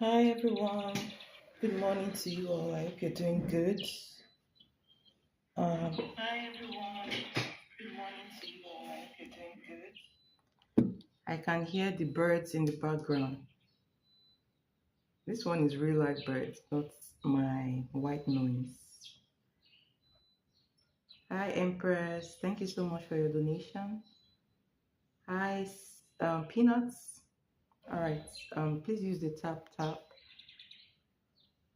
Hi everyone. Good morning to you all. I hope you're doing good. Hi everyone. Good morning to you all. I hope you're doing good. I can hear the birds in the background. This one is real life birds, not my white noise. Hi Empress. Thank you so much for your donation. Hi Peanuts. All right. Please use the tap tap.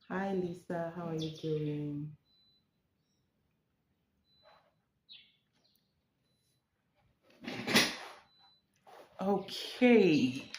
Hi Lisa. How are you doing? Okay.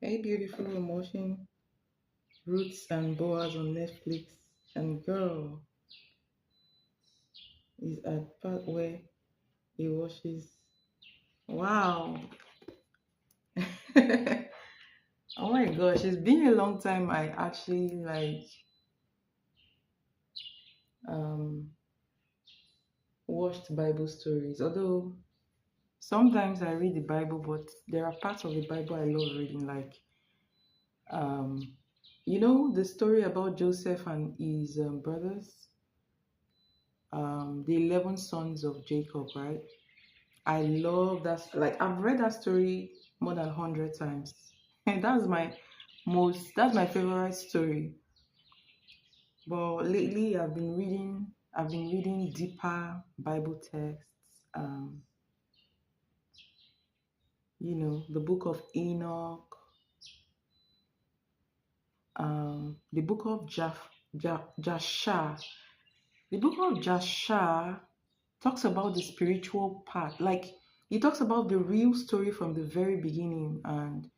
Hey, beautiful emotion. Roots and Boas on Netflix. And girl is at part where he washes. Wow. Oh my gosh, it's been a long time I actually um watched Bible stories. Although sometimes I read the Bible, but there are parts of the Bible I love reading, like um the story about Joseph and his brothers, the 11 sons of Jacob, right? I love that. Like I've read that story more than 100 times, and that's my favorite story. But lately, I've been reading deeper Bible texts. Um, the book of Enoch, the book of Jasher. The book of Jasher talks about the spiritual part. Like it talks about the real story from the very beginning and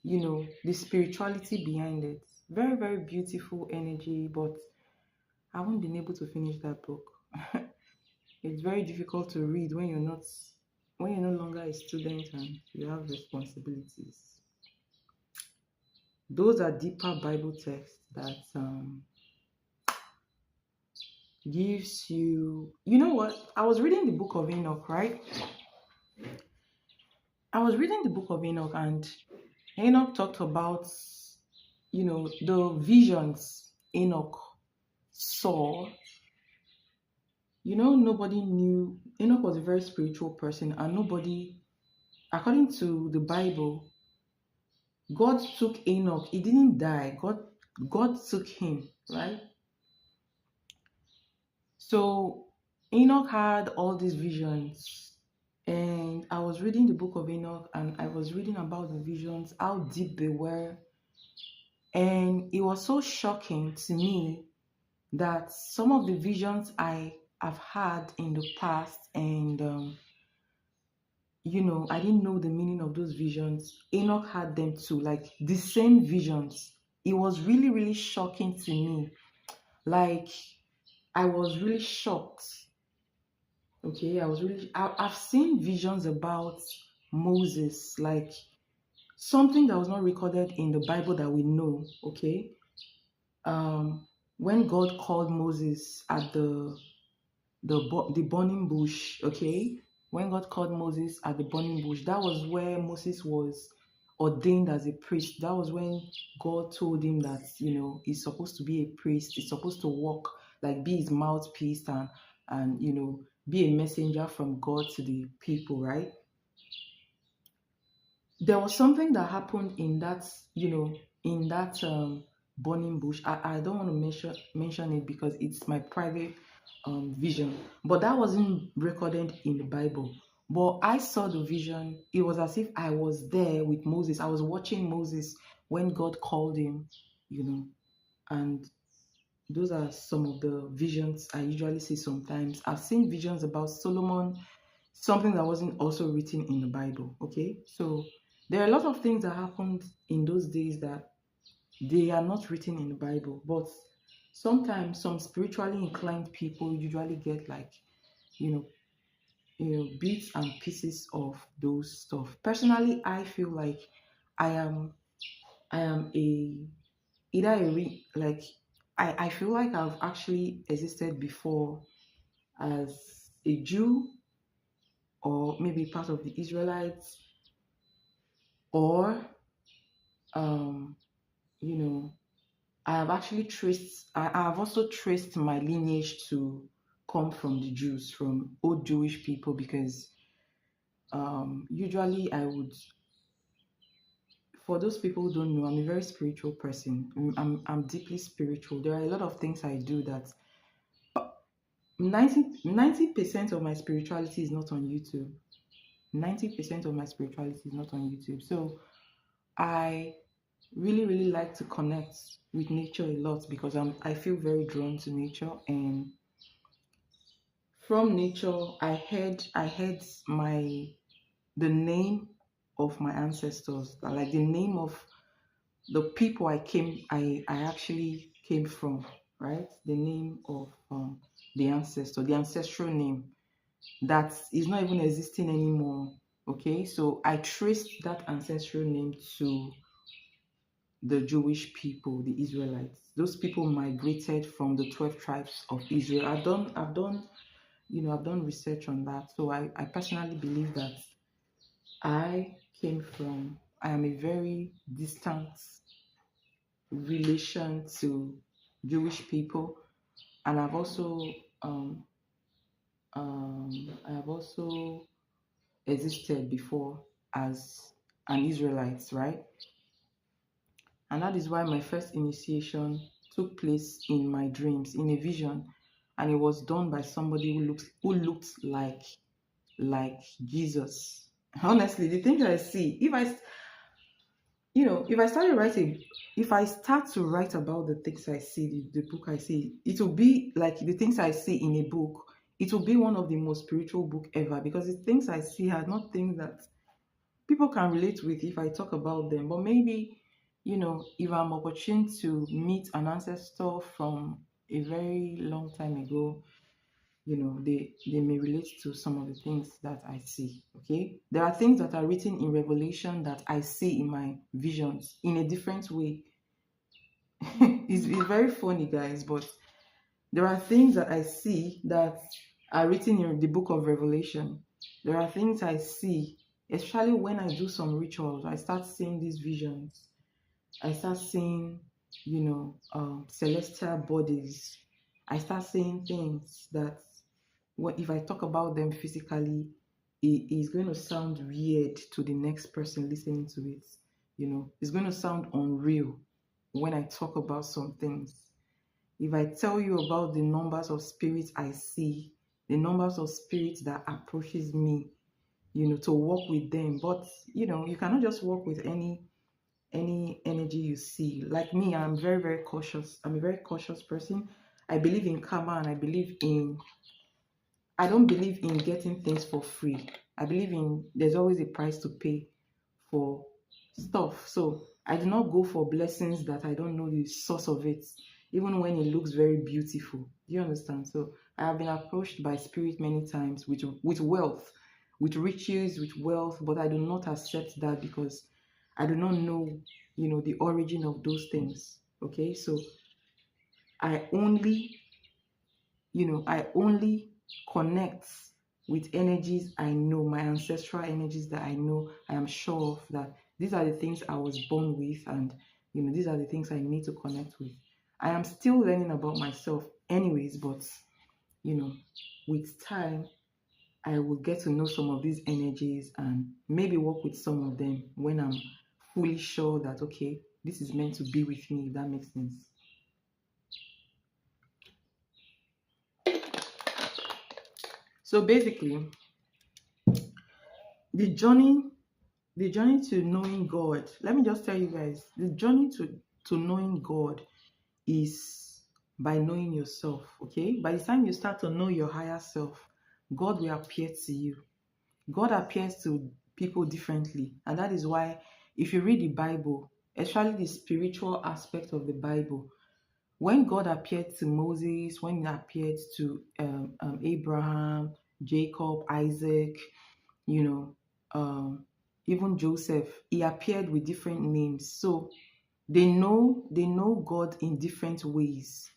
the spirituality behind it. Very, very beautiful energy, but I haven't been able to finish that book. It's very difficult to read when you're no longer a student and you have responsibilities. Those are deeper Bible texts that gives you know what? I was reading the book of Enoch, right? I was reading the book of Enoch, and Enoch talked about the visions Enoch saw. Nobody knew. Enoch was a very spiritual person, and nobody, according to the Bible, God took Enoch. He didn't die. God took him, right? So Enoch had all these visions, and I was reading the book of Enoch, and I was reading about the visions, how deep they were, and it was so shocking to me that some of the visions I have had in the past, and I didn't know the meaning of those visions. Enoch had them too, like the same visions. It was really, really shocking to me. Like, I was really shocked. Okay, I've seen visions about Moses, like something that was not recorded in the Bible that we know. Okay, when God called Moses at the burning bush, okay, when God called Moses at the burning bush, that was where Moses was ordained as a priest. That was when God told him that he's supposed to be a priest. He's supposed to walk, like, be his mouthpiece and be a messenger from God to the people, right? There was something that happened in that burning bush. I don't want to mention it because it's my private vision, but that wasn't recorded in the Bible. But I saw the vision. It was as if I was there with Moses. I was watching Moses when God called him, and those are some of the visions I usually see sometimes. I've seen visions about Solomon, something that wasn't also written in the Bible. Okay, so there are a lot of things that happened in those days that they are not written in the Bible, but sometimes some spiritually inclined people usually get like, you know, bits and pieces of those stuff. Personally, I feel like I am I am a either a like I feel like I've actually existed before as a Jew, or maybe part of the Israelites, or um, you know, I have actually traced I have also traced my lineage to come from the Jews, from old Jewish people, because usually I would, for those people who don't know, I'm a very spiritual person. I'm deeply spiritual. There are a lot of things I do that 90% of my spirituality is not on YouTube. 90% of my spirituality is not on YouTube. So I really, really like to connect with nature a lot, because I feel very drawn to nature. And from nature, I heard my the name of my ancestors, like the name of the people I actually came from, right? The name of the ancestor, the ancestral name that is not even existing anymore. Okay, so I traced that ancestral name to the Jewish people, the Israelites. Those people migrated from the 12 tribes of Israel. I've done research on that. So I personally believe that I am a very distant relation to Jewish people, and um, I have also existed before as an Israelite, right? And that is why my first initiation took place in my dreams, in a vision, and it was done by somebody who looked like Jesus. Honestly, the things I see, if I started writing, if I start to write about the things I see, the book I see, it will be like the things I see in a book. It will be one of the most spiritual book ever, because the things I see are not things that people can relate with if I talk about them. But maybe, if I'm opportune to meet an ancestor from a very long time ago, they may relate to some of the things that I see. Okay, there are things that are written in Revelation that I see in my visions in a different way. It's very funny, guys, but there are things that I see that are written in the book of Revelation. There are things I see, especially when I do some rituals. I start seeing these visions. I start seeing, celestial bodies. I start seeing things that, if I talk about them physically, it is going to sound weird to the next person listening to it. It's going to sound unreal when I talk about some things. If I tell you about the numbers of spirits I see, the numbers of spirits that approaches me, to work with them. But you cannot just work with any energy you see. Like me, I'm very, very cautious. I'm a very cautious person. I believe in karma, and I don't believe in getting things for free. I believe in there's always a price to pay for stuff. So I do not go for blessings that I don't know the source of it, even when it looks very beautiful. Do you understand? So I have been approached by spirit many times with wealth, with riches, with wealth, but I do not accept that, because I do not know, the origin of those things. Okay, so I only, I only connect with energies I know, my ancestral energies that I know, I am sure of that these are the things I was born with, and these are the things I need to connect with. I am still learning about myself anyways, but with time I will get to know some of these energies and maybe work with some of them when I'm fully sure that, okay, this is meant to be with me, if that makes sense. So basically, the journey the journey to knowing God, let me just tell you guys, the journey to knowing God is by knowing yourself. Okay, by the time you start to know your higher self, God will appear to you. God appears to people differently, and that is why if you read the Bible, especially the spiritual aspect of the Bible, when God appeared to Moses, when he appeared to Abraham, Jacob, Isaac, you know, even Joseph, he appeared with different names. So they know God in different ways,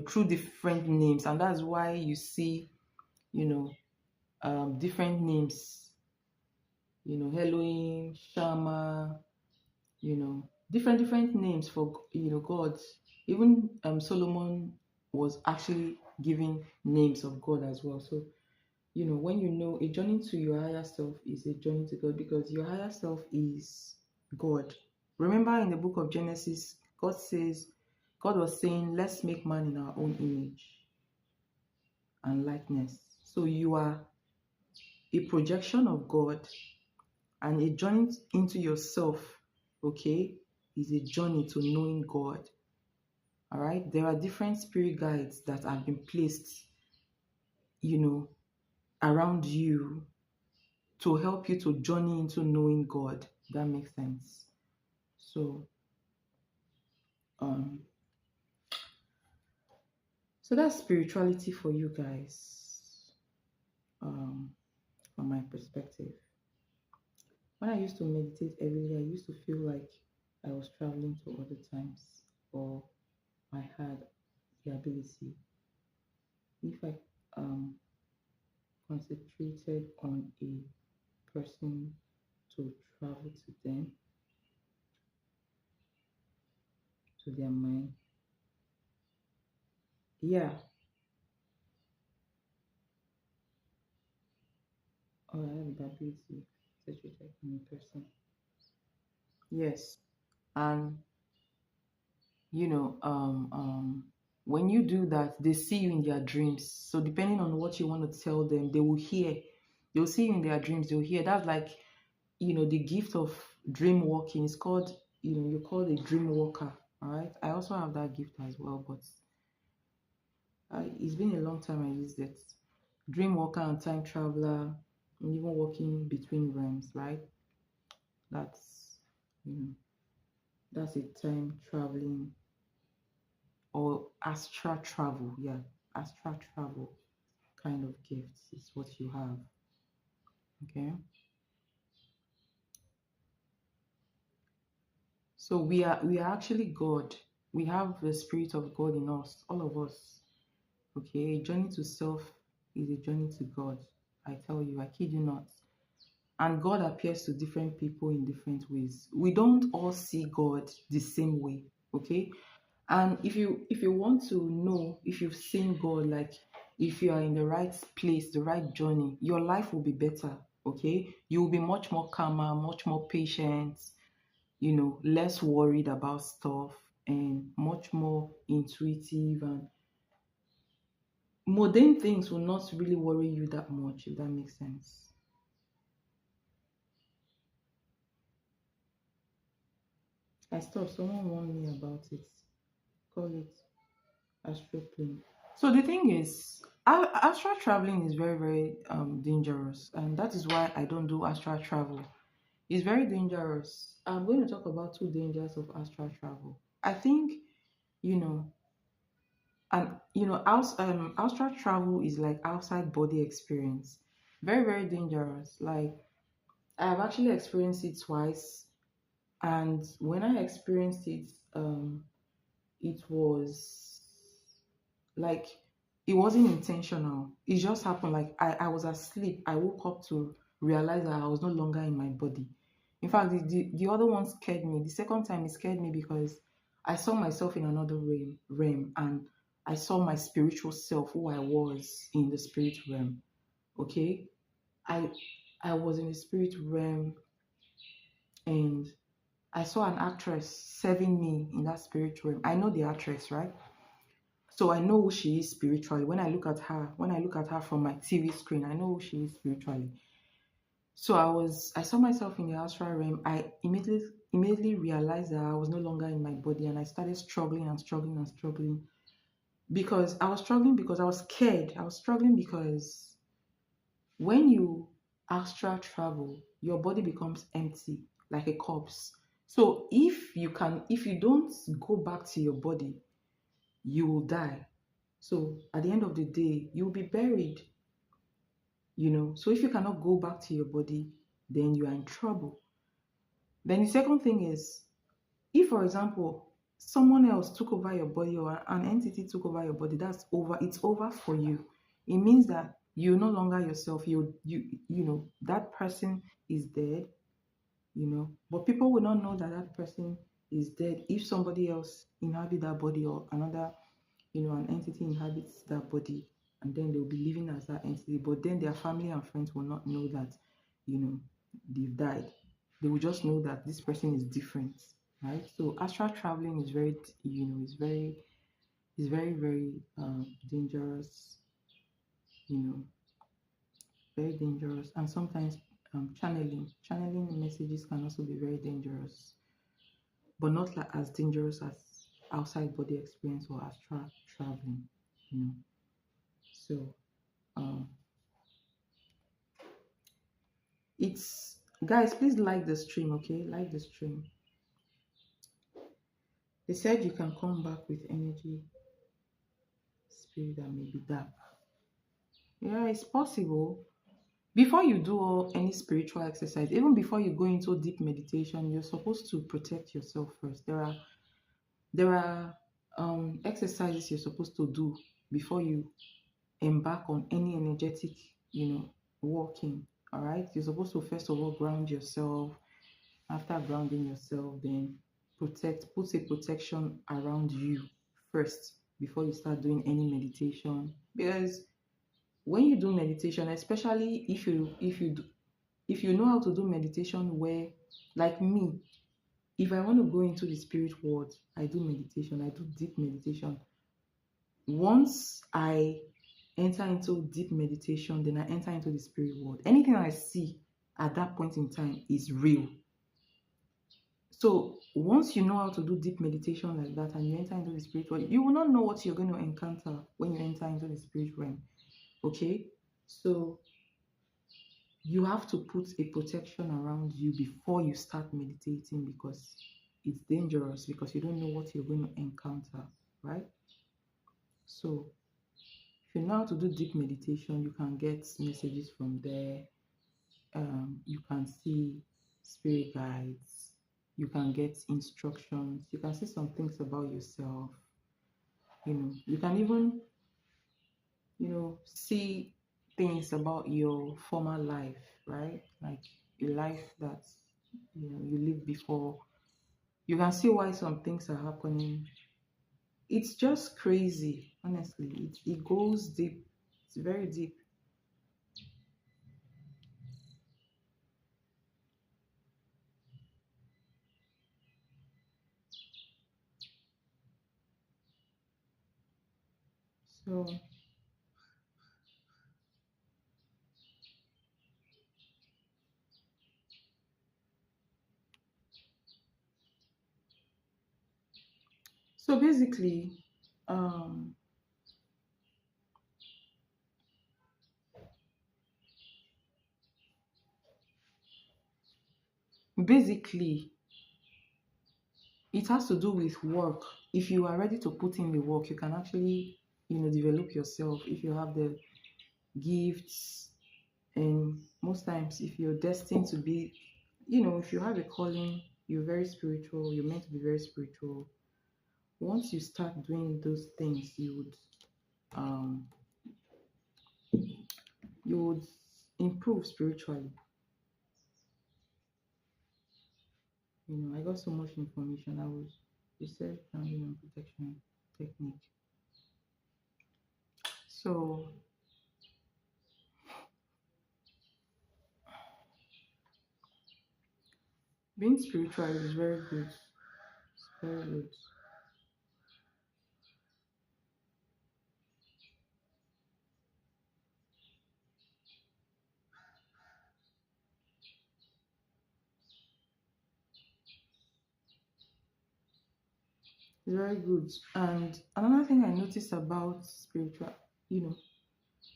through different names. And that's why you see, you know, different names, Elohim, Shammah, different names for, God. Even Solomon was actually giving names of God as well. So, when a journey to your higher self is a journey to God, because your higher self is God. Remember in the book of Genesis, God was saying, let's make man in our own image and likeness. So you are a projection of God, and a journey into yourself, okay, is a journey to knowing God. All right. There are different spirit guides that have been placed, around you to help you to journey into knowing God. That makes sense. So, um, so that's spirituality for you guys. From my perspective, when I used to meditate every day, I used to feel like I was traveling to other times, or I had the ability. If I concentrated on a person to travel to them, to their mind, yeah, or I have the ability to concentrate on a person. Yes, and you know, when you do that, they see you in their dreams. So depending on what you want to tell them, they will hear. They'll see you in their dreams. They'll hear. That's like, the gift of dream walking. It's called, you're called a dream walker. All right. I also have that gift as well, but it's been a long time I used it. Dream walker and time traveler, and even walking between realms, right? That's, you know, that's a time traveling or astral travel. Yeah, astral travel kind of gifts is what you have. Okay. So we are actually God. We have the spirit of God in us, all of us. Okay, a journey to self is a journey to God. I tell you, I kid you not. And God appears to different people in different ways. We don't all see God the same way. Okay. And if you want to know if you've seen God, like if you are in the right place, the right journey, your life will be better. Okay. You will be much more calmer, much more patient, less worried about stuff, and much more intuitive, and mundane things will not really worry you that much, if that makes sense. I stopped. Someone warned me about it. Call it astral plane. So the thing is, astral traveling is very, very dangerous, and that is why I don't do astral travel. It's very dangerous. I'm going to talk about two dangers of astral travel. I think, you know, and astral travel is like outside body experience. Very, very dangerous. Like, I have actually experienced it twice, and when I experienced it, it was like, it wasn't intentional. It just happened. Like, I was asleep. I woke up to realize that I was no longer in my body. In fact, the other one scared me. The second time, it scared me because I saw myself in another realm, and I saw my spiritual self, who I was in the spirit realm. Okay. I was in the spirit realm, and I saw an actress serving me in that spirit realm. I know the actress, right? So I know who she is spiritually. When I look at her from my TV screen, I know who she is spiritually. So I saw myself in the astral realm. I immediately realized that I was no longer in my body, and I started struggling and struggling and struggling, because I was struggling because I was scared. I was struggling because when you astral travel, your body becomes empty, like a corpse. So if you don't go back to your body, you will die. So at the end of the day, you'll be buried, So if you cannot go back to your body, then you are in trouble. Then the second thing is, if, for example, someone else took over your body or an entity took over your body, that's over. It's over for you. It means that you're no longer yourself. That person is dead. But people will not know that that person is dead if somebody else inhabit that body, or another, an entity inhabits that body, and then they'll be living as that entity. But then their family and friends will not know that, you know, they've died. They will just know that this person is different, right? So astral traveling is very, is very, very dangerous, you know, very dangerous. And sometimes channeling messages can also be very dangerous, but not like as dangerous as outside body experience or astral traveling, you know. So um, it's guys, please like the stream, okay? Like the stream. They said you can come back with energy, spirit that may be dark. Yeah, it's possible. Before you do any spiritual exercise, even before you go into deep meditation, you're supposed to protect yourself first. There are exercises you're supposed to do before you embark on any energetic, walking. All right, you're supposed to first of all ground yourself. After grounding yourself, then put a protection around you first before you start doing any meditation. Because when you do meditation, especially if you know how to do meditation, where, like me, if I want to go into the spirit world, I do meditation. I do deep meditation. Once I enter into deep meditation, then I enter into the spirit world. Anything I see at that point in time is real. So once you know how to do deep meditation like that and you enter into the spirit world, you will not know what you're going to encounter when you enter into the spirit realm. Okay? So you have to put a protection around you before you start meditating, because it's dangerous, because you don't know what you're going to encounter, right? So if you know how to do deep meditation, you can get messages from there. You can see spirit guides. You can get instructions. You can see some things about yourself. You can even, see things about your former life, right? Like a life that, you lived before. You can see why some things are happening. It's just crazy, honestly. It goes deep. It's very deep. So basically, um, basically, it has to do with work. If you are ready to put in the work, you can actually, develop yourself if you have the gifts. And most times, if you're destined to be, if you have a calling, you're very spiritual, you're meant to be very spiritual. Once you start doing those things, um you would improve spiritually. I got so much information. I was research grounding and protection technique. So being spiritual is very good. It's very good. It's very good. And another thing I noticed about spiritual, you know,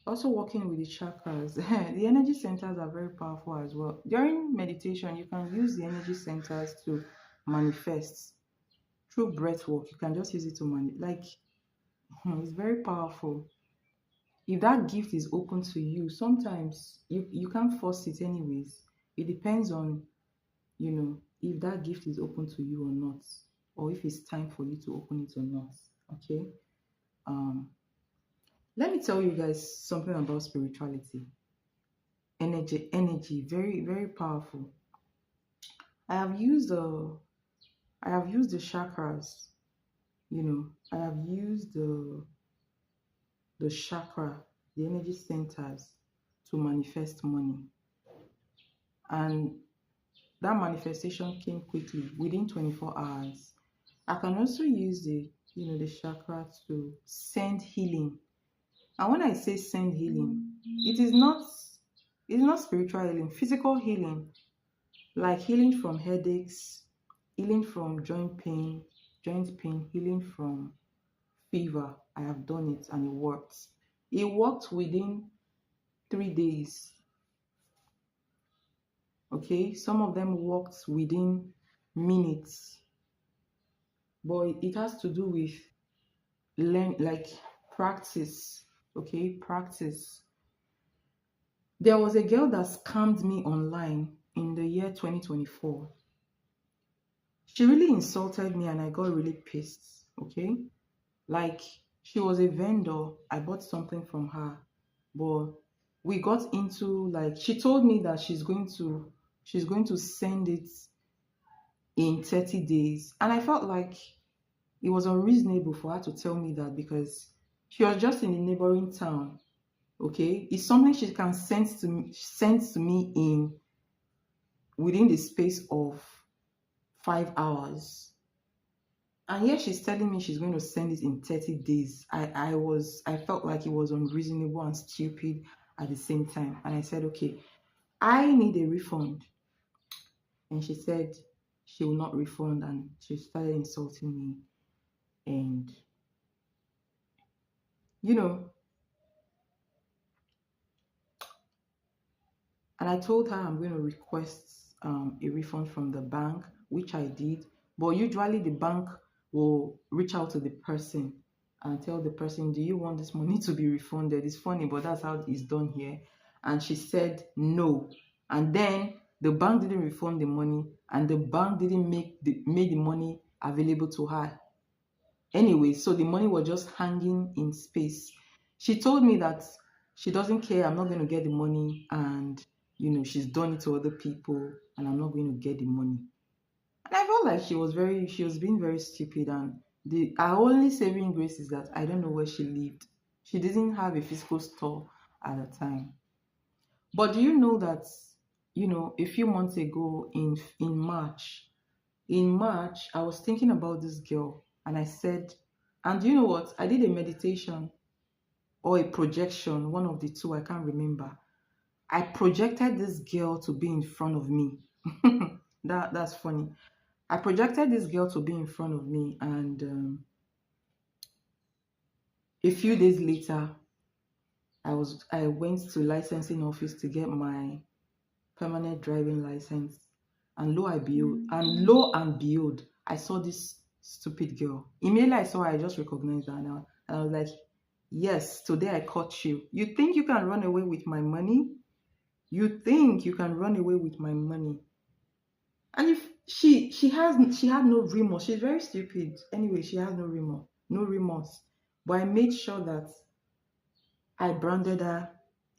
also working with the chakras, the energy centers are very powerful as well. During meditation, you can use the energy centers to manifest through breath work. You can just use it to like It's very powerful. If that gift is open to you, sometimes you can't force it anyways. It depends on, if that gift is open to you or not, or if it's time for you to open it or not. Okay. Um, Let me tell you guys something about spirituality. Energy, very, very powerful. I have used the I have used the chakras, I have used the chakra, the energy centers to manifest money. And that manifestation came quickly within 24 hours. I can also use the chakra to send healing. And when I say send healing, it is not spiritual healing, physical healing, like healing from headaches, healing from joint pain, healing from fever. I have done it and it worked. It worked within 3 days. Okay, some of them worked within minutes, but it has to do with like practice. Okay, practice. There was a girl that scammed me online in the year 2024. She really insulted me and I got really pissed. Okay, like she was a vendor. I bought something from her, but we got into, like, she told me that she's going to send it in 30 days. And I felt like it was unreasonable for her to tell me that because she was just in a neighboring town. Okay, it's something she can send to me in within the space of 5 hours. And yet she's telling me she's going to send it in 30 days. I felt like it was unreasonable and stupid at the same time. And I said, okay, I need a refund. And she said she will not refund, and she started insulting me. And you know, and I told her I'm going to request a refund from the bank, which I did. But usually the bank will reach out to the person and tell the person, do you want this money to be refunded? It's funny, but that's how it's done here. And she said no. And then the bank didn't refund the money, and the bank didn't make the money available to her anyway. So the money was just hanging in space. She told me that she doesn't care, I'm not going to get the money, and she's done it to other people, and I'm not going to get the money. And I felt like she was being very stupid. And our only saving grace is that I don't know where she lived. She didn't have a physical store at the time. But do you know that, a few months ago, in March, I was thinking about this girl, and I said, and you know what? I did a meditation or a projection, one of the two, I can't remember. I projected this girl to be in front of me. That's funny. I projected this girl to be in front of me, and a few days later, I went to licensing office to get my permanent driving license, and lo and behold, I saw this stupid girl. Immediately I saw her, I just recognized her now, and I was like, yes, today I caught you. You think you can run away with my money? You think you can run away with my money? And if she had no remorse. She's very stupid. Anyway, she has no remorse. But I made sure that I branded her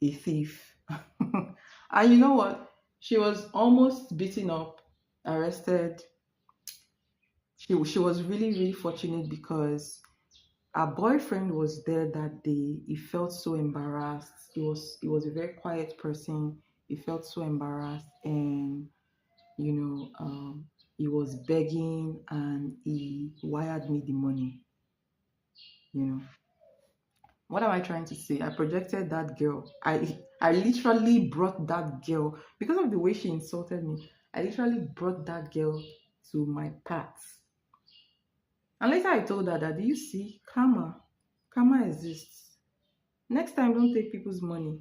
a thief. And you know what? She was almost beaten up, arrested. She was really, really fortunate because her boyfriend was there that day. He felt so embarrassed. He was a very quiet person. He felt so embarrassed, and you know, he was begging, and he wired me the money. You know, what am I trying to say? I projected that girl. I literally brought that girl because of the way she insulted me. I literally brought that girl to my path. And later I told her that, do you see, karma exists. Next time, don't take people's money.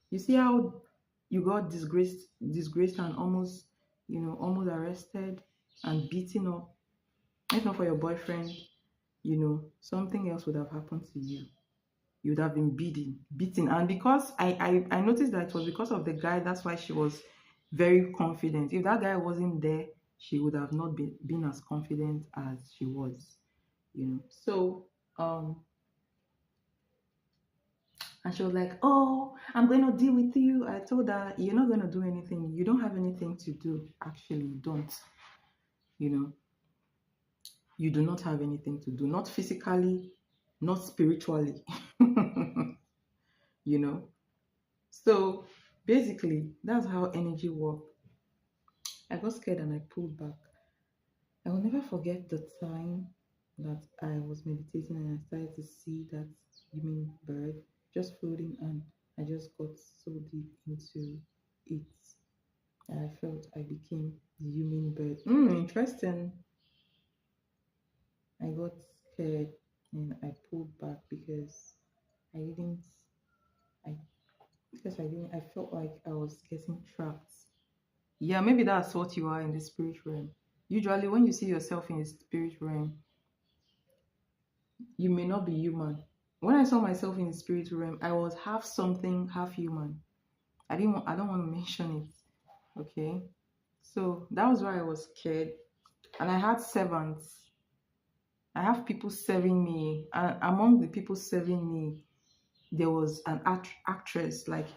You see how you got disgraced and almost arrested and beaten up. If not for your boyfriend, something else would have happened to you. You would have been beaten. And because I noticed that it was because of the guy, that's why she was very confident. If that guy wasn't there, she would have not been as confident as she was. So, and she was like, "Oh, I'm going to deal with you." I told her, "You're not going to do anything. You don't have anything to do. Actually, you don't. You know, you do not have anything to do. Not physically, not spiritually." you know. So basically, that's how energy works. I got scared and I pulled back. I will never forget the time that I was meditating and I started to see that human bird just floating, and I just got so deep into it. And I felt I became the human bird. Interesting. I got scared and I pulled back I didn't I I felt like I was getting trapped. Yeah, maybe that's what you are in the spirit realm. Usually when you see yourself in the spirit realm, you may not be human. When I saw myself in the spirit realm, I was half something, half human. I don't want to mention it. Okay. So that was why I was scared. And I had servants. I have people serving me. And among the people serving me, there was an actress, like,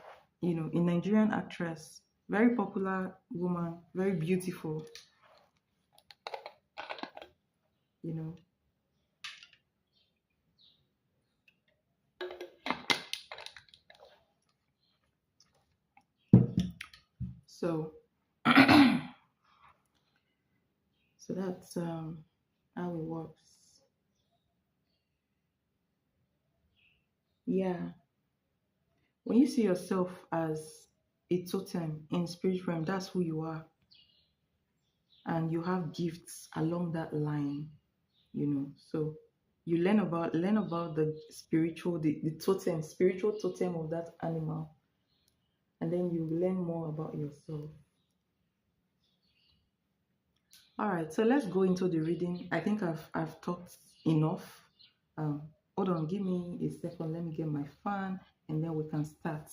a Nigerian actress, very popular woman, very beautiful, you know. So, so that's how it works. Yeah. When you see yourself as a totem in spirit realm, that's who you are. And you have gifts along that line. So you learn about the spiritual, the totem, spiritual totem of that animal, and then you learn more about yourself. All right, so let's go into the reading. I think I've talked enough. Um, Hold on, give me a second. Let me get my fan, and then we can start.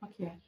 Okay.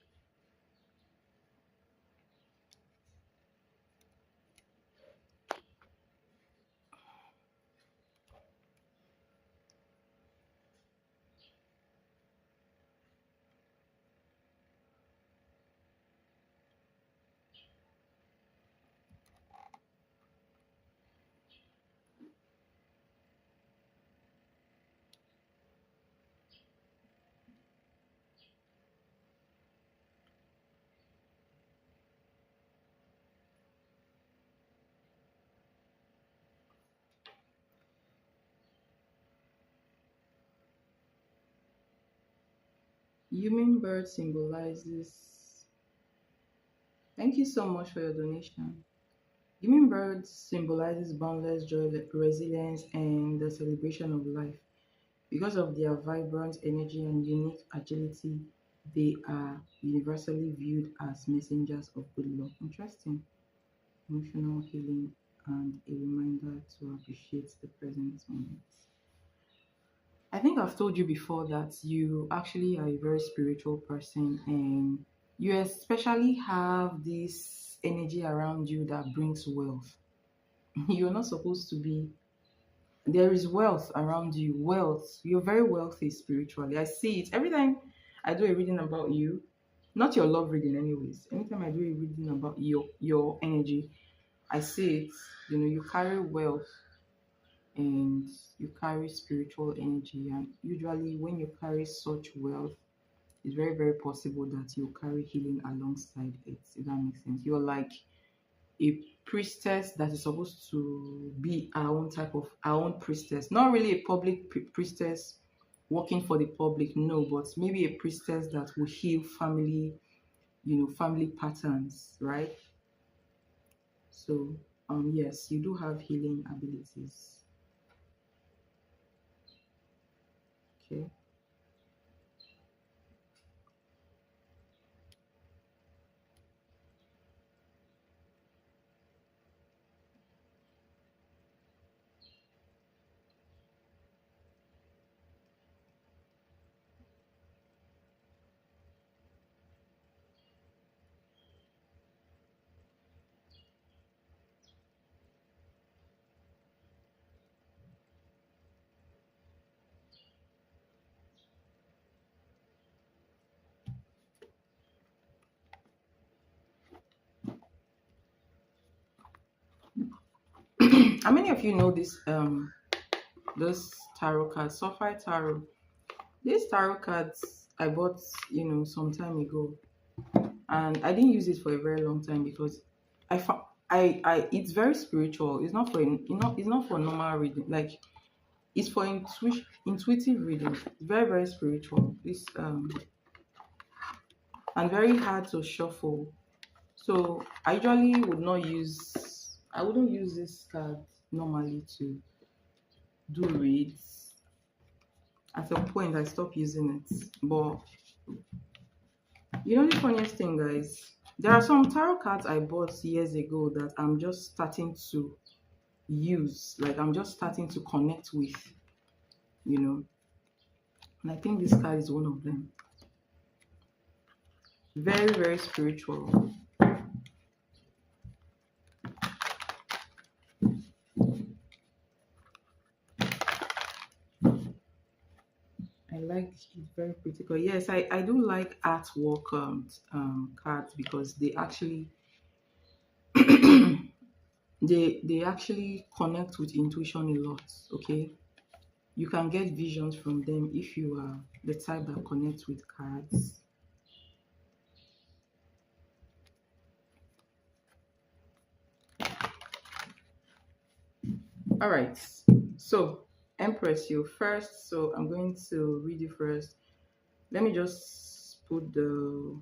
Human bird symbolizes. Thank you so much for your donation. Hummingbird symbolizes boundless joy, resilience, and the celebration of life. Because of their vibrant energy and unique agility, they are universally viewed as messengers of good luck. Interesting. Emotional healing. and a reminder to appreciate the present moment. I think I've told you before that you actually are a very spiritual person, and you especially have this energy around you that brings wealth. You're not supposed to be, there is wealth around you. Wealth. You're very wealthy spiritually. I see it every time I do a reading about you. Not your love reading, anyways. Anytime I do a reading about your energy, I see it. You carry wealth and you carry spiritual energy. And usually, when you carry such wealth, it's very, very possible that you carry healing alongside it. If that makes sense. You're like a priestess that is supposed to be our own type of our own priestess. Not really a public priestess working for the public, no, but maybe a priestess that will heal family, family patterns, right? So, yes, you do have healing abilities. Okay. How many of you know this tarot card, Sapphire Tarot? These tarot cards I bought, some time ago, and I didn't use it for a very long time because I found it's very spiritual. It's not for normal reading. Like, it's for intuitive reading. It's very, very spiritual. This and very hard to shuffle. So I usually I wouldn't use this card normally to do reads. At some point I stopped using it. But the funniest thing, guys, there are some tarot cards I bought years ago that I'm just starting to use. Like, I'm just starting to connect with, you know. And I think this card is one of them. Very, very spiritual. I like it's very critical. Yes, I do like artwork cards because they actually they actually connect with intuition a lot. Okay, you can get visions from them if you are the type that connects with cards. All right, so Empress, you first. So I'm going to read you first. Let me just put the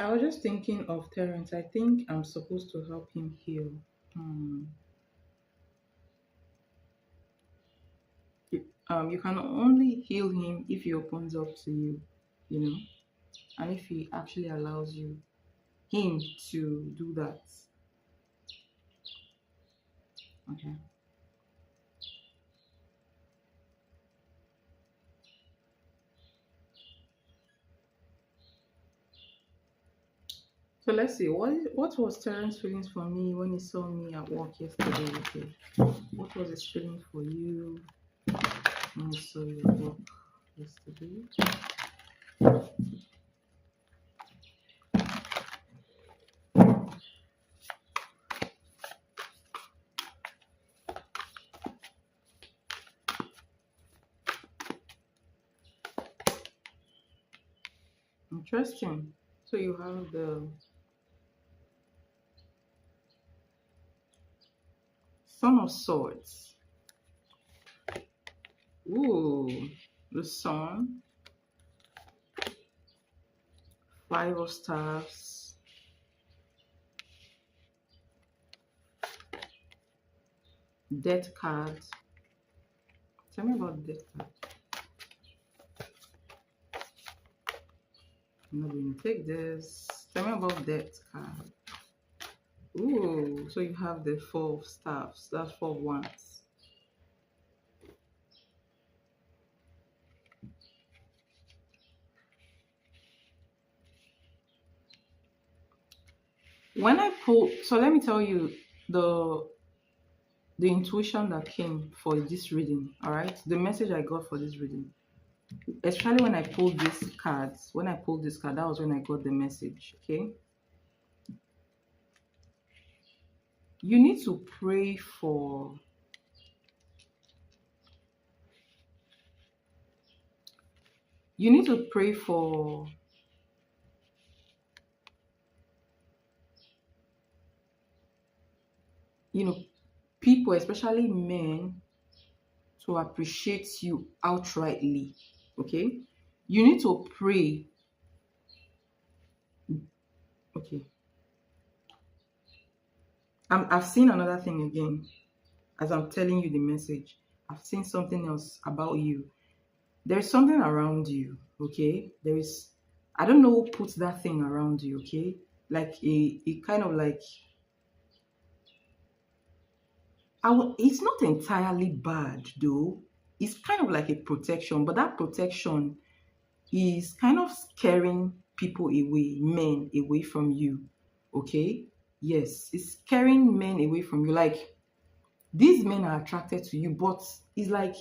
I was just thinking of Terrence. I think I'm supposed to help him heal. Hmm. You can only heal him if he opens up to you, you know, and if he actually allows him to do that. Okay. So let's see. What was Terrence's feelings for me when he saw me at work yesterday? Okay. What was his feelings for you when he saw you at work yesterday? Interesting. So you have the Son of Swords. Ooh, the Sun. Five of Staves. Death card. Tell me about death card. I'm not going to take this. Tell me about death card. Ooh, so you have the Four of Staves. That's 4 of Wands. When I pull, so let me tell you the intuition that came for this reading. All right, the message I got for this reading, especially when I pulled these cards. When I pulled this card, that was when I got the message. Okay, you need to pray for. You need to pray for. You know, people, especially men, to appreciate you outrightly. Okay, you need to pray. Okay, I've seen another thing again as I'm telling you the message. I've seen something else about you. There's something around you. Okay, there is. I don't know who puts that thing around you. Okay, like a kind of like. It's not entirely bad though. It's kind of like a protection, but that protection is kind of scaring people away, men away from you. Okay? Yes, it's scaring men away from you. Like these men are attracted to you, but it's like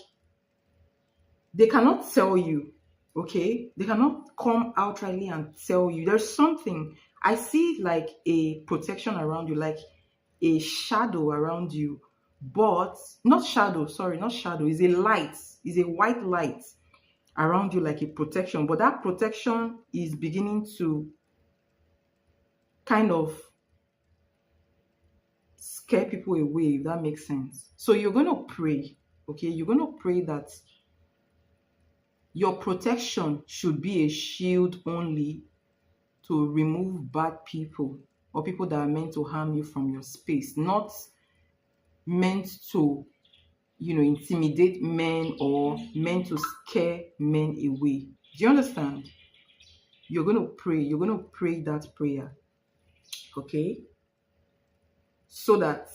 they cannot tell you. Okay? They cannot come outrightly and tell you. There's something. I see like a protection around you, like a shadow around you, but not shadow, sorry, not shadow, is a light, is a white light around you, like a protection, but that protection is beginning to kind of scare people away, if that makes sense. So you're going to pray. Okay, you're going to pray that your protection should be a shield only to remove bad people or people that are meant to harm you from your space, not meant to, intimidate men or meant to scare men away. Do you understand? You're going to pray. You're going to pray that prayer. Okay? So that,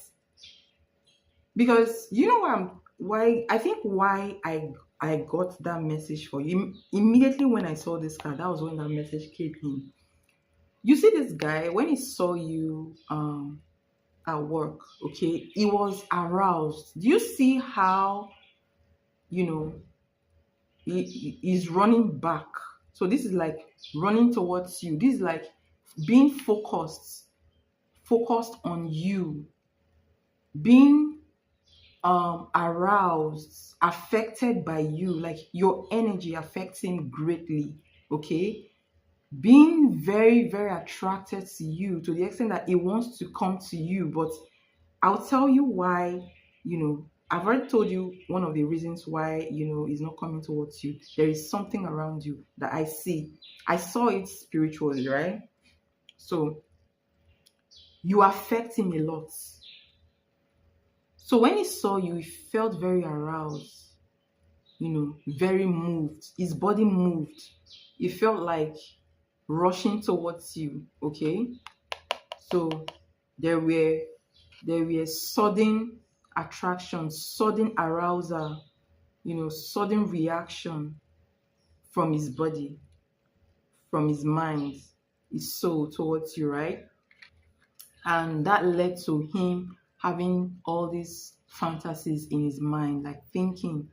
because you know why I got that message for you. Immediately when I saw this card, that was when that message came in. You see this guy, when he saw you at work, okay, he was aroused. Do you see how, he's running back? So this is like running towards you. This is like being focused on you, being aroused, affected by you, like your energy affects him greatly. Okay, being very, very attracted to you to the extent that he wants to come to you. But I'll tell you why. I've already told you one of the reasons why he's not coming towards you. There is something around you that I see. I saw it spiritually, right? So you affect him a lot. So when he saw you, he felt very aroused, very moved. His body moved. He felt like rushing towards you. Okay, so there were sudden attraction, sudden arousal, sudden reaction from his body, from his mind, his soul towards you, right? And that led to him having all these fantasies in his mind, like thinking,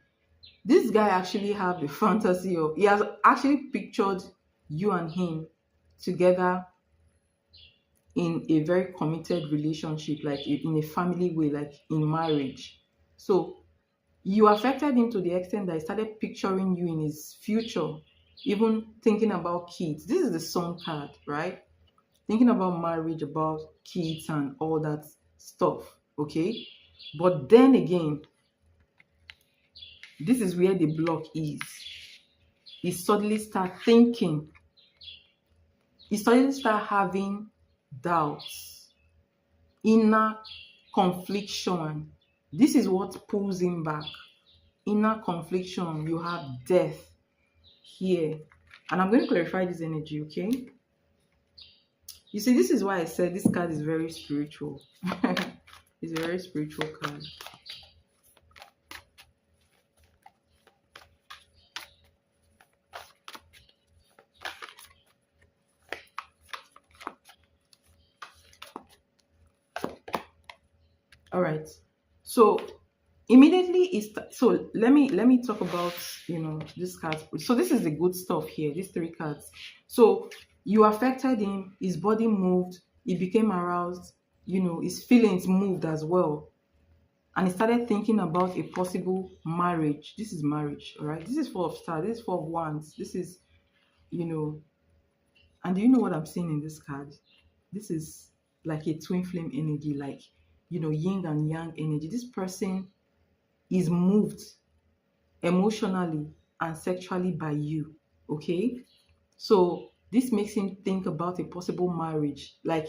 this guy actually have the fantasy of, he has actually pictured you and him together in a very committed relationship, like in a family way, like in marriage. So you affected him to the extent that he started picturing you in his future, even thinking about kids. This is the Sun card, right? Thinking about marriage, about kids and all that stuff. Okay, But then again, this is where the block is. He suddenly start thinking. He suddenly start having doubts, inner confliction. This is what pulls him back. Inner confliction. You have death here. And I'm going to clarify this energy, okay? You see, this is why I said this card is very spiritual. It's a very spiritual card. All right. So immediately is so let me talk about this card. So this is the good stuff here, these three cards. So you affected him, his body moved, he became aroused, his feelings moved as well, and he started thinking about a possible marriage. This is marriage, all right? This is four of stars, this is four of wands, this is and do you know what I'm seeing in this card? This is like a twin flame energy, like yin and yang energy. This person is moved emotionally and sexually by you, okay? So this makes him think about a possible marriage. Like,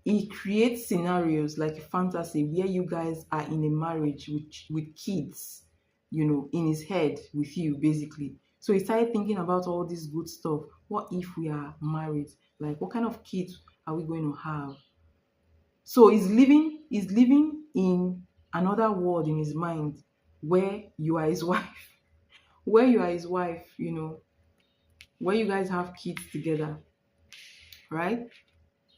he creates scenarios like a fantasy where you guys are in a marriage with kids, in his head with you, basically. So he started thinking about all this good stuff. What if we are married? Like, what kind of kids are we going to have? So he's living in another world in his mind where you are his wife, where you are his wife, where you guys have kids together, right?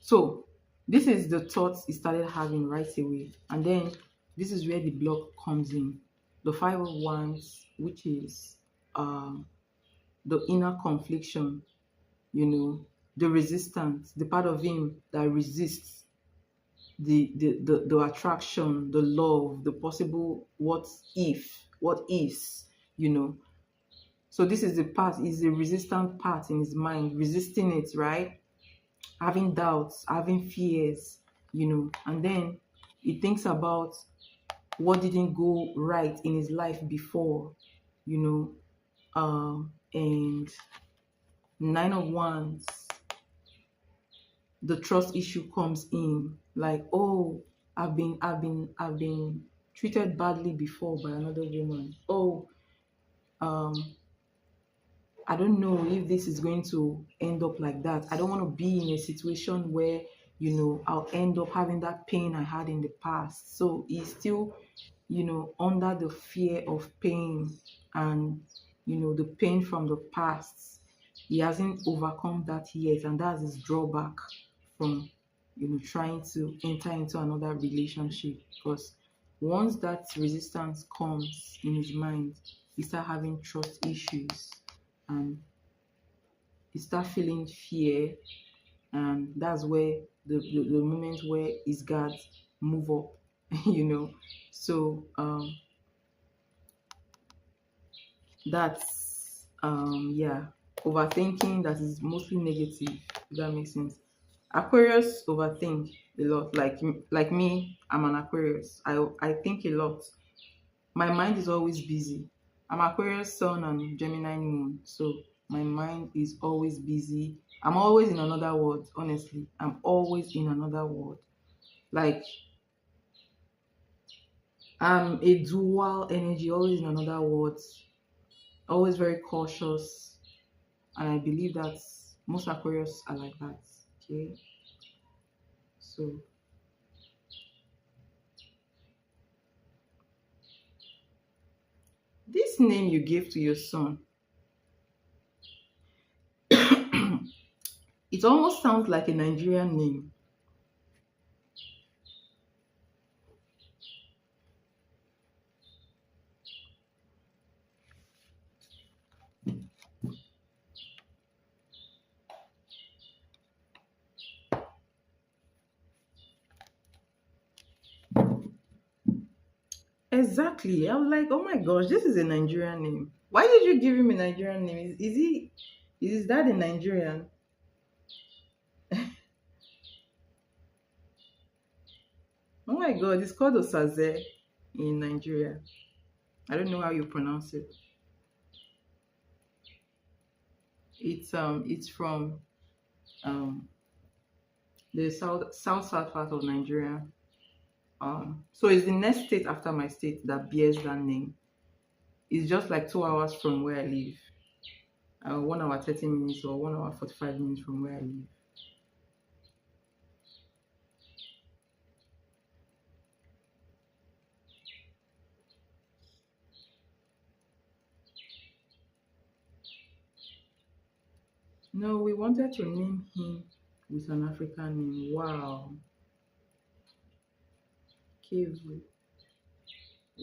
So this is the thoughts he started having right away. And then this is where the block comes in. The Five of Wands, which is the inner confliction, the resistance, the part of him that resists the attraction, the love, the possible what is, So this is the resistant part in his mind, resisting it, right? Having doubts, having fears, and then he thinks about what didn't go right in his life before, and Nine of Wands, the trust issue comes in, like, oh, I've been treated badly before by another woman. Oh, I don't know if this is going to end up like that. I don't want to be in a situation where, I'll end up having that pain I had in the past. So he's still, under the fear of pain and, the pain from the past. He hasn't overcome that yet, and that's his drawback from, trying to enter into another relationship. Because once that resistance comes in his mind, he start having trust issues, and he start feeling fear, and that's where the moment where his guards move up. So that's yeah, overthinking that is mostly negative, if that makes sense. Aquarius overthink a lot, like me. I'm an Aquarius. I think a lot. My mind is always busy. I'm Aquarius Sun and Gemini Moon, so my mind is always busy. I'm always in another world, honestly. I'm always in another world. Like, I'm a dual energy, always in another world, always very cautious. And I believe that most Aquarius are like that. Okay. So this name you gave to your son, it almost sounds like a Nigerian name. Exactly. I was like, oh my gosh, this is a Nigerian name. Why did you give him a Nigerian name? Is his dad a Nigerian? Oh my god, it's called Osaze. in Nigeria. I don't know how you pronounce it. It's from um the south part of Nigeria. So it's the next state after my state that bears that name. It's just like 2 hours from where I live. 1 hour 30 minutes or 1 hour 45 minutes from where I live. No, we wanted to name him with an African name. Wow. Kevu.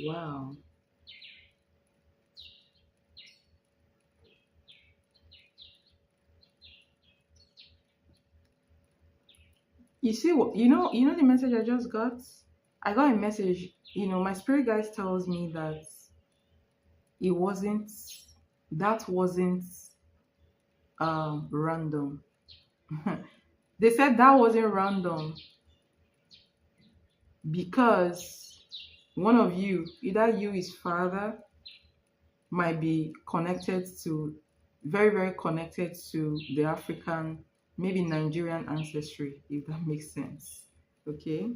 Wow. You see what you know the message I just got? I got a message, my spirit guide tells me that it wasn't that wasn't random. They said that wasn't random because one of you, either you, his father, might be connected to, very, very connected to the African, maybe Nigerian ancestry, if that makes sense. Okay.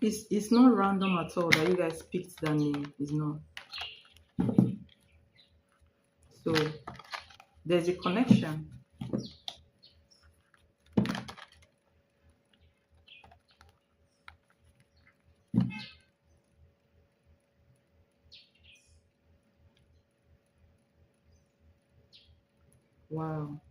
It's not random at all that you guys picked that name. It's not. So there's a connection. Wow.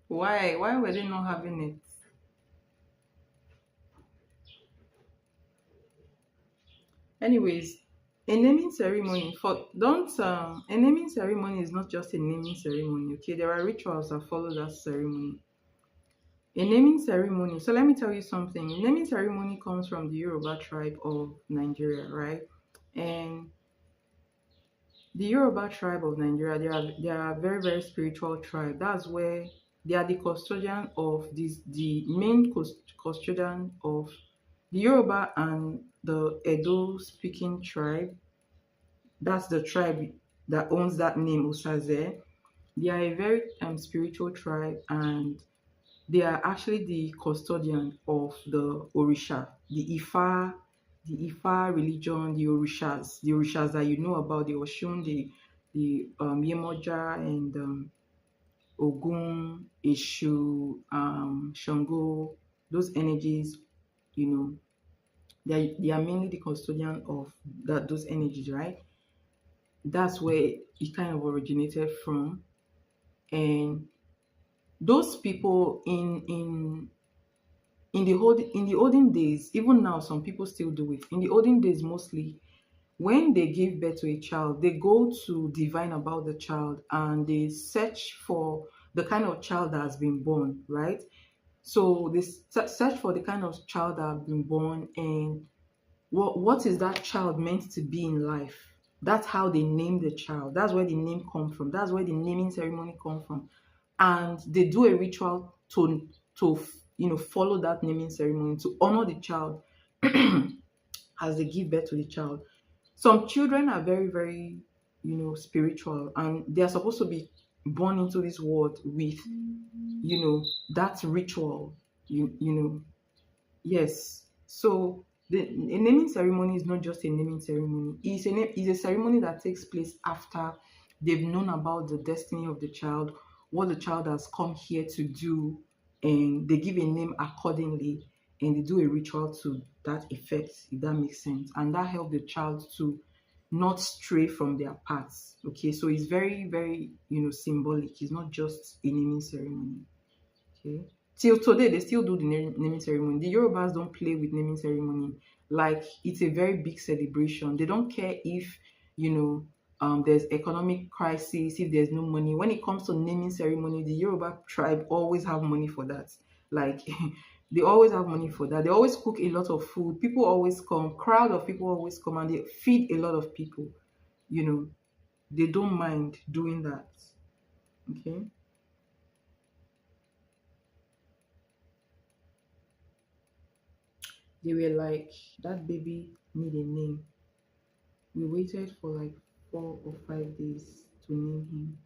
Why were they not having it? Anyways, a naming ceremony for don't a naming ceremony is not just a naming ceremony, okay? There are rituals that follow that ceremony. A naming ceremony. So let me tell you something. A naming ceremony comes from the Yoruba tribe of Nigeria, right? And the Yoruba tribe of Nigeria, they are a very, very spiritual tribe. That's where they are the custodian of this, the main custodian of the Yoruba and the Edo speaking tribe. That's the tribe that owns that name, Osaze. They are a very spiritual tribe, and they are actually the custodian of the Orisha, the Ifa religion, the Orishas that you know about, the Oshun, the Yemoja, and Ogun, Eshu, Shango, those energies, you know, they are mainly the custodian of those energies, right? That's where it kind of originated from. And those people in the olden days, even now some people still do it. In the olden days, mostly when they give birth to a child, they go to divine about the child and they search for the kind of child that has been born, right? So they search for the kind of child that has been born, and what is that child meant to be in life. That's how they name the child. That's where the name comes from. That's where the naming ceremony comes from. And they do a ritual to follow that naming ceremony to honor the child as they give birth to the child. Some children are very, very, spiritual, and they are supposed to be born into this world with, that ritual. You know, yes. So a naming ceremony is not just a naming ceremony. It's a ceremony that takes place after they've known about the destiny of the child, what the child has come here to do, and they give a name accordingly, and they do a ritual to that effect, if that makes sense. And that helps the child to not stray from their paths. Okay, so it's very, very, symbolic. It's not just a naming ceremony. Okay. Till today, they still do the naming ceremony. The Yorubas don't play with naming ceremony. Like, it's a very big celebration. They don't care if, there's economic crisis, if there's no money. When it comes to naming ceremony, the Yoruba tribe always have money for that. Like they always have money for that. They always cook a lot of food. People always come, crowd of people always come, and they feed a lot of people. You know, they don't mind doing that. Okay. They were like, that baby need a name. We waited for like 4 or 5 days to name him.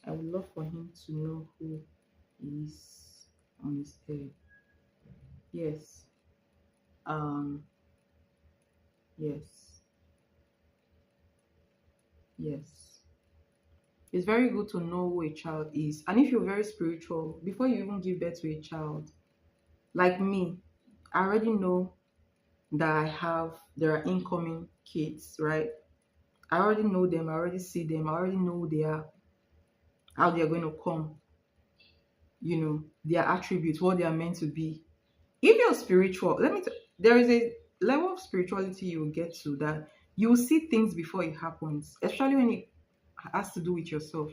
I would love for him to know who is on his head. Yes. Um, yes. Yes. It's very good to know who a child is. And if you're very spiritual, before you even give birth to a child, like me, I already know that there are incoming kids, right? I already know them, I already see them, I already know who they are, how they are going to come, their attributes, what they are meant to be. If you're spiritual, there is a level of spirituality you will get to that you will see things before it happens, especially when it has to do with yourself.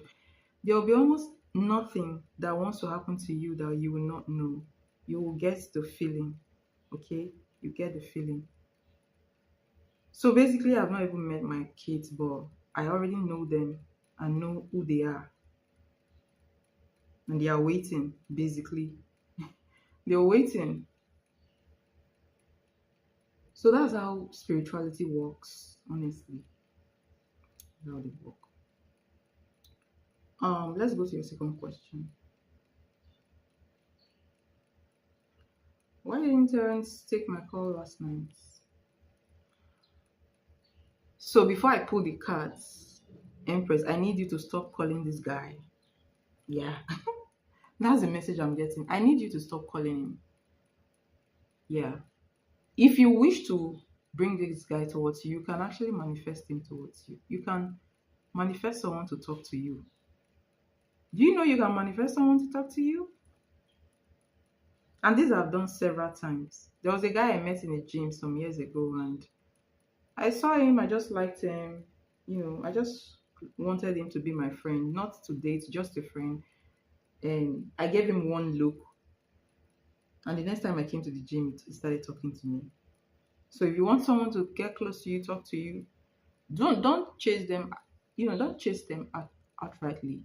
There will be almost nothing that wants to happen to you that you will not know. You will get the feeling, okay? You get the feeling. So basically, I've not even met my kids, but I already know them and know who they are. And they are waiting, basically. They're waiting. So that's how spirituality works, honestly. That's how they work. Let's go to your second question. Why didn't Terence take my call last night? So before I pull the cards, Empress, I need you to stop calling this guy. Yeah, that's the message I'm getting. I need you to stop calling him. Yeah. If you wish to bring this guy towards you, you can actually manifest him towards you. You can manifest someone to talk to you. Do you know you can manifest someone to talk to you? And this I've done several times. There was a guy I met in a gym some years ago, and I saw him, I just liked him. I just wanted him to be my friend, not to date, just a friend. And I gave him one look. And the next time I came to the gym, he started talking to me. So if you want someone to get close to you, talk to you, don't chase them, don't chase them outrightly.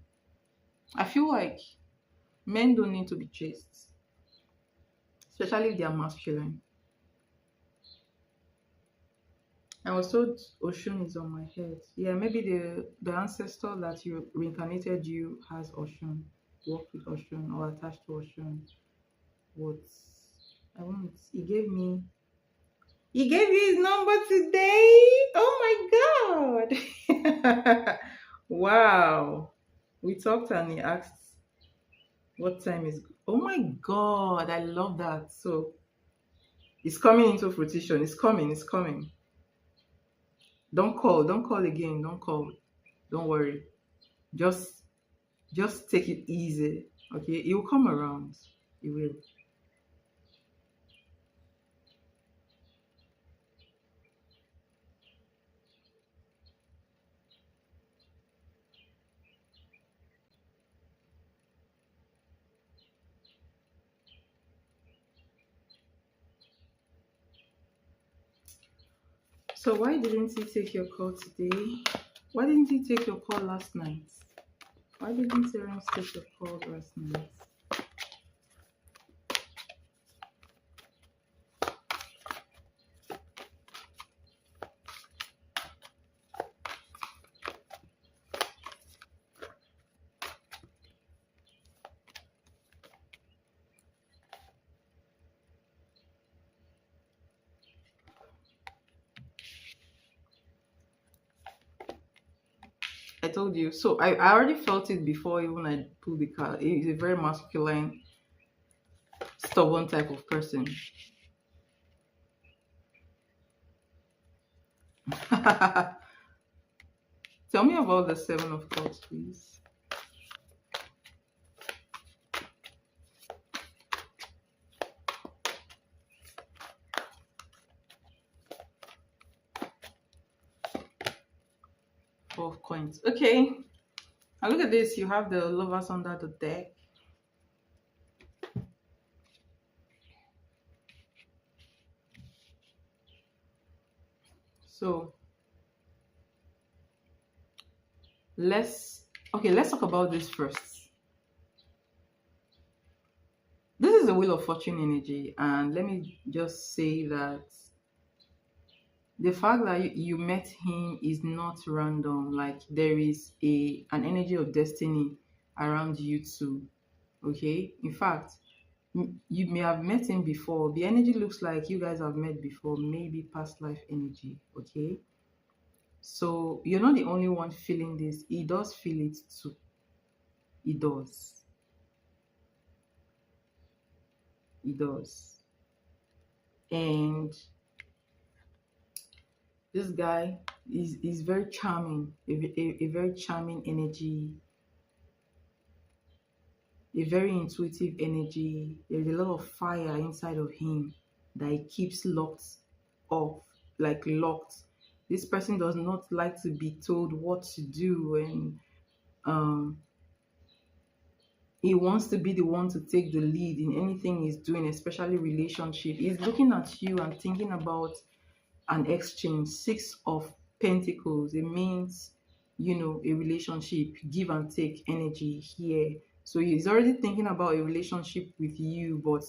I feel like men don't need to be chased, especially if they are masculine. I was told Oshun is on my head. Yeah, maybe the ancestor that you reincarnated you has Oshun, worked with Oshun or attached to Oshun. What I want, he gave you his number today. Oh my god. Wow. We talked and he asked what time is. Oh my god, I love that. So it's coming into fruition. It's coming. Don't call again. Don't call. Don't worry. Just just take it easy. Okay? It will come around. It will. So why didn't he take your call today? Why didn't he take your call last night? Why didn't Terence take your call last night? I told you. So I already felt it before even I pulled the card. He's a very masculine, stubborn type of person. Tell me about the Seven of Cups, please. Four of Coins. Okay. And look at this, you have the lovers under the deck. So let's talk about this first. This is the Wheel of Fortune energy, and let me just say that the fact that you met him is not random. Like there is an energy of destiny around you too. Okay, in fact, you may have met him before. The energy looks like you guys have met before, maybe past life energy. Okay, so you're not the only one feeling this. He does feel it too. He does. He does. And this guy is very charming, a very charming energy, a very intuitive energy. There's a lot of fire inside of him that he keeps locked off, like locked. This person does not like to be told what to do, and um, he wants to be the one to take the lead in anything he's doing, especially relationship. He's looking at you and thinking about an exchange. Six of Pentacles, it means, a relationship, give and take energy here. So he's already thinking about a relationship with you, but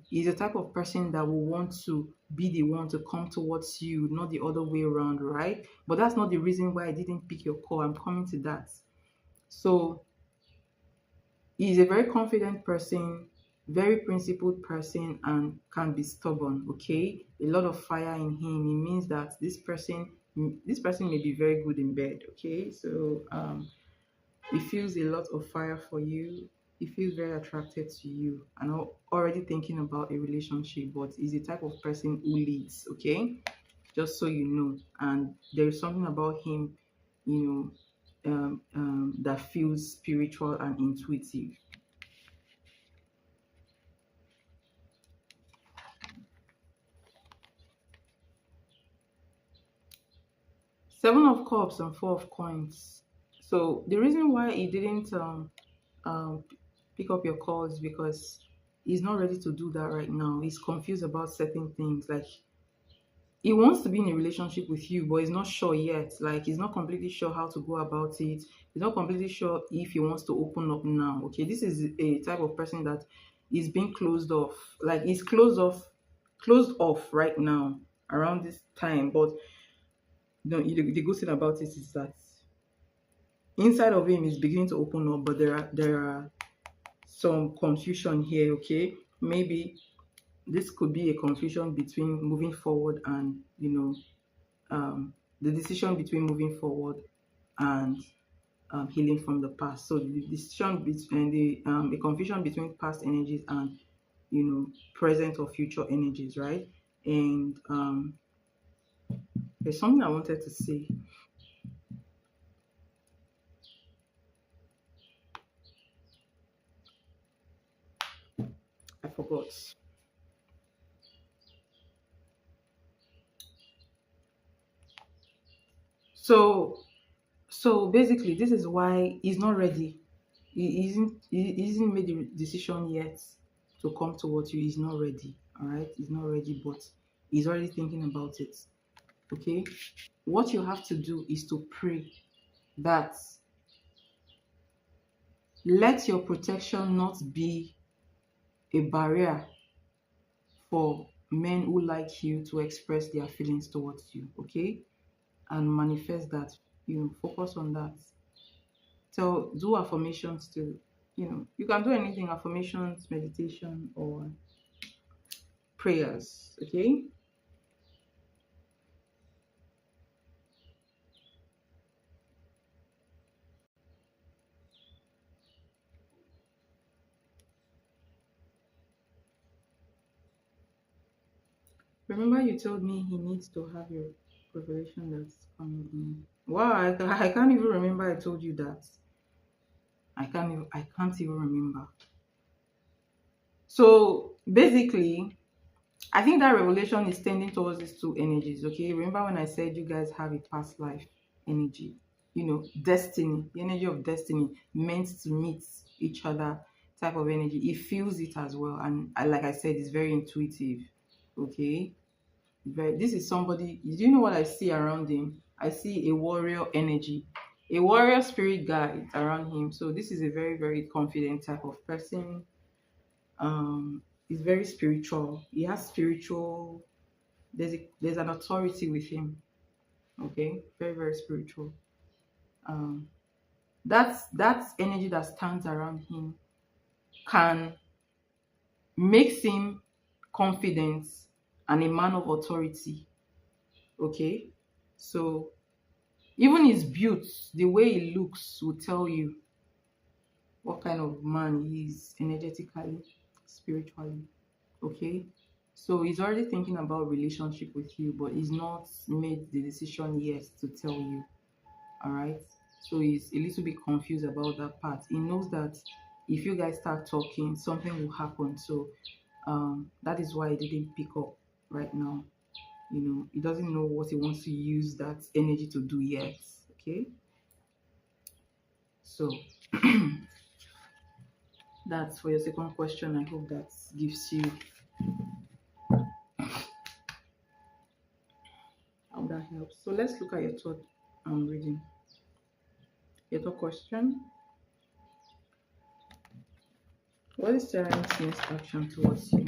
he's the type of person that will want to be the one to come towards you, not the other way around, right? But that's not the reason why I didn't pick your call. I'm coming to that. So he's a very confident person, very principled person, and can be stubborn. Okay, a lot of fire in him. It means that this person may be very good in bed. Okay, so he feels a lot of fire for you. He feels very attracted to you and already thinking about a relationship, but he's the type of person who leads. Okay, just so you know. And there is something about him, that feels spiritual and intuitive. Seven of Cups and Four of Coins. So the reason why he didn't um, pick up your call is because he's not ready to do that right now. He's confused about certain things. Like he wants to be in a relationship with you, but he's not sure yet. Like he's not completely sure how to go about it. He's not completely sure if he wants to open up now. Okay, this is a type of person that is being closed off. Like he's closed off right now around this time. But the good thing about it is that inside of him is beginning to open up, but there are some confusion here. Okay, maybe this could be a confusion between moving forward and the decision between moving forward and healing from the past. So the decision between the confusion between past energies and present or future energies, right? And there's something I wanted to say. I forgot. So basically, this is why he's not ready. He isn't made the decision yet to come towards you. He's not ready. All right, he's not ready, but he's already thinking about it. Okay, what you have to do is to pray that let your protection not be a barrier for men who like you to express their feelings towards you. Okay, and manifest that. Focus on that. So do affirmations too. You can do anything, affirmations, meditation, or prayers. Okay. Remember, you told me he needs to have your revelation that's coming in. Wow, I can't even remember I told you that. I can't even remember. So basically, I think that revelation is tending towards these two energies. Okay. Remember when I said you guys have a past life energy? destiny, the energy of destiny, meant to meet each other type of energy. He feels it as well. And like I said, it's very intuitive. Okay. This is somebody, do you know what I see around him? I see a warrior energy, a warrior spirit guide around him. So this is a very, very confident type of person. He's very spiritual. He has spiritual, there's an authority with him. Okay, very, very spiritual. Um, that's energy that stands around him can makes him confident and a man of authority. Okay, so even his build, the way he looks, will tell you what kind of man he is energetically, spiritually. Okay, so he's already thinking about relationship with you, but he's not made the decision yet to tell you. All right, so he's a little bit confused about that part. He knows that if you guys start talking, something will happen. So that is why he didn't pick up right now. He doesn't know what he wants to use that energy to do yet. Okay, so that's for your second question. I hope that gives you, how that helps. So let's look at your third reading. Your third question: what is Terrance's next action towards you?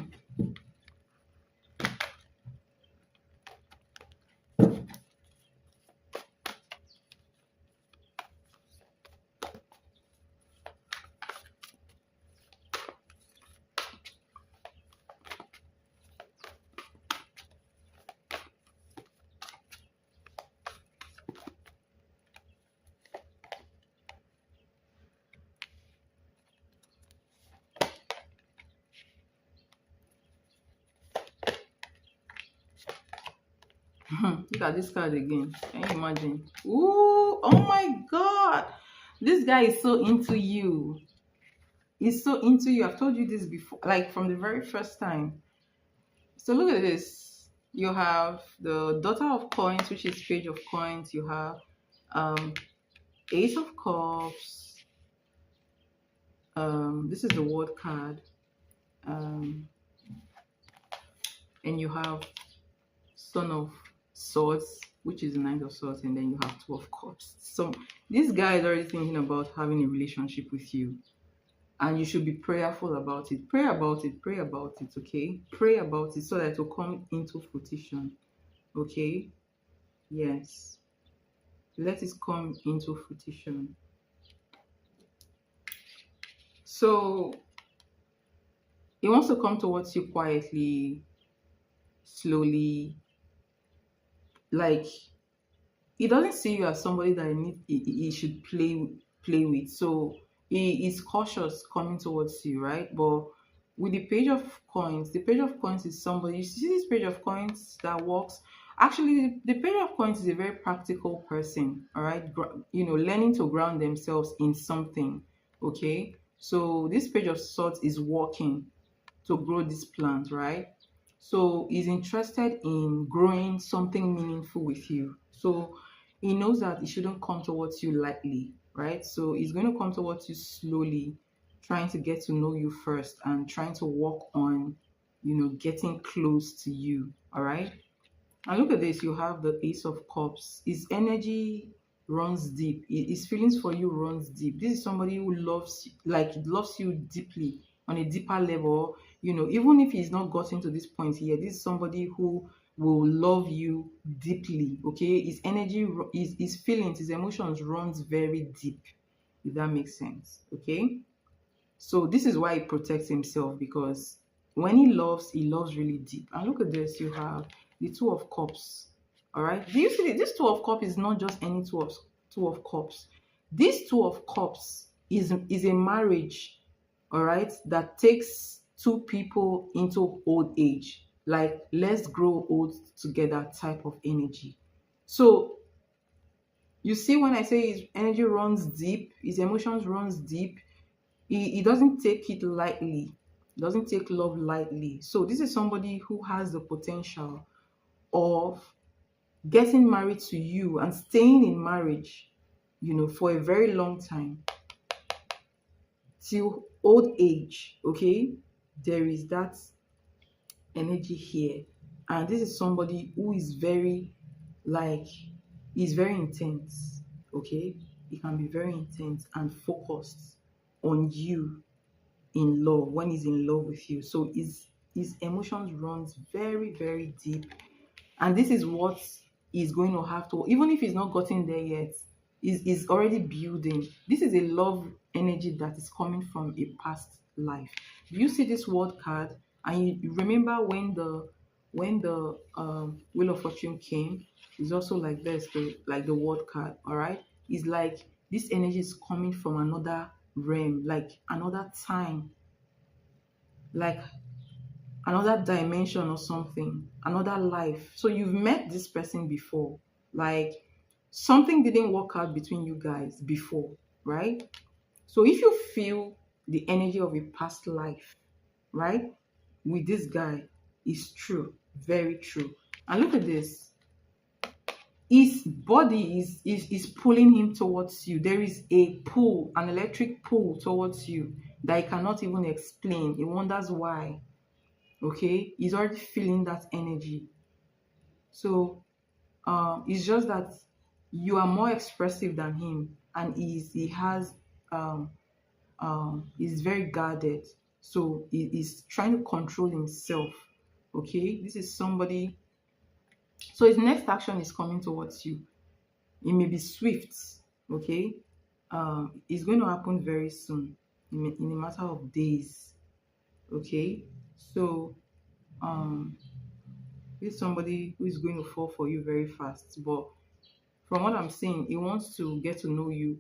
Look at this card again. Can you imagine? Ooh, oh my God. This guy is so into you. He's so into you. I've told you this before, like from the very first time. So look at this. You have the Daughter of Coins, which is Page of Coins. You have Ace of Cups. This is the World card. And you have Son of Swords, which is the Knight of Swords, and then you have Two of Cups. So this guy is already thinking about having a relationship with you, and you should be prayerful about it. Pray about it. Pray about it. Okay, pray about it so that it will come into fruition. Okay, yes, let it come into fruition. So he wants to come towards you quietly, slowly. Like, he doesn't see you as somebody that he should play with. So he is cautious coming towards you, right? But with the Page of Coins, the Page of Coins is somebody, you see this Page of Coins that works. Actually, the Page of Coins is a very practical person, all right? Learning to ground themselves in something, okay? So this Page of Swords is working to grow this plant, right? So he's interested in growing something meaningful with you. So he knows that he shouldn't come towards you lightly, right? So he's going to come towards you slowly, trying to get to know you first and trying to work on, getting close to you, all right? And look at this, you have the Ace of Cups. His energy runs deep. His feelings for you runs deep. This is somebody who loves you deeply, on a deeper level. Even if he's not gotten to this point here, this is somebody who will love you deeply. Okay, his energy, his feelings, his emotions runs very deep, if that makes sense. Okay, so this is why he protects himself, because when he loves really deep. And look at this, you have the Two of Cups. All right, do you see this Two of Cups is not just any Two of Cups. This Two of Cups is a marriage, all right, that takes two people into old age, like let's grow old together type of energy. So you see, when I say his energy runs deep, his emotions runs deep, he doesn't take it lightly, doesn't take love lightly. So this is somebody who has the potential of getting married to you and staying in marriage for a very long time till old age. Okay, there is that energy here, and this is somebody who is very, like, is very intense. Okay, he can be very intense and focused on you in love when he's in love with you. So his emotions runs very, very deep, and this is what he's going to have to, even if he's not gotten there yet, is already building. This is a love energy that is coming from a past life. You see this word card, and you remember when the Wheel of Fortune came. It's also like this, like the word card. All right, it's like this energy is coming from another realm, like another time, like another dimension or something, another life. So you've met this person before, like something didn't work out between you guys before, right? So if you feel the energy of a past life, right, with this guy, is true, very true. And look at this. His body is pulling him towards you. There is a pull, an electric pull towards you that he cannot even explain. He wonders why. Okay, he's already feeling that energy. So it's just that you are more expressive than him, and he has he's very guarded. So he's trying to control himself. Okay, this is somebody. So his next action is coming towards you. It may be swift. Okay, it's going to happen very soon, in a matter of days. Okay, so um this is somebody who is going to fall for you very fast. But from what I'm seeing, he wants to get to know you,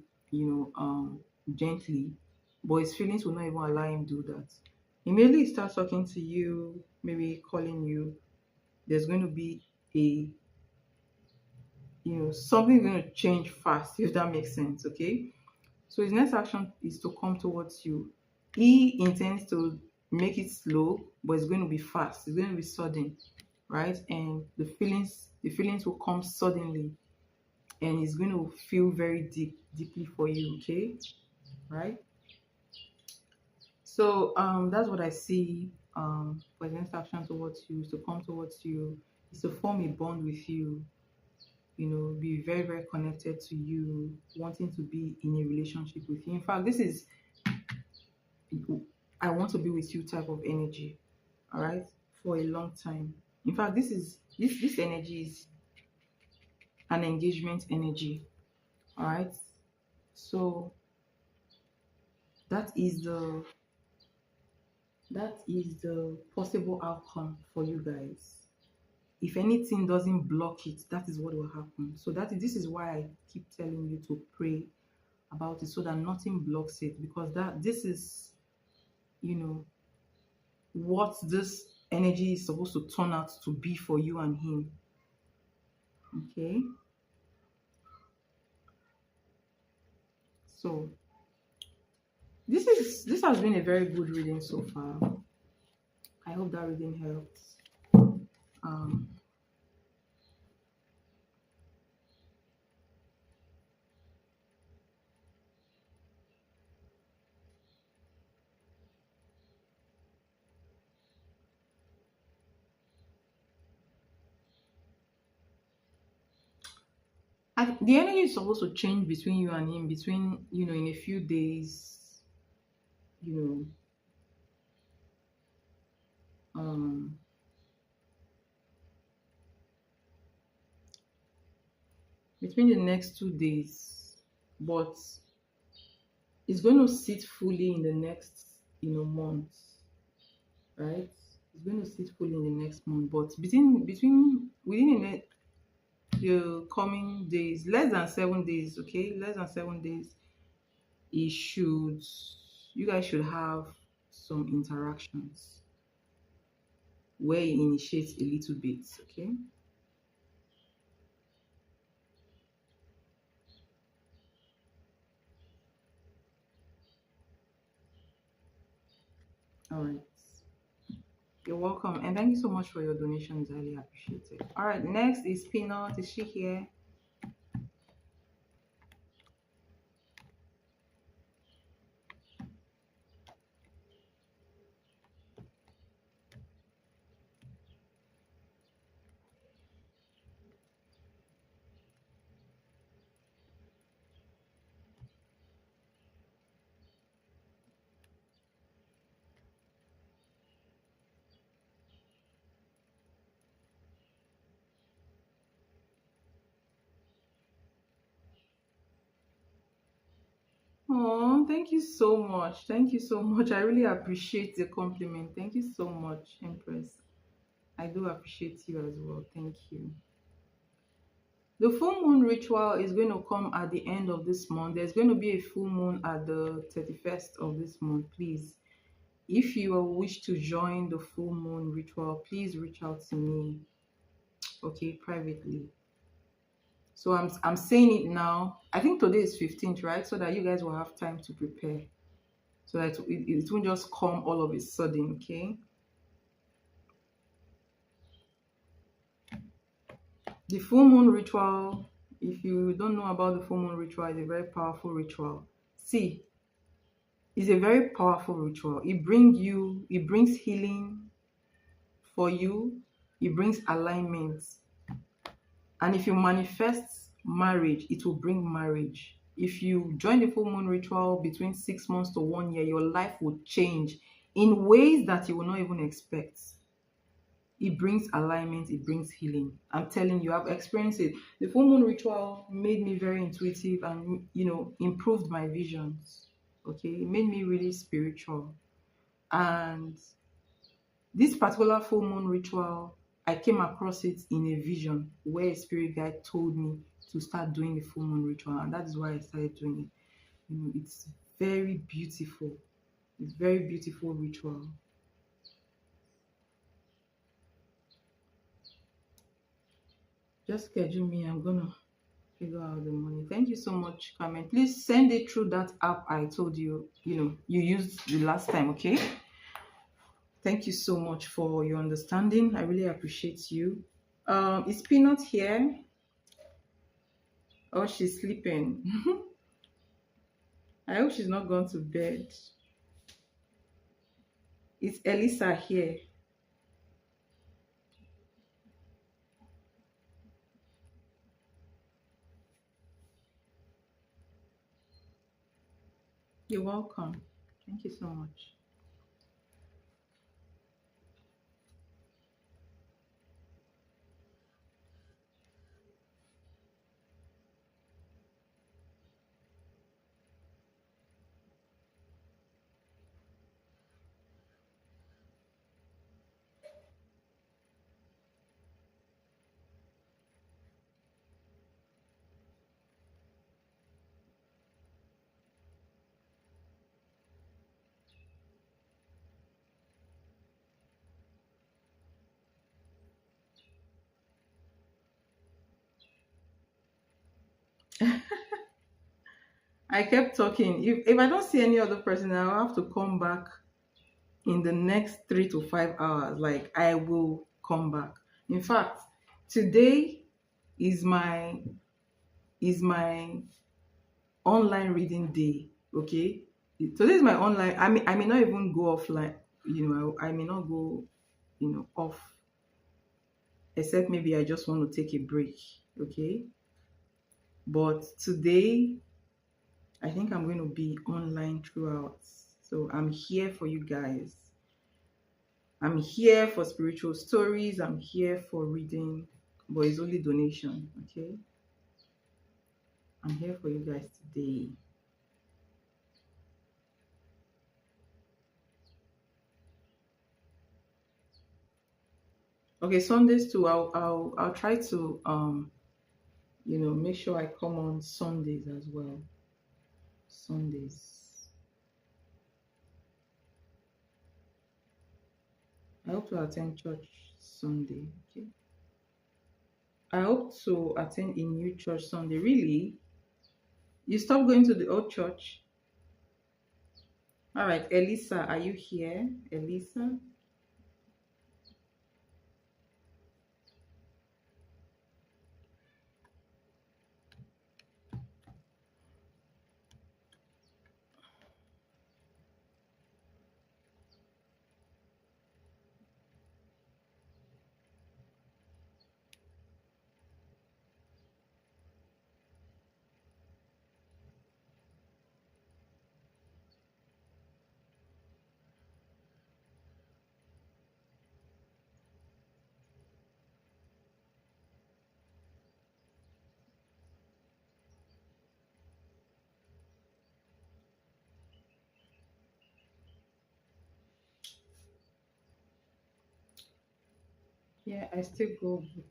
gently, but his feelings will not even allow him do that. Immediately he starts talking to you, maybe calling you, there's going to be a, something going to change fast, if that makes sense. Okay. So his next action is to come towards you. He intends to make it slow, but it's going to be fast. It's going to be sudden, right? And the feelings will come suddenly, and it's going to feel very deeply for you. Okay, right? So that's what I see. For his next action towards you is to come towards you, is to form a bond with you. Be very, very connected to you, wanting to be in a relationship with you. In fact, this is I want to be with you type of energy, all right, for a long time. In fact, this energy is an engagement energy, all right. So that is the possible outcome for you guys. If anything doesn't block it, that is what will happen. So this is why I keep telling you to pray about it, so that nothing blocks it, because this is, you know what this energy is supposed to turn out to be for you and him. Okay, so this has been a very good reading so far. I hope that reading helps. um the energy is supposed to change between you and him, between, in a few days, you um between the next 2 days, but it's going to sit fully in the next, month, right? It's going to sit fully in the next month, but between within the coming days, less than 7 days, okay, less than 7 days, it should you guys should have some interactions where it initiates a little bit. Okay, all right. You're welcome, and thank you so much for your donations. I really appreciate it. All right, next is Peanut. Is she here? Oh, thank you so much. Thank you so much. I really appreciate the compliment. Thank you so much, Empress. I do appreciate you as well. Thank you. The full moon ritual is going to come at the end of this month. There's going to be a full moon at the 31st of this month. Please, if you wish to join the full moon ritual, please reach out to me, okay, privately. So I'm saying it now. I think today is 15th, right? So that you guys will have time to prepare. So that it won't just come all of a sudden, okay? The full moon ritual, if you don't know about the full moon ritual, is a very powerful ritual. See, it's a very powerful ritual. It brings healing for you, it brings alignment. And if you manifest marriage, it will bring marriage. If you join the full moon ritual between 6 months to 1 year, your life will change in ways that you will not even expect. It brings alignment, it brings healing. I'm telling you, I've experienced it. The full moon ritual made me very intuitive and, improved my visions. Okay, it made me really spiritual. And this particular full moon ritual, I came across it in a vision where a spirit guide told me to start doing the full moon ritual, and that is why I started doing it. It's very beautiful. It's very beautiful ritual. Just schedule me. I'm gonna figure out the money. Thank you so much, Carmen. Please send it through that app I told you. You used the last time. Okay. Thank you so much for your understanding. I really appreciate you. Is Peanut here? Oh, she's sleeping. I hope she's not gone to bed. Is Elisa here? You're welcome. Thank you so much. I kept talking. If I don't see any other person, I'll have to come back in the next 3 to 5 hours. Like, I will come back. In fact, today is my online reading day. Okay. Today is my online. I may not even go offline. I may not go, off, except maybe I just want to take a break. Okay. But today, I think I'm going to be online throughout. So I'm here for you guys. I'm here for spiritual stories. I'm here for reading, but it's only donation. Okay. I'm here for you guys today. Okay, Sundays too. I'll try to make sure I come on Sundays as well. Sundays. I hope to attend church Sunday. Okay. I hope to attend a new church Sunday. Really? You stopped going to the old church? All right, Elisa, are you here? Elisa? Yeah, I still go, but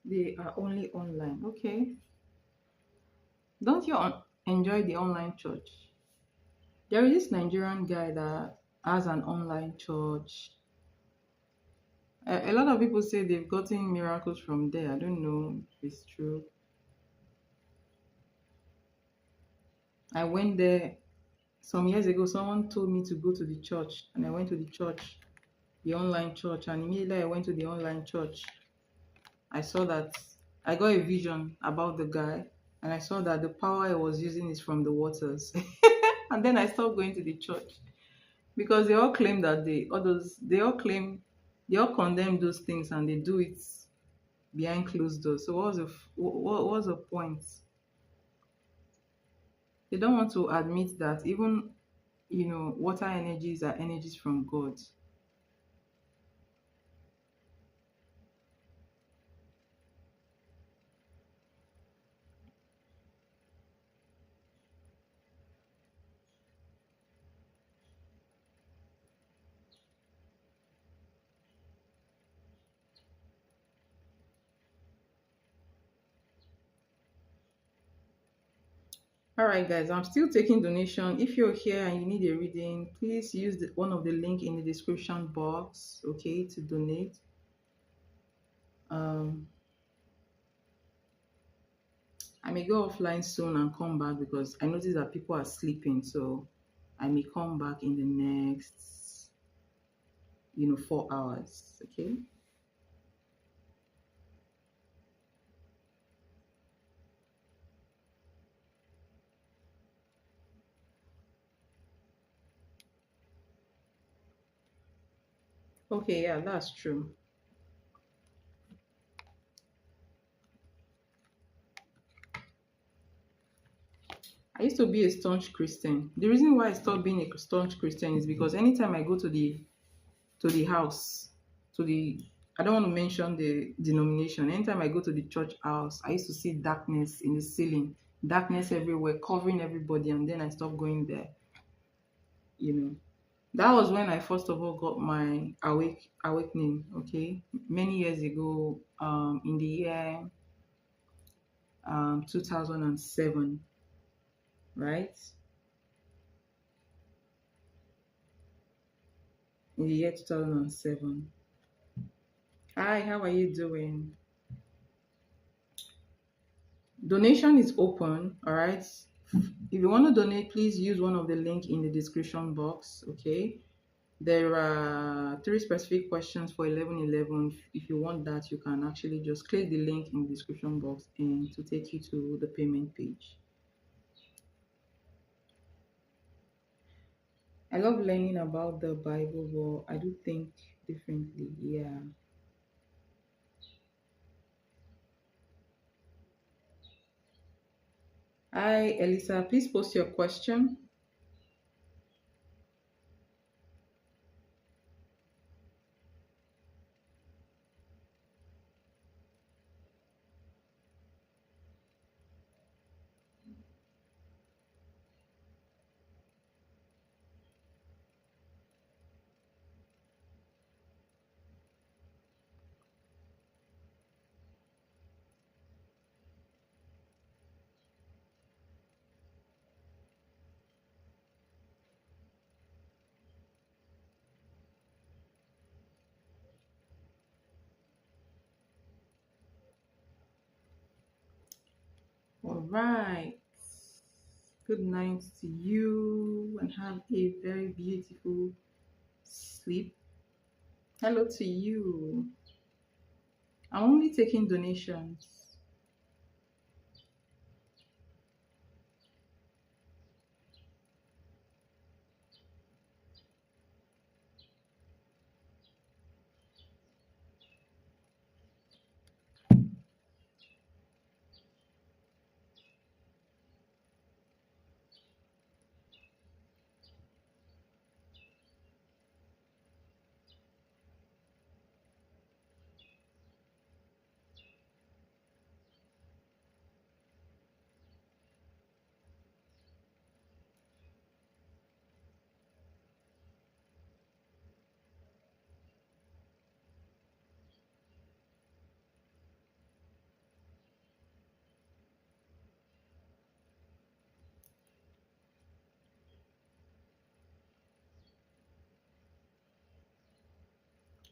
they are only online. Okay. Don't you enjoy the online church? There is this Nigerian guy that has an online church. A lot of people say they've gotten miracles from there. I don't know if it's true. I went there some years ago. Someone told me to go to the church, and I went to the church, the online church, and immediately I went to the online church. I saw that I got a vision about the guy, and I saw that the power I was using is from the waters. And then I stopped going to the church because they all claim that they all condemn those things and they do it behind closed doors. So what's the point? They don't want to admit that even water energies are energies from God. All right, guys, I'm still taking donation. If you're here and you need a reading, please use one of the link in the description box, okay, to donate. Um, I may go offline soon and come back because I notice that people are sleeping, so I may come back in the next, 4 hours, okay? Okay, yeah, that's true. I used to be a staunch Christian. The reason why I stopped being a staunch Christian is because anytime I go to the house, to the I don't want to mention the denomination. Anytime I go to the church house, I used to see darkness in the ceiling, darkness everywhere, covering everybody, and then I stopped going there. You know, that was when I first of all got my awakening. Okay, many years ago, in the year 2007, right? In the year 2007. Hi, how are you doing? Donation is open, all right? If you want to donate, please use one of the link in the description box, okay? There are three specific questions for 1111. If you want that, you can actually just click the link in the description box and to take you to the payment page. I love learning about the Bible, but I do think differently. Yeah. Hi, Elisa. Please post your question. All right. Good night to you and have a very beautiful sleep. Hello to you. I'm only taking donations.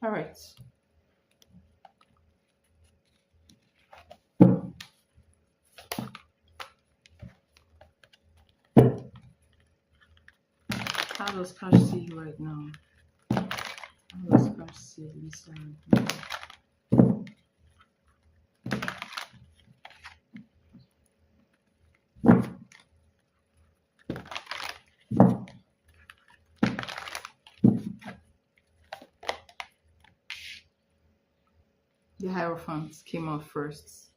All right. How does Cash see you right now? How does Cash see Lisa right now? The Hierophant came out first.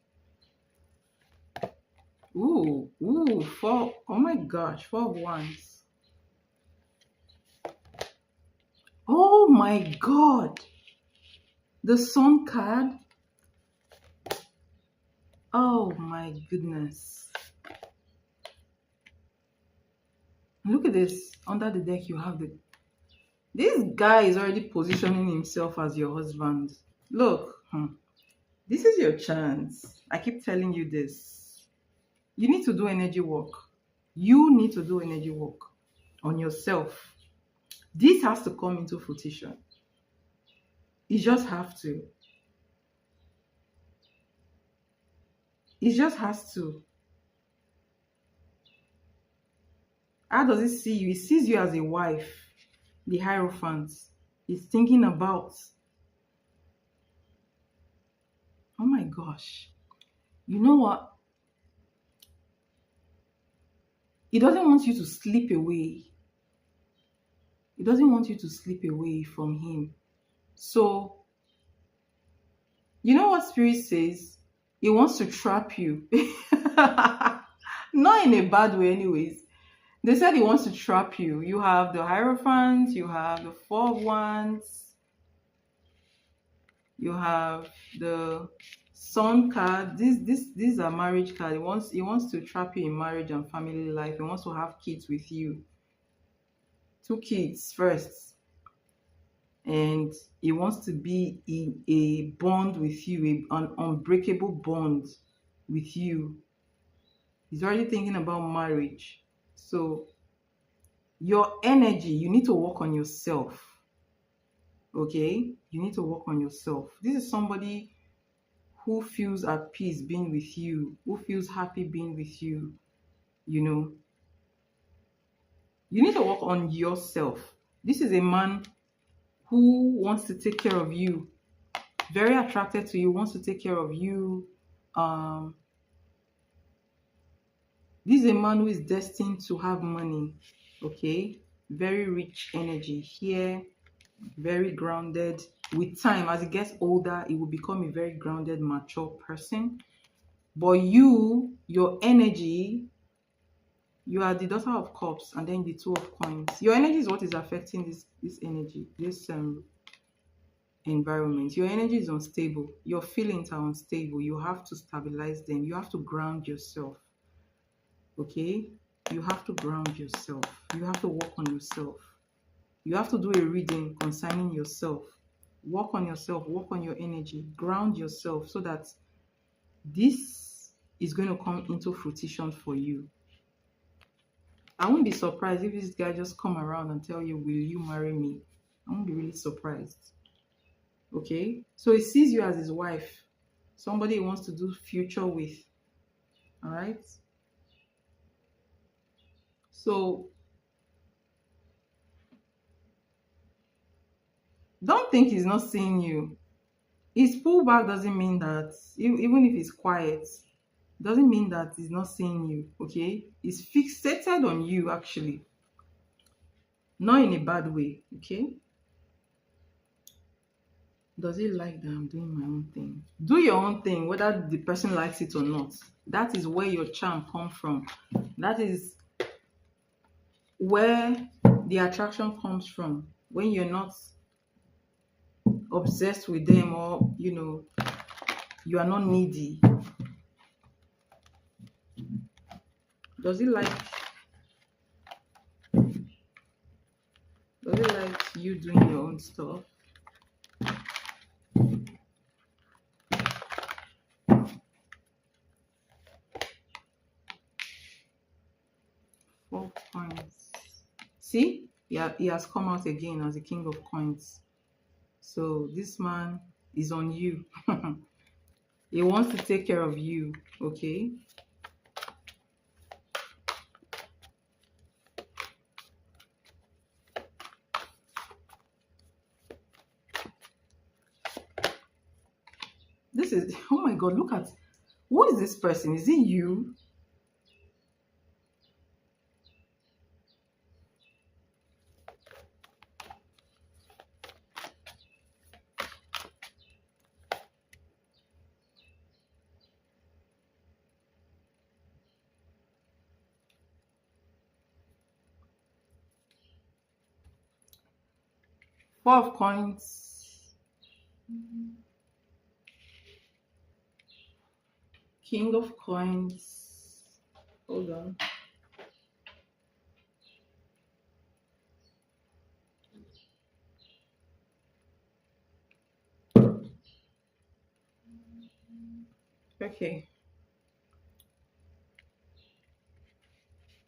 Ooh, four. Oh my gosh, 4 of Wands. Oh my god. The Sun card. Oh my goodness. Look at this. Under the deck, you have the. This guy is already positioning himself as your husband. Look, this is your chance. I keep telling you this. You need to do energy work. You need to do energy work on yourself. This has to come into fruition. You just have to. It just has to. How does it see you? It sees you as a wife. The Hierophant is thinking about. Oh my gosh. You know what? He doesn't want you to slip away. He doesn't want you to slip away from him. So, you know what Spirit says? He wants to trap you. Not in a bad way, anyways. They said he wants to trap you. You have the Hierophant, you have the 4 of Wands, you have the Sun card. These are marriage cards. He wants to trap you in marriage and family life. He wants to have kids with you. 2 kids first. And he wants to be in a bond with you, an unbreakable bond with you. He's already thinking about marriage. So your energy, you need to work on yourself. Okay? You need to work on yourself. This is somebody who feels at peace being with you, who feels happy being with you. You know, you need to work on yourself. This is a man who wants to take care of you, very attracted to you, wants to take care of you. This is a man who is destined to have money. Okay, very rich energy here, very grounded. With time, as he gets older, he will become a very grounded, mature person. But your energy, you are the Daughter of Cups and then the 2 of Coins. Your energy is what is affecting this energy, this environment. Your energy is unstable. Your feelings are unstable. You have to stabilize them. You have to ground yourself. Okay? You have to ground yourself. You have to work on yourself. You have to do a reading concerning yourself. Work on yourself. Work on your energy. Ground yourself so that this is going to come into fruition for you. I won't be surprised if this guy just come around and tell you, will you marry me? I won't be really surprised. Okay? So he sees you as his wife. Somebody he wants to do future with. Alright? So don't think he's not seeing you. His pullback doesn't mean that, even if he's quiet, doesn't mean that he's not seeing you. Okay? He's fixated on you, actually. Not in a bad way. Okay? Does he like that I'm doing my own thing? Do your own thing, whether the person likes it or not. That is where your charm comes from. That is where the attraction comes from. When you're not obsessed with them, or you are not needy. Does he like you doing your own stuff? Four coins. See, he has come out again as the King of Coins. So this man is on you. He wants to take care of you, okay? This is, oh my God, look at, who is this person? Is it you? Four of coins, king of coins. Hold on. Okay.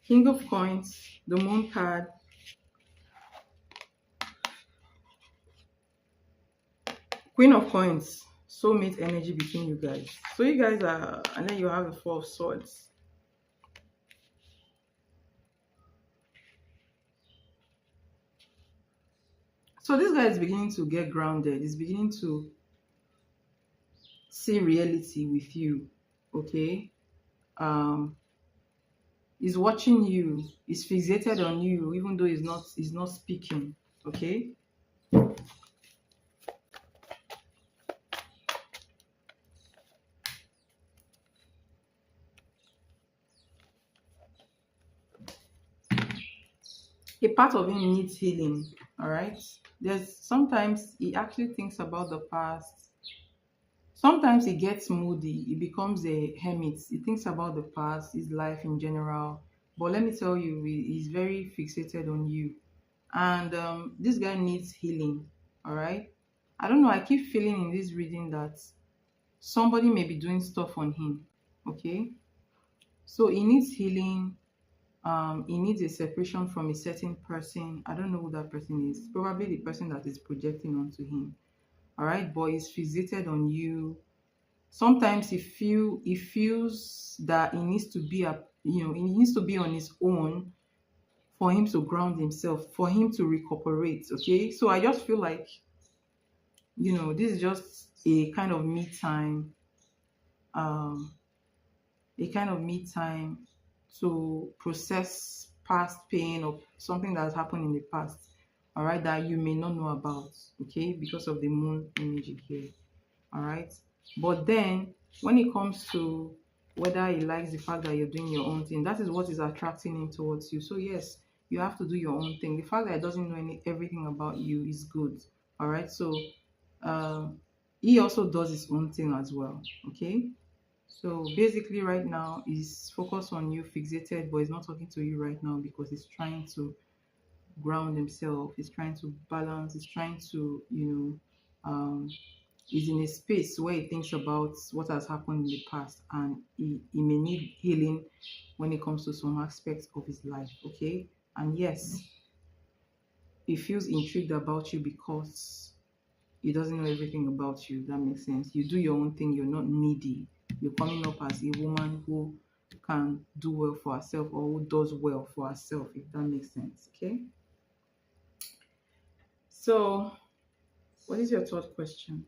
King of coins, the moon card, queen of coins, soulmate energy between you guys. So you guys are, and then you have the four of swords. So this guy is beginning to get grounded. He's beginning to see reality with you. Okay. He's watching you. He's fixated on you, even though he's not speaking. Okay. A part of him needs healing. All right. There's sometimes he actually thinks about the past. Sometimes he gets moody. He becomes a hermit. He thinks about the past, his life in general. But let me tell you, he's very fixated on you. And this guy needs healing. All right. I don't know. I keep feeling in this reading that somebody may be doing stuff on him. Okay. So he needs healing. He needs a separation from a certain person. I don't know who that person is. Probably the person that is projecting onto him. All right. But he's fixated on you. Sometimes he feels that he needs to be he needs to be on his own for him to ground himself, for him to recuperate. Okay. So I just feel like, this is just a kind of me time, um a kind of me time to process past pain or something that has happened in the past, all right, that you may not know about, okay, because of the moon energy here, all right. But then when it comes to whether he likes the fact that you're doing your own thing, that is what is attracting him towards you. So yes, you have to do your own thing. The fact that he doesn't know everything about you is good, all right. So he also does his own thing as well, okay. So basically right now he's focused on you, fixated, but he's not talking to you right now because he's trying to ground himself, he's trying to balance, he's trying to, he's in a space where he thinks about what has happened in the past, and he may need healing when it comes to some aspects of his life, okay. And yes, he feels intrigued about you because he doesn't know everything about you. That makes sense. You do your own thing, you're not needy. You're coming up as a woman who can do well for herself, or who does well for herself, if that makes sense. Okay. So, what is your third question?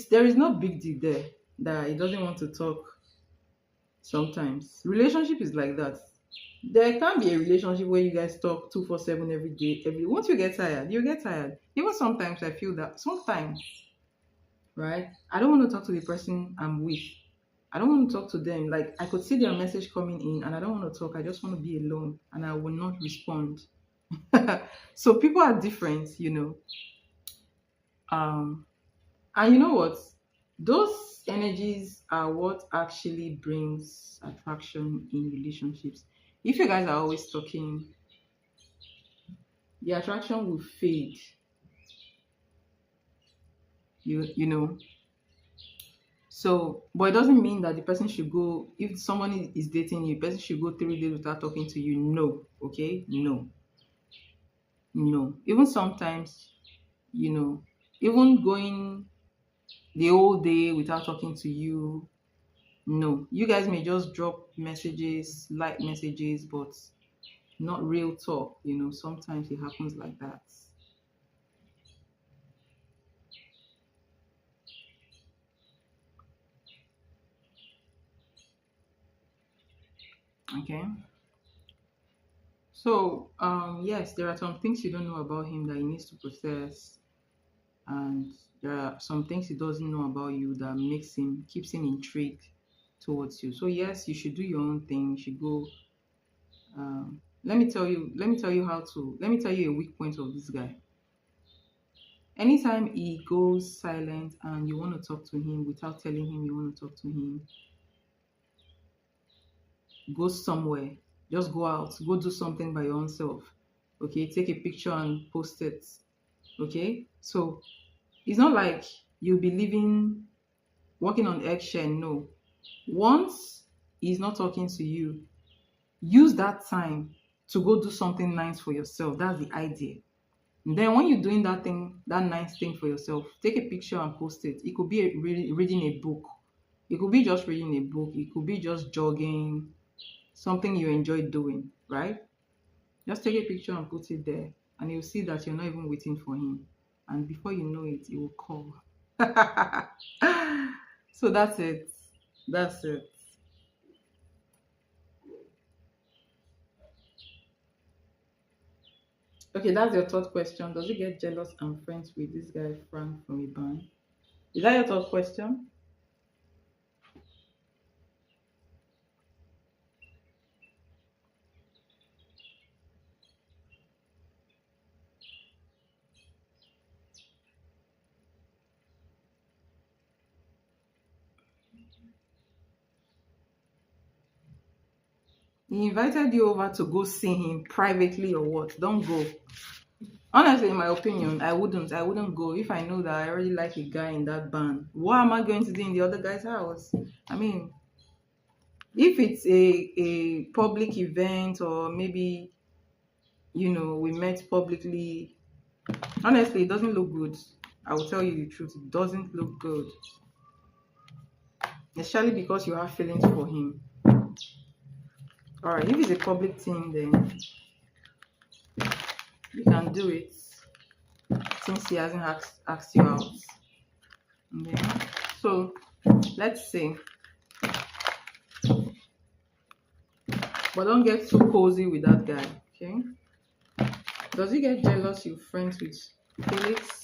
There is no big deal there that he doesn't want to talk. Sometimes relationship is like that. There can be a relationship where you guys talk 247 every day. Once you get tired, you get tired. Even sometimes I feel that sometimes, right? I don't want to talk to the person I'm with. I don't want to talk to them. Like, I could see their message coming in and I don't want to talk. I just want to be alone and I will not respond. So people are different. Um, and you know what? Those energies are what actually brings attraction in relationships. If you guys are always talking, the attraction will fade. You know. So, but it doesn't mean that the person should go, if someone is dating you, the person should go 3 days without talking to you. No, okay? No, no. Even sometimes, you know, even going the whole day without talking to you, no. You guys may just drop messages, light messages, but not real talk. Sometimes it happens like that. Okay. So, yes, there are some things you don't know about him that he needs to process, and there are some things he doesn't know about you that keeps him intrigued towards you. So, yes, you should do your own thing. You should go. Let me tell you a weak point of this guy. Anytime he goes silent and you want to talk to him without telling him you want to talk to him, go somewhere. Just go out. Go do something by your own self. Okay? Take a picture and post it. Okay? So it's not like you'll be walking on eggshell. No. Once he's not talking to you, use that time to go do something nice for yourself. That's the idea. And then when you're doing that nice thing for yourself, take a picture and post it. It could be reading a book. It could be just reading a book. It could be just jogging, something you enjoy doing, right? Just take a picture and put it there, and you'll see that you're not even waiting for him. And before you know it, he will call. So that's it. That's it. Okay, that's your third question. Does he get jealous and friends with this guy Frank from Iban? Is that your third question? He invited you over to go see him privately or what? Don't go. Honestly, in my opinion, I wouldn't. I wouldn't go if I know that I already like a guy in that band. What am I going to do in the other guy's house? I mean, if it's a public event, or maybe we met publicly, honestly, it doesn't look good. I will tell you the truth. It doesn't look good, especially because you have feelings for him. All right, if it's a public thing, then you can do it since he hasn't asked you out. Okay. So let's see. But don't get too cozy with that guy, okay? Does he get jealous you're friends with Felix?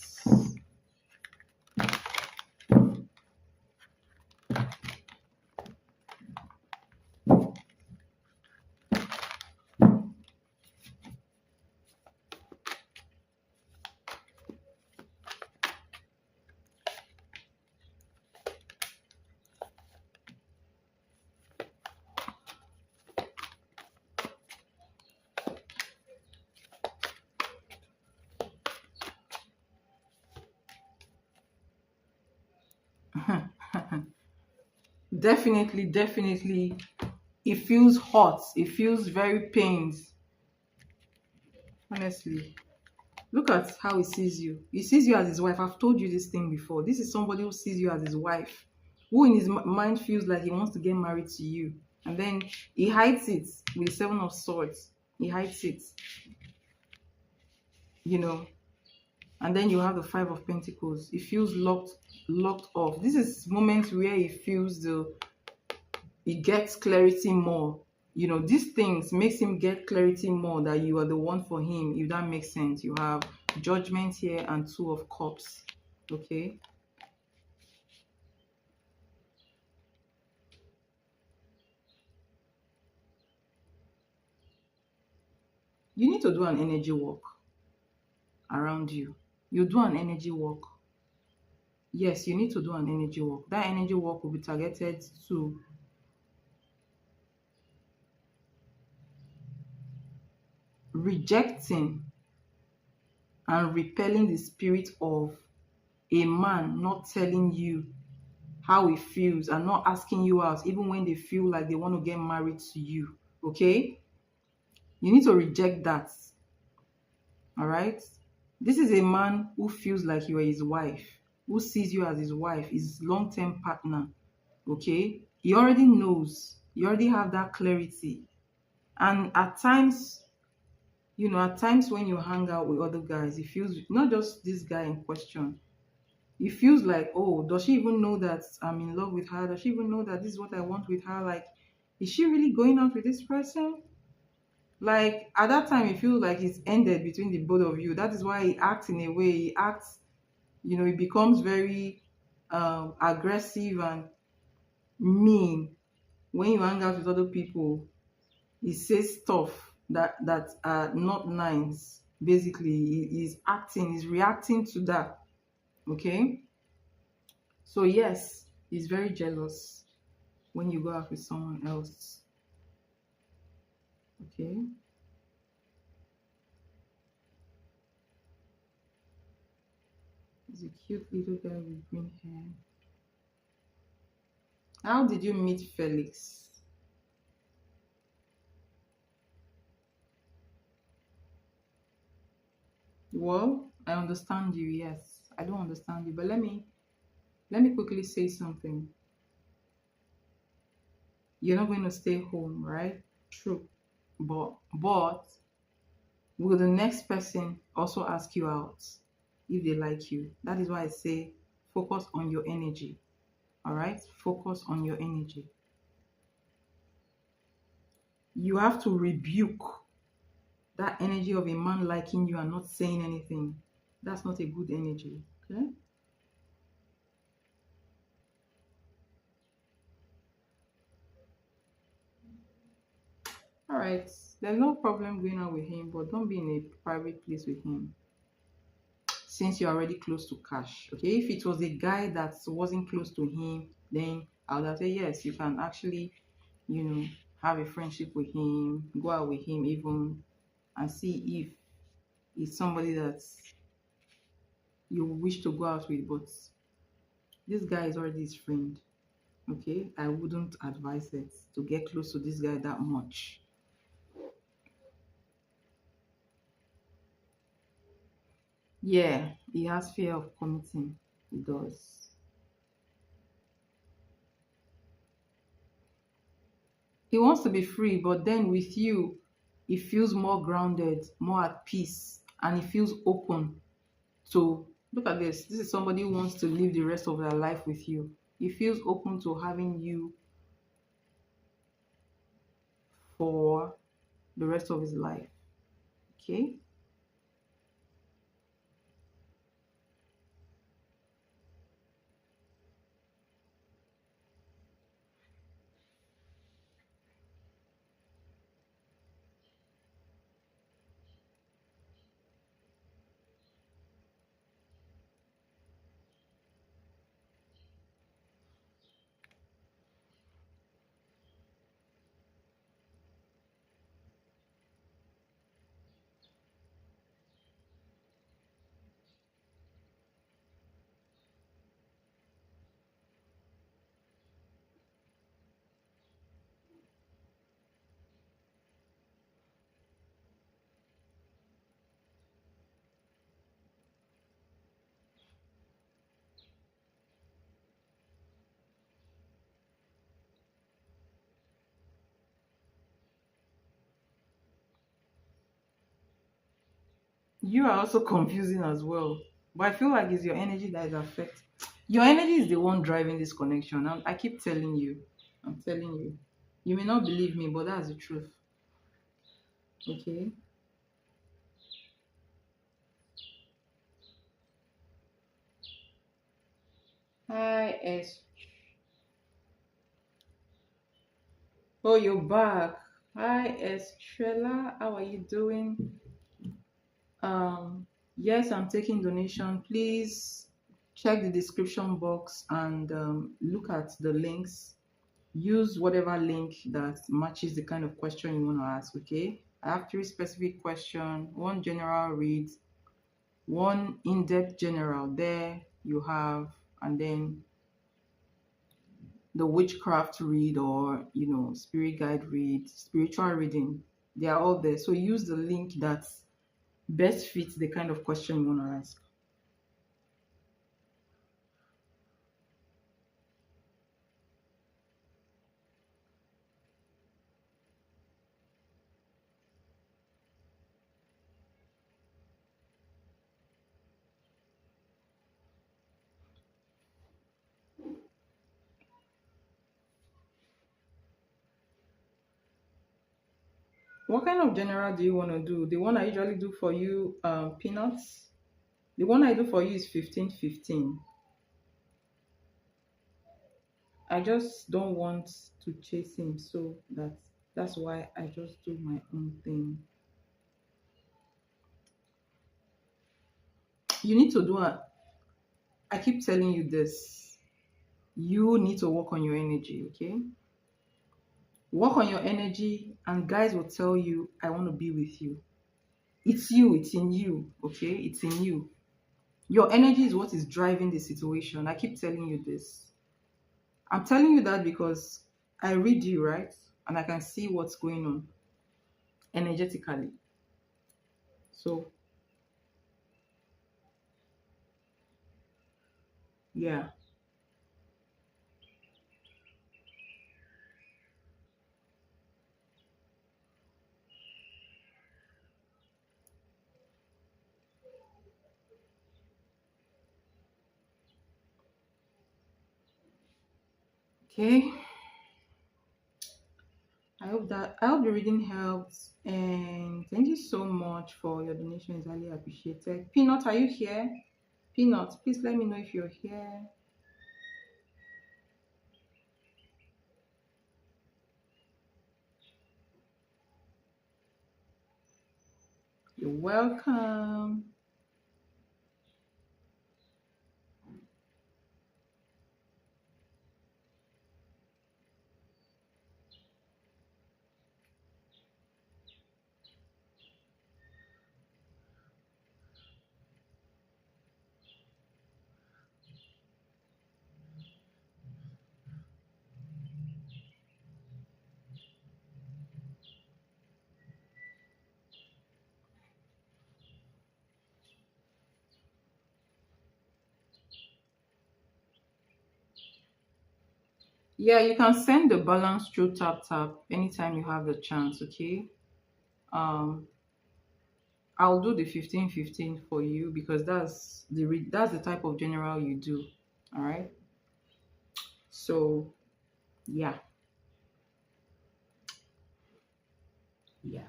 Definitely, definitely. It feels hot. It feels very pained. Honestly. Look at how he sees you. He sees you as his wife. I've told you this thing before. This is somebody who sees you as his wife, who in his mind feels like he wants to get married to you. And then he hides it with the Seven of Swords. He hides it. And then you have the Five of Pentacles. He feels locked off. This is moments where he feels he gets clarity more. These things makes him get clarity more that you are the one for him, if that makes sense. You have Judgment here and Two of Cups. Okay. You need to do an energy walk around you. You do an energy walk. Yes, you need to do an energy walk. That energy walk will be targeted to rejecting and repelling the spirit of a man not telling you how it feels and not asking you out, even when they feel like they want to get married to you. Okay? You need to reject that. All right? This is a man who feels like you are his wife, who sees you as his wife, his long term partner. Okay? He already knows, you already have that clarity. And at times, at times when you hang out with other guys, it feels not just this guy in question. It feels like, oh, does she even know that I'm in love with her? Does she even know that this is what I want with her? Like, is she really going out with this person? Like, at that time, it feels like it's ended between the both of you. That is why he acts in a way. He acts, he becomes very aggressive and mean when you hang out with other people. He says stuff that are not nice. Basically, he's reacting to that. Okay, so yes, he's very jealous when you go out with someone else. Okay, he's a cute little guy with green hair. How did you meet Felix? Well, I understand you. Yes, I don't understand you, but let me quickly say something. You're not going to stay home, right? True. But will the next person also ask you out if they like you? That is why I say focus on your energy. All right? Focus on your energy. You have to rebuke that energy of a man liking you and not saying anything. That's not a good energy. Okay? All right. There's no problem going out with him, but don't be in a private place with him since you're already close to cash. Okay? If it was a guy that wasn't close to him, then I would have said yes, you can actually, you know, have a friendship with him, go out with him even, and see if it's somebody that you wish to go out with. But this guy is already his friend. Okay? I wouldn't advise it to get close to this guy that much. Yeah, he has fear of committing. He does. He wants to be free, but then with you, he feels more grounded, more at peace, and he feels open to look at this. This is somebody who wants to live the rest of their life with you. He feels open to having you for the rest of his life. Okay? You are also confusing as well. But I feel like it's your energy that is affected. Your energy is the one driving this connection. I keep telling you. I'm telling you. You may not believe me, but that's the truth. Okay? Hi, S. Oh, you're back. Hi, Estrella. How are you doing? Yes, I'm taking donation. Please check the description box and look at the links. Use whatever link that matches the kind of question you want to ask. Okay, I have three specific questions: one general read, one in-depth general. There you have, and then the witchcraft read, or spirit guide read, spiritual reading. They are all there. So use the link that best fits the kind of question you want to ask. What kind of general do you want to do? The one I usually do for you, peanuts. The one I do for you is 15-15. I just don't want to chase him, so that's why I just do my own thing. You need to do a I keep telling you this. You need to work on your energy, okay? Work on your energy, and guys will tell you, I want to be with you. It's you, it's in you, okay? It's in you. Your energy is what is driving the situation. I keep telling you this. I'm telling you that because I read you, right? And I can see what's going on energetically. So, yeah. Okay. I hope the reading helps, and thank you so much for your donation. It's highly appreciated. Peanut, are you here? Peanut, please let me know if you're here. You're welcome. Yeah, you can send the balance through tap tap anytime you have the chance, okay? Um, I'll do the 15-15 for you because that's the type of general you do. All right. So yeah, yeah.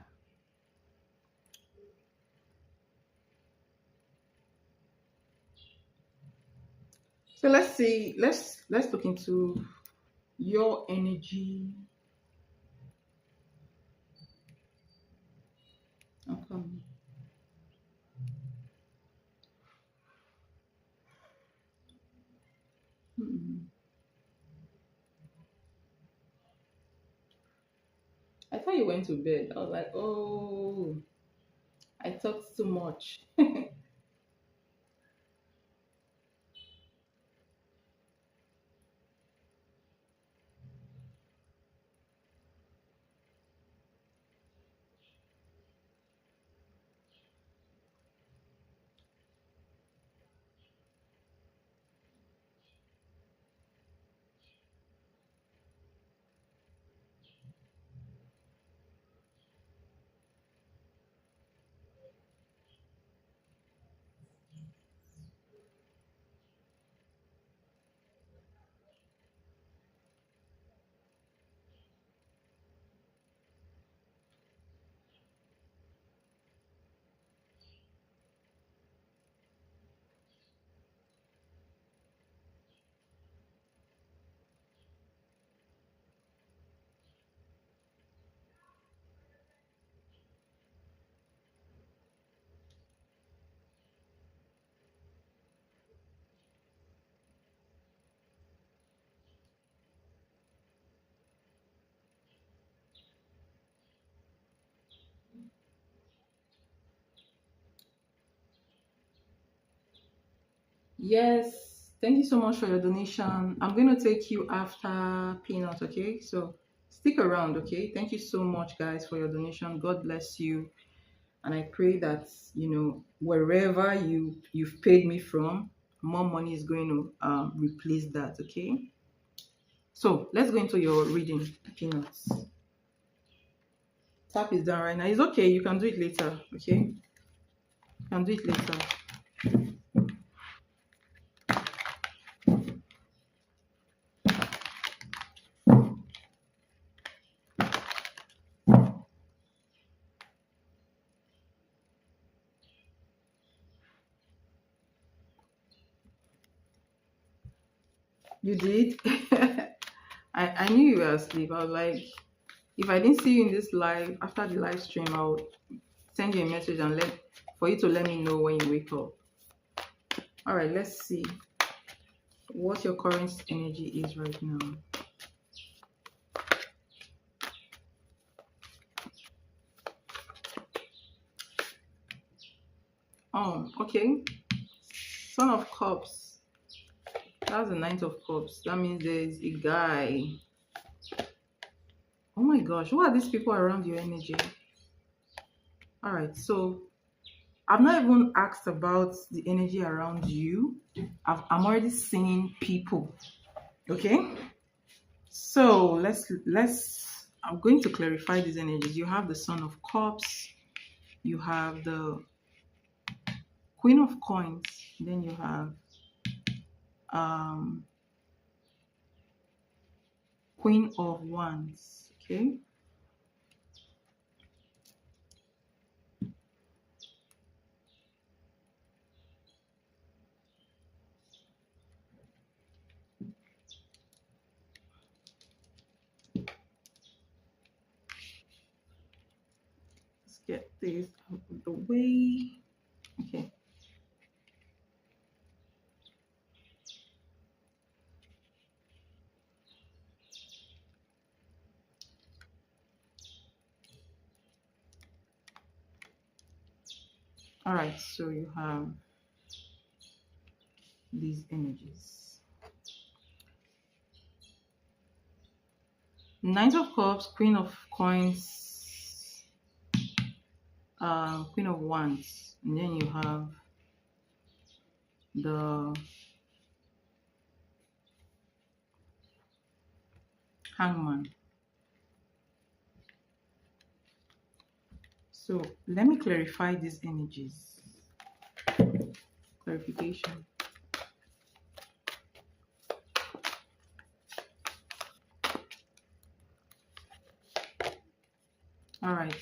So let's see. Let's look into your energy. Okay. Hmm. I thought you went to bed. I was like, oh, I talked too much. Yes. Thank you so much for your donation. I'm going to take you after Peanut, okay? So stick around, okay? Thank you so much, guys, for your donation. God bless you. And I pray that, wherever you've paid me from, more money is going to replace that, okay? So let's go into your reading, Peanuts. Tap is done right now. It's okay. You can do it later, okay? You can do it later. You did? I knew you were asleep. I was like, if I didn't see you in this live, after the live stream, I'll send you a message and for you to let me know when you wake up. All right, let's see what your current energy is right now. Oh, okay. Son of Cups. That's the Knight of Cups. That means there's a guy. Oh my gosh, who are these people around your energy? All right, so I've not even asked about the energy around you. I'm already seeing people. Okay, so I'm going to clarify these energies. You have the Son of Cups, you have the Queen of Coins, then you have Queen of Wands. Okay, let's get this out of the way. Okay. All right, so you have these energies. Knight of Cups, Queen of Coins, Queen of Wands, and then you have the Hangman. So let me clarify these energies. Clarification. All right.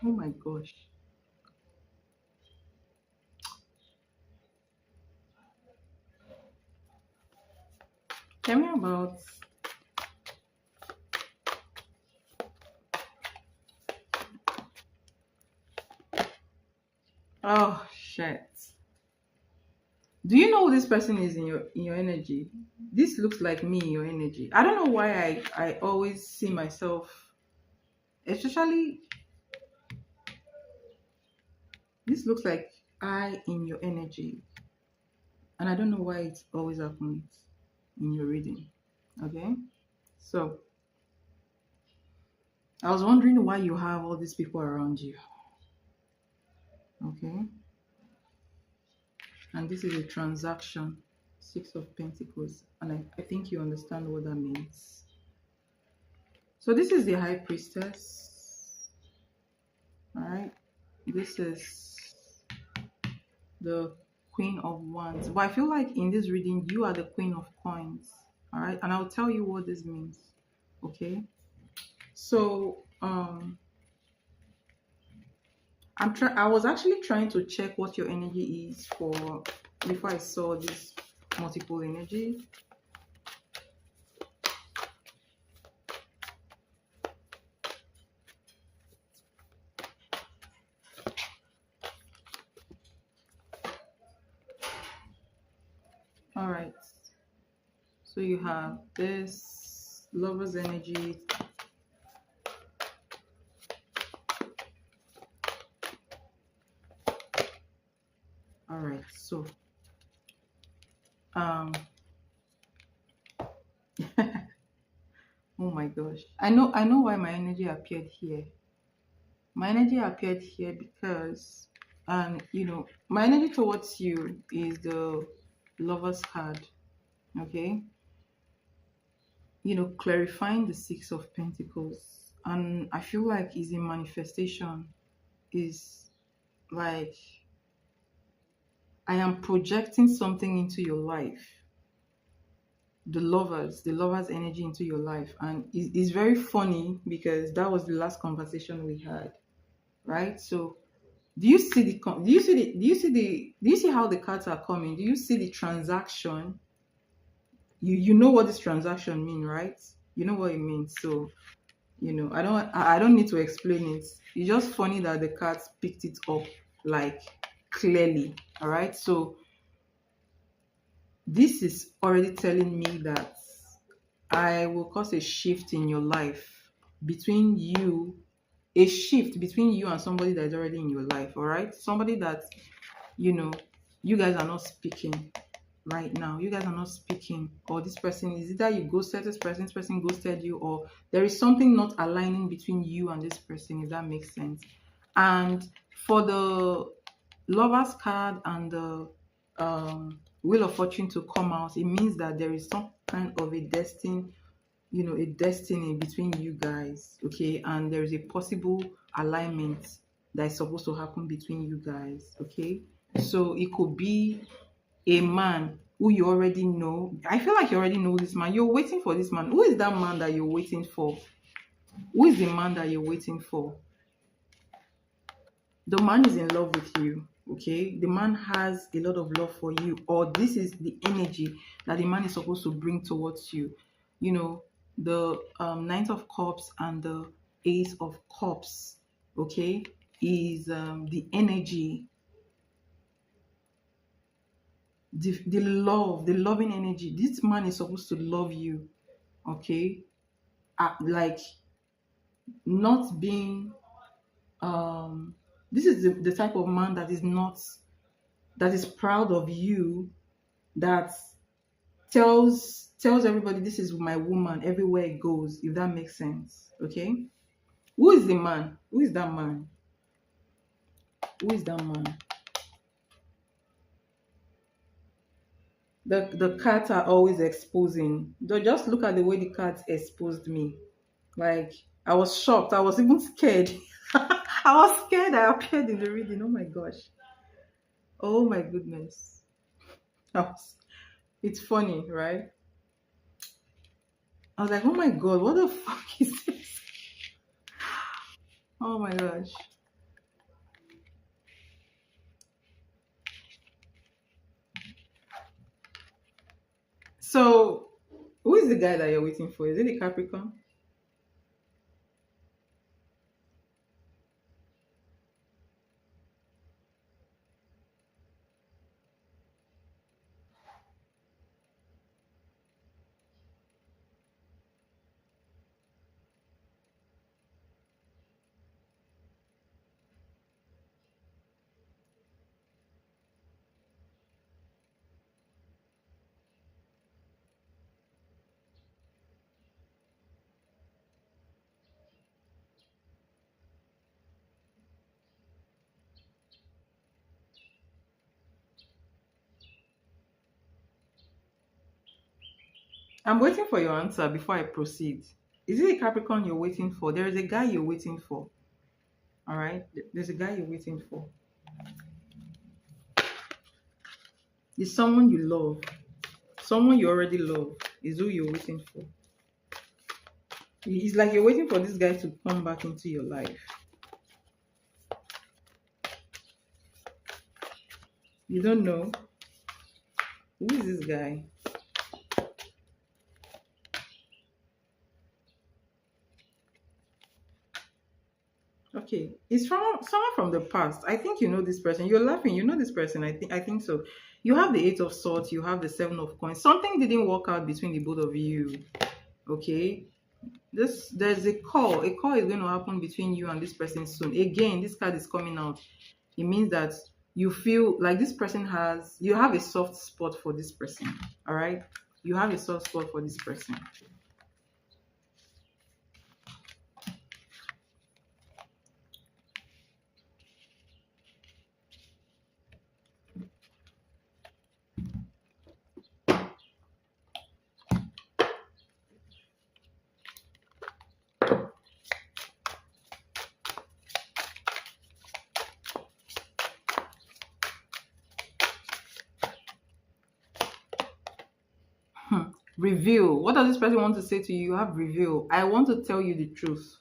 Oh my gosh. Tell me about oh shit. Do you know who this person is in your energy? This looks like me in your energy. I don't know why I always see myself, especially this looks like I in your energy. And I don't know why it always happens in your reading. Okay? So I was wondering why you have all these people around you. Okay? And this is a transaction. Six of Pentacles. And I think you understand what that means. So this is the High Priestess. Alright? This is the Queen of Wands. But I feel like in this reading, you are the Queen of Coins. Alright? And I'll tell you what this means. Okay? So, I was actually trying to check what your energy is for before I saw this multiple energy. All right. So you have this lover's energy. All right. So oh my gosh. I know why my energy appeared here. My energy appeared here because my energy towards you is the lover's card. Okay. Clarifying the Six of Pentacles. And I feel like is a manifestation, is like I am projecting something into your life, the lovers energy into your life. And it's very funny because that was the last conversation we had, right? So do you see how the cards are coming? Do you see the transaction? You know what this transaction mean, right? You know what it means. So I don't need to explain it. It's just funny that the cards picked it up like clearly. All right. So this is already telling me that I will cause a shift in your life between you, a shift between you and somebody that is already in your life. All right. Somebody that, you guys are not speaking right now. You guys are not speaking, or this person is either you ghosted this person ghosted you, or there is something not aligning between you and this person, if that makes sense. And for the lover's card and the wheel of fortune to come out, it means that there is some kind of a destiny between you guys. Okay. And there is a possible alignment that is supposed to happen between you guys. Okay. So it could be a man who you already know. I feel like you already know this man. You're waiting for this man. Who is that man that you're waiting for? Who is the man that you're waiting for? The man is in love with you. Okay, the man has a lot of love for you, or this is the energy that the man is supposed to bring towards you. The Ninth of Cups and the Ace of Cups, okay, is the energy, the love, the loving energy. This man is supposed to love you, okay, like not being this is the type of man that is proud of you, that tells everybody this is my woman everywhere it goes, if that makes sense. Okay, who is the man? Who is that man? Who is that man? The cards are always exposing. Just look at the way the cards exposed me. Like, I was shocked. I was even scared. I was scared I appeared in the reading. Oh my gosh. Oh my goodness. It's funny, right? I was like, oh my god, what the fuck is this? Oh my gosh. So, who is the guy that you're waiting for? Is it the Capricorn? I'm waiting for your answer before I proceed. Is it a Capricorn you're waiting for? There is a guy you're waiting for. All right? There's a guy you're waiting for. It's someone you love. Someone you already love is who you're waiting for. It's like you're waiting for this guy to come back into your life. You don't know. Who is this guy? Okay, it's from someone from the past. I think you know this person. You're laughing. You know this person. I think so. You have the Eight of Swords. You have the Seven of Coins. Something didn't work out between the both of you. Okay, there's a call. A call is going to happen between you and this person soon. Again, this card is coming out. It means that you feel like this person you have a soft spot for this person. All right, you have a soft spot for this person. Reveal. What does this person want to say to you? You have reveal. I want to tell you the truth.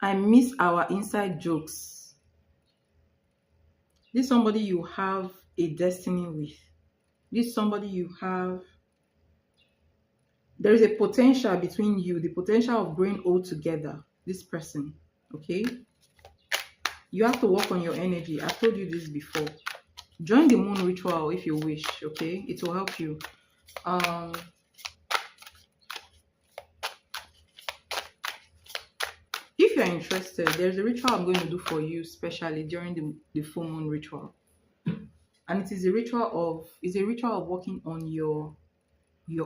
I miss our inside jokes. This is somebody you have a destiny with. This is somebody you have. There is a potential between you, the potential of growing old together. This person, okay? You have to work on your energy. I've told you this before. Join the moon ritual if you wish, okay? It will help you. If you're interested, there's a ritual I'm going to do for you, especially during the full moon ritual. And it is a ritual of working on your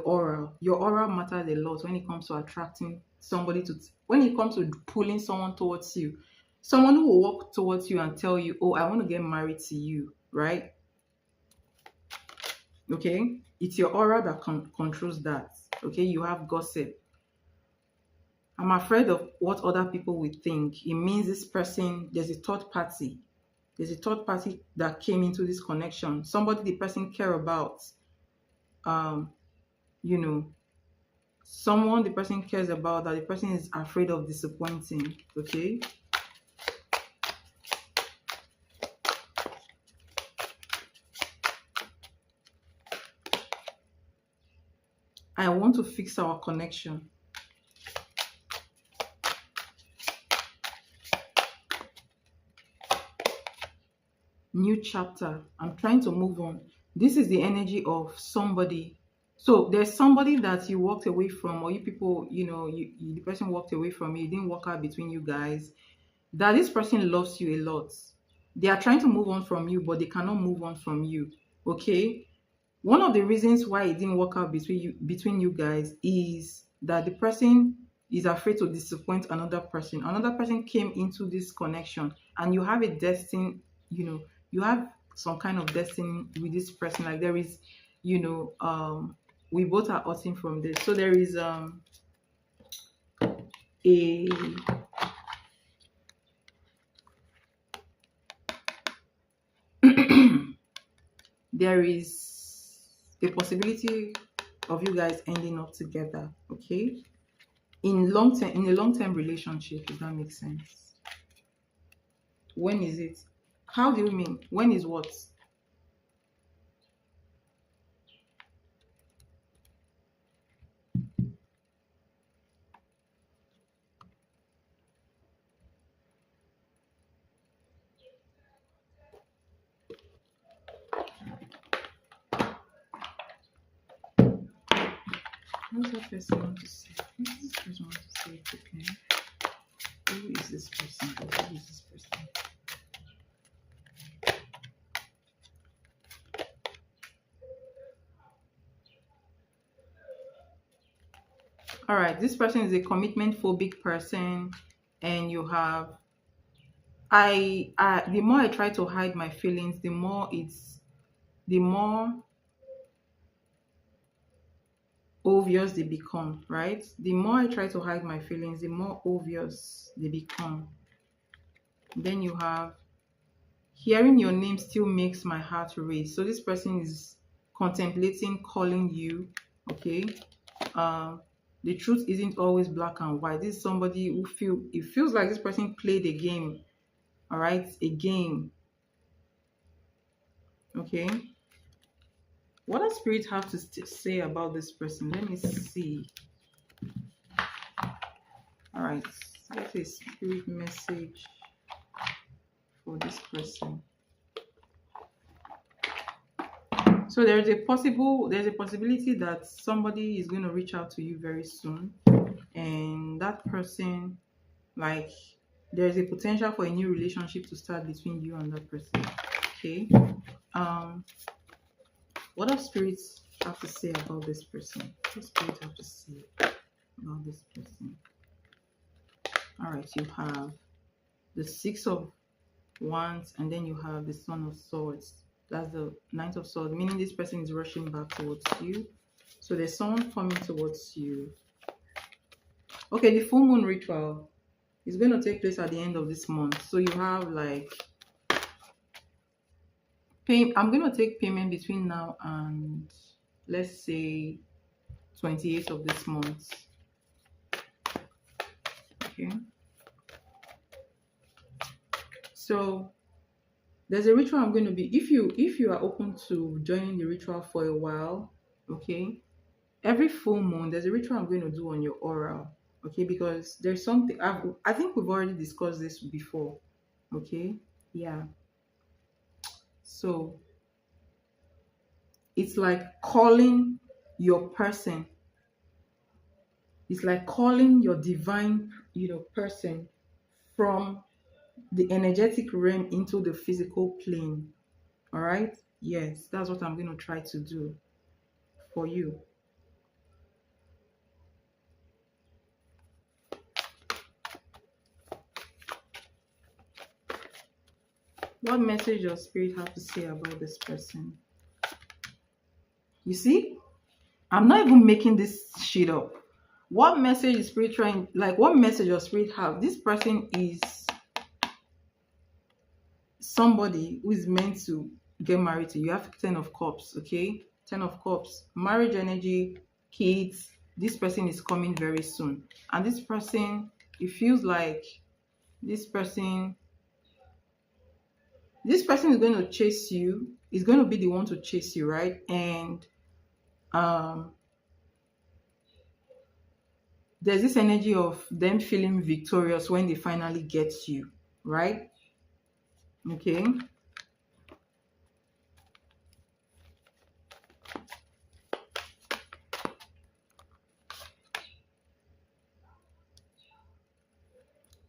aura. Your aura matters a lot when it comes to attracting somebody when it comes to pulling someone towards you. Someone who will walk towards you and tell you, oh, I want to get married to you, right? Okay? It's your aura that controls that. Okay? You have gossip. I'm afraid of what other people will think. It means this person, there's a third party. There's a third party that came into this connection. Somebody the person care about. Someone the person cares about that the person is afraid of disappointing. Okay? I want to fix our connection. New chapter. I'm trying to move on. This is the energy of somebody. So there's somebody that you walked away from, or you people, the person walked away from you. It didn't work out between you guys. That this person loves you a lot. They are trying to move on from you, but they cannot move on from you. Okay? One of the reasons why it didn't work out between you guys is that the person is afraid to disappoint another person. Another person came into this connection, and you have a destiny, you have some kind of destiny with this person. Like there is, we both are hurting from this. So there is there is a possibility of you guys ending up together, okay? In a long-term relationship, if that makes sense. When is it? How do you mean? When is what? What does that person want to say? What does this person want to say? Okay. Who is this person? Who is this person? All right, this person is a commitment phobic person, and you have the more I try to hide my feelings, the more obvious they become, right? The more I try to hide my feelings, the more obvious they become. Then you have hearing your name still makes my heart race. So this person is contemplating calling you, okay? the truth isn't always black and white. This is somebody who feels like this person played a game. All right, a game. Okay. What does spirit have to say about this person? Let me see. All right. What is spirit message for this person? So there's a possibility that somebody is going to reach out to you very soon, and that person, like, there's a potential for a new relationship to start between you and that person. Okay. What does spirits have to say about this person? What does spirit have to say about this person? All right, you have the Six of Wands, and then you have the Son of Swords. That's the Knight of Swords, meaning this person is rushing back towards you. So there's someone coming towards you. Okay, the full moon ritual is going to take place at the end of this month. So you have like I'm going to take payment between now and, let's say, 28th of this month. Okay. So there's a ritual I'm going to be, if you are open to joining the ritual for a while, okay, every full moon there's a ritual I'm going to do on your aura, okay, because there's something I think we've already discussed this before, okay, yeah. So it's like calling your person, it's like calling your divine, person from the energetic realm into the physical plane. All right, yes, that's what I'm going to try to do for you. What message does spirit have to say about this person? You see, I'm not even making this shit up. What message is spirit trying, like, what message does spirit have? This person is somebody who is meant to get married to you. You have 10 of cups, okay? 10 of cups, marriage energy, kids. This person is coming very soon, and this person, it feels like this person is going to chase you, is going to be the one to chase you, right? And there's this energy of them feeling victorious when they finally get you, right? Okay.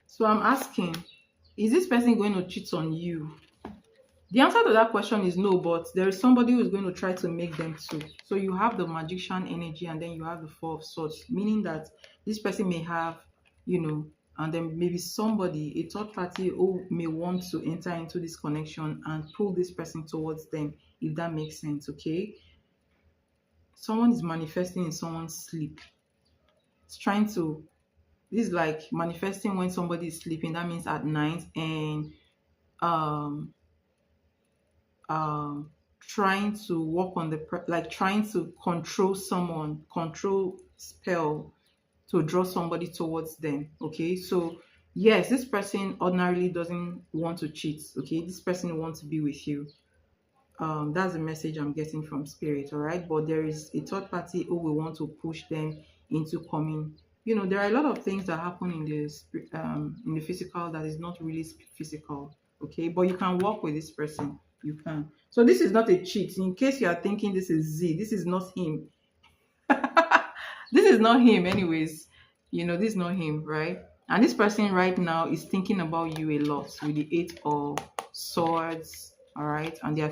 So I'm asking, is this person going to cheat on you? The answer to that question is no, but there is somebody who is going to try to make them too. So you have the magician energy, and then you have the Four of Swords, meaning that this person may have, and then maybe somebody, a third party, who may want to enter into this connection and pull this person towards them, if that makes sense, okay? Someone is manifesting in someone's sleep. It's trying to, this is like manifesting when somebody is sleeping. That means at night, and trying to work on like trying to control spell to draw somebody towards them. Okay, so yes, this person ordinarily doesn't want to cheat. Okay, this person wants to be with you. That's the message I'm getting from spirit. All right, but there is a third party who will want to push them into coming. There are a lot of things that happen in the physical that is not really physical. Okay, but you can work with this person. You can. So this is not a cheat. In case you are thinking this is Z, this is not him. This is not him, anyways. This is not him, right? And this person right now is thinking about you a lot with the Eight of Swords. All right, and they are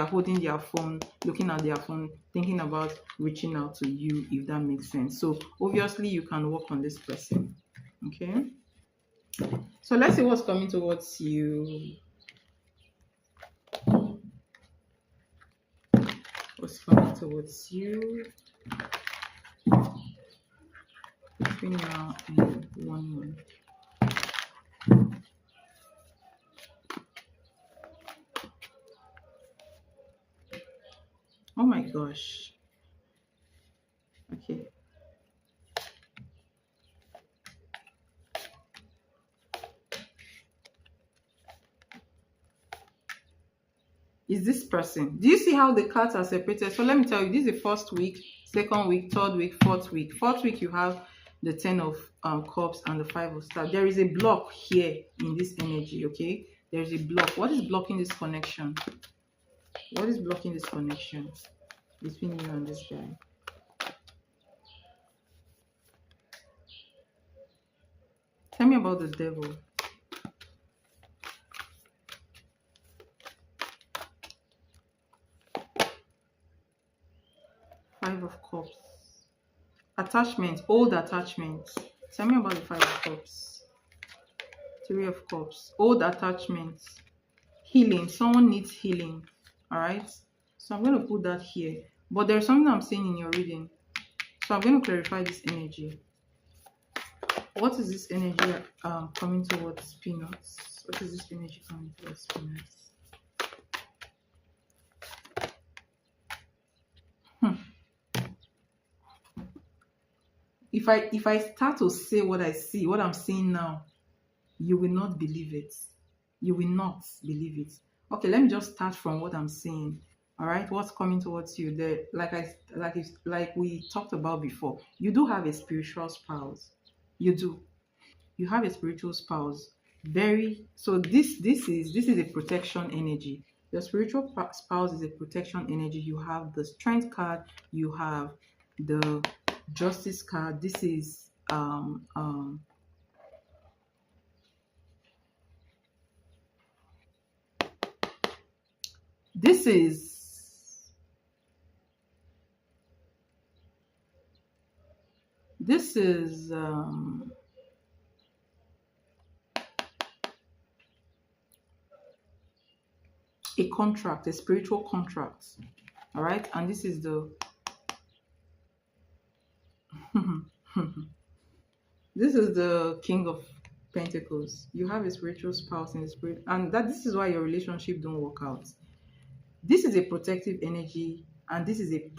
holding their phone, looking at their phone, thinking about reaching out to you, if that makes sense. So obviously you can work on this person. Okay, so let's see what's coming towards you. What's coming towards you between now and 1 month? Oh my gosh. Okay. is this person. Do you see how the cards are separated? So let me tell you, this is the first week, second week, third week, fourth week. Fourth week, you have the 10 of cups and the 5 of stars. There is a block here in this energy, okay? There is a block. What is blocking this connection? What is blocking this connection between you and this guy? Tell me about the devil. Five of cups. Attachment, old attachment. Tell me about the 5 of cups. 3 of cups, old attachments. Healing, someone needs healing. All right, so I'm going to put that here, but there's something I'm saying in your reading, so I'm going to clarify this energy. What is this energy coming towards peanuts? What is this energy coming towards peanuts? If I start to say what I see, what I'm seeing now, you will not believe it. You will not believe it. Okay, let me just start from what I'm saying. All right, what's coming towards you? There, like we talked about before, you do have a spiritual spouse. You do. You have a spiritual spouse. Very. So this is a protection energy. Your spiritual spouse is a protection energy. You have the strength card. You have the justice card. This is this is this is a contract, a spiritual contract. All right, and this is the this is the King of Pentacles. You have a spiritual spouse in the spirit, and that this is why your relationship don't work out. This is a protective energy, and this is a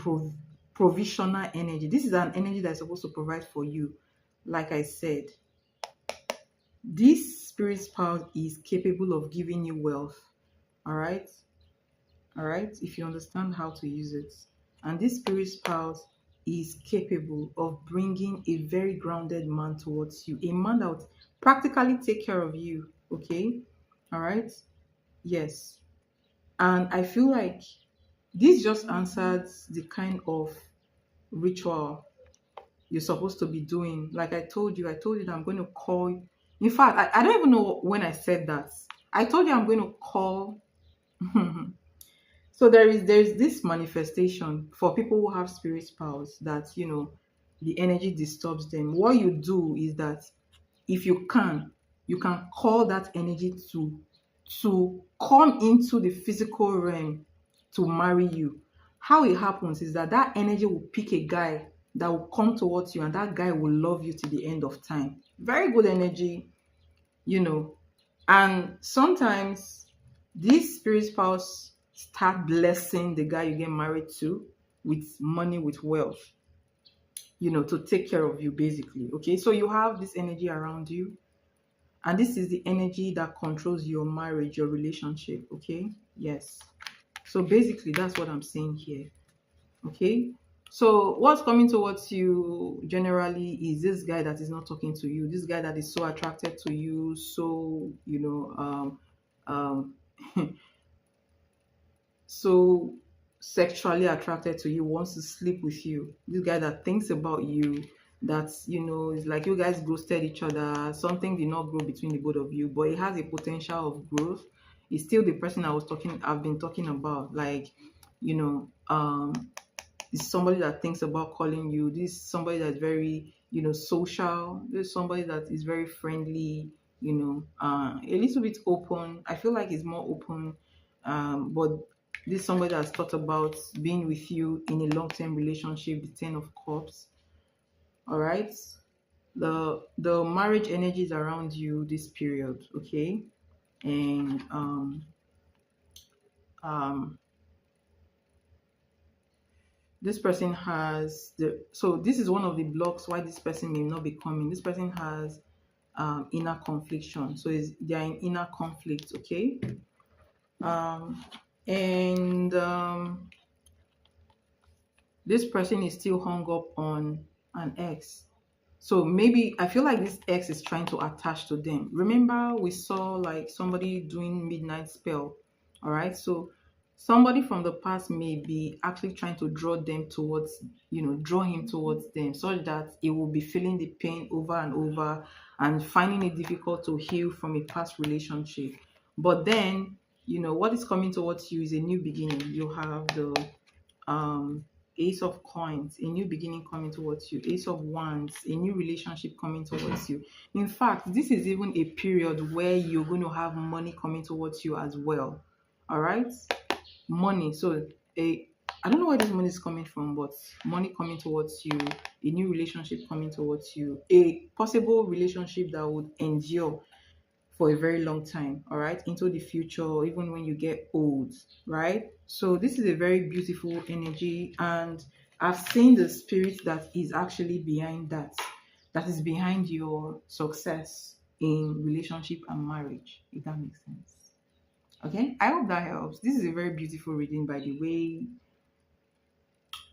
provisional energy. This is an energy that's supposed to provide for you. Like I said, this spirit spouse is capable of giving you wealth. All right, if you understand how to use it. And this spirit spouse is capable of bringing a very grounded man towards you, a man that would practically take care of you. Okay, all right, yes. And I feel like this just answers the kind of ritual you're supposed to be doing. Like I told you that I'm going to call. In fact, I don't even know when I said that. I told you I'm going to call. So there's this manifestation for people who have spirit spouse that the energy disturbs them. What you do is that if you can call that energy to come into the physical realm to marry you. How it happens is that energy will pick a guy that will come towards you, and that guy will love you to the end of time. Very good energy, and sometimes this spirit spouse start blessing the guy you get married to with money, with wealth, to take care of you, basically. Okay, so you have this energy around you, and this is the energy that controls your marriage, your relationship. Okay, yes. So basically that's what I'm saying here. Okay, so what's coming towards you generally is this guy that is not talking to you, this guy that is so attracted to you, so so sexually attracted to you, wants to sleep with you. This guy that thinks about you, that's it's like you guys ghosted each other, something did not grow between the both of you, but it has a potential of growth. It's still the person I've been talking about. Like, it's somebody that thinks about calling you. This is somebody that's very, social. This is somebody that is very friendly, a little bit open. I feel like it's more open, but this is somebody that's thought about being with you in a long-term relationship, the 10 of Cups. All right. The marriage energy is around you this period, okay? And this person has so this is one of the blocks why this person may not be coming. This person has inner confliction, so they are in inner conflict, okay? And this person is still hung up on an ex. So maybe I feel like this ex is trying to attach to them. Remember, we saw like somebody doing midnight spell. All right. So somebody from the past may be actually trying to draw them towards, draw him towards them, so that he will be feeling the pain over and over and finding it difficult to heal from a past relationship. But then, what is coming towards you is a new beginning. You have the um Ace of Coins, a new beginning coming towards you. Ace of Wands, a new relationship coming towards you. In fact, this is even a period where you're going to have money coming towards you as well. All right, money. So I don't know where this money is coming from, but money coming towards you, a new relationship coming towards you, a possible relationship that would endure for a very long time, all right, into the future, even when you get old, right? So this is a very beautiful energy, and I've seen the spirit that is actually behind that is behind your success in relationship and marriage, if that makes sense. Okay, I hope that helps. This is a very beautiful reading, by the way.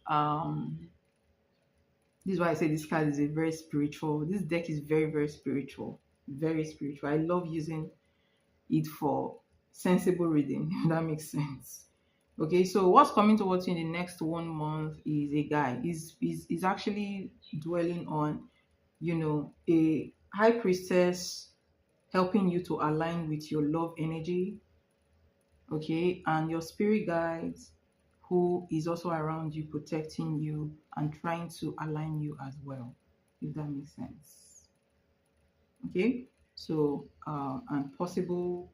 um this is why I say this card is a very spiritual. This deck is very, very spiritual, very spiritual. I love using it for sensible reading, if that makes sense. Okay, so what's coming towards you in the next 1 month is a guy. He's actually dwelling on, a high priestess helping you to align with your love energy, okay, and your spirit guides who is also around you, protecting you and trying to align you as well, if that makes sense. Okay, so and possible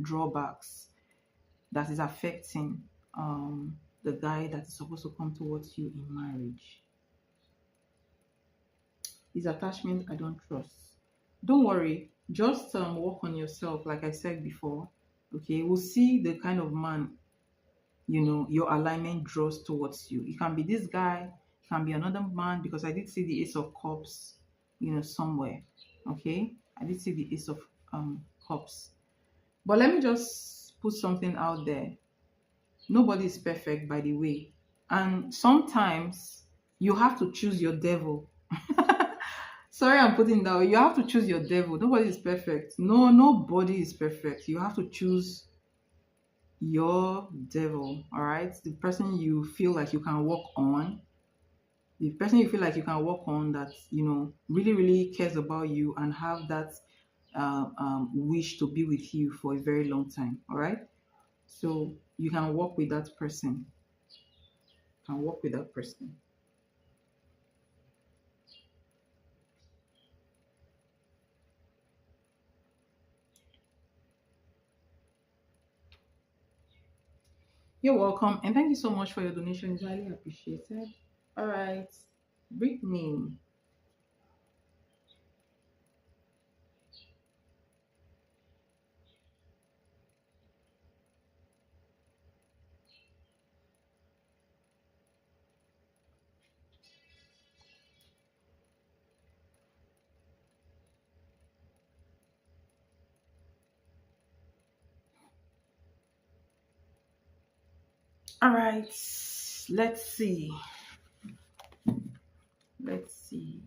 drawbacks that is affecting the guy that is supposed to come towards you in marriage. His attachment I don't trust. Don't worry, just work on yourself, like I said before. Okay, we'll see the kind of man your alignment draws towards you. It can be this guy, it can be another man, because I did see the Ace of Cups, somewhere. Okay, I did see the Ace of Cups. But let me just put something out there. Nobody is perfect, by the way. And sometimes you have to choose your devil. Sorry, I'm putting that way. You have to choose your devil. Nobody is perfect. No, nobody is perfect. You have to choose your devil. All right. The person you feel like you can work on. The person you feel like you can work on, that really, really cares about you and have that wish to be with you for a very long time. All right. So you can work with that person. Can work with that person. You're welcome, and thank you so much for your donation. It's highly appreciated. All right, Brittany. All right, let's see. Let's see.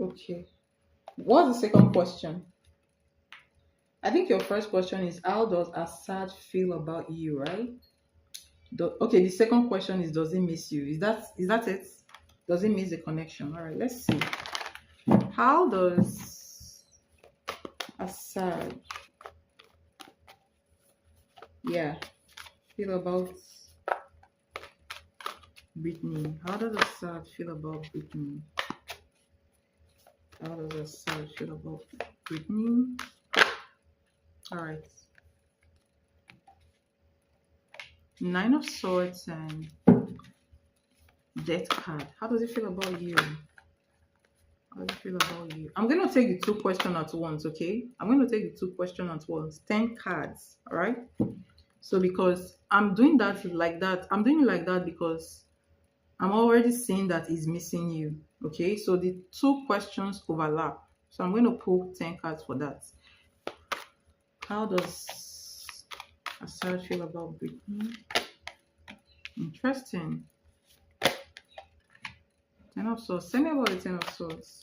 Okay. What's the second question? I think your first question is, how does Assad feel about you, right? Okay, the second question is, does he miss you? Is that it? Does he miss the connection? All right, let's see. How does Assad, feel about Brittany? How does Assad feel about Brittany? How does Assad feel about Brittany? All right. Nine of Swords and Death card. How does it feel about you? How does it feel about you? I'm going to take the two questions at once, okay? I'm going to take the two questions at once. 10 cards, all right? So because I'm doing that like that, I'm doing it like that because I'm already seeing that he's missing you. Okay, so the two questions overlap. So I'm going to pull 10 cards for that. How does Asad feel about Brittany? Interesting. Ten of Swords. Tell me about the Ten of Swords.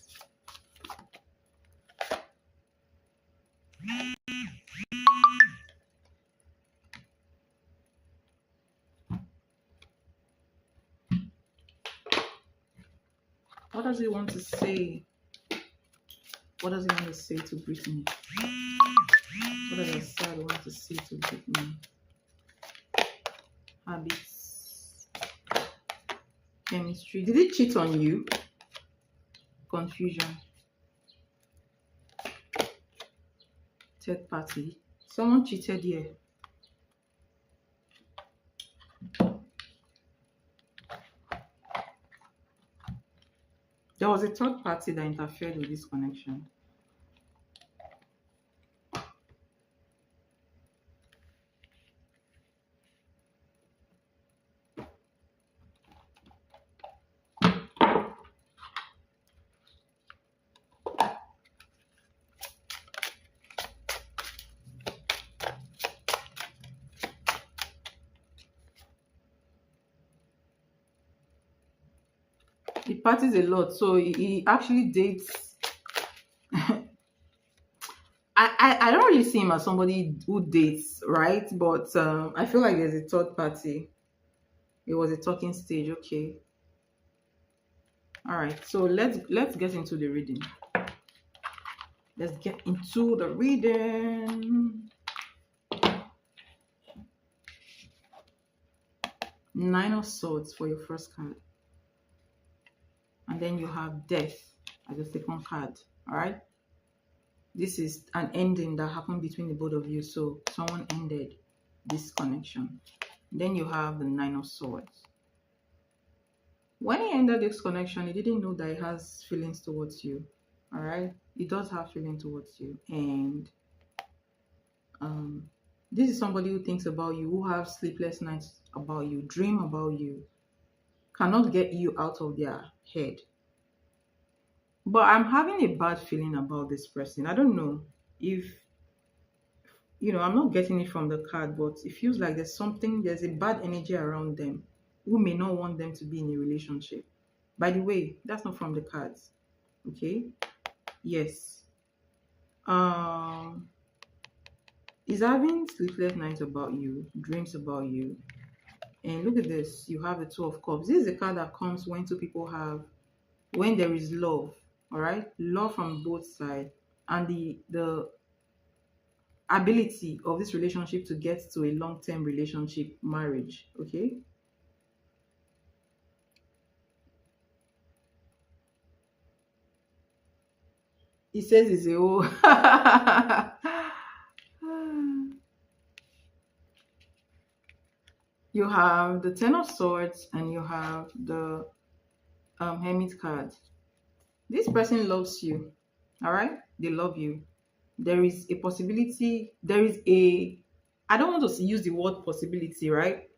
What does he want to say? What does he want to say to Brittany? What does Asad want to say to Brittany? Habits. Chemistry. Did he cheat on you? Confusion. Third party. Someone cheated here. There was a third party that interfered with this connection. He parties a lot, so he actually dates. I don't really see him as somebody who dates, right? But I feel like there's a third party. It was a talking stage. Okay. All right. So let's get into the reading. Let's get into the reading. Nine of Swords for your first card. And then you have Death as the second card. All right. This is an ending that happened between the both of you. So someone ended this connection. Then you have the Nine of Swords. When he ended this connection, he didn't know that he has feelings towards you. All right. He does have feelings towards you. And this is somebody who thinks about you, who have sleepless nights about you, dream about you, cannot get you out of their head. But I'm having a bad feeling about this person. I don't know if, I'm not getting it from the card, but it feels like there's a bad energy around them who may not want them to be in a relationship. By the way, that's not from the cards. Okay? Yes. He's having sleepless nights about you, dreams about you. And look at this. You have the Two of Cups. This is a card that comes when two people when there is love. All right, love from both sides, and the ability of this relationship to get to a long-term relationship, marriage. Okay. He says it's a whole. You have the Ten of Swords and you have the Hermit card. This person loves you. All right, they love you. There is a possibility. I don't want to use the word possibility, right?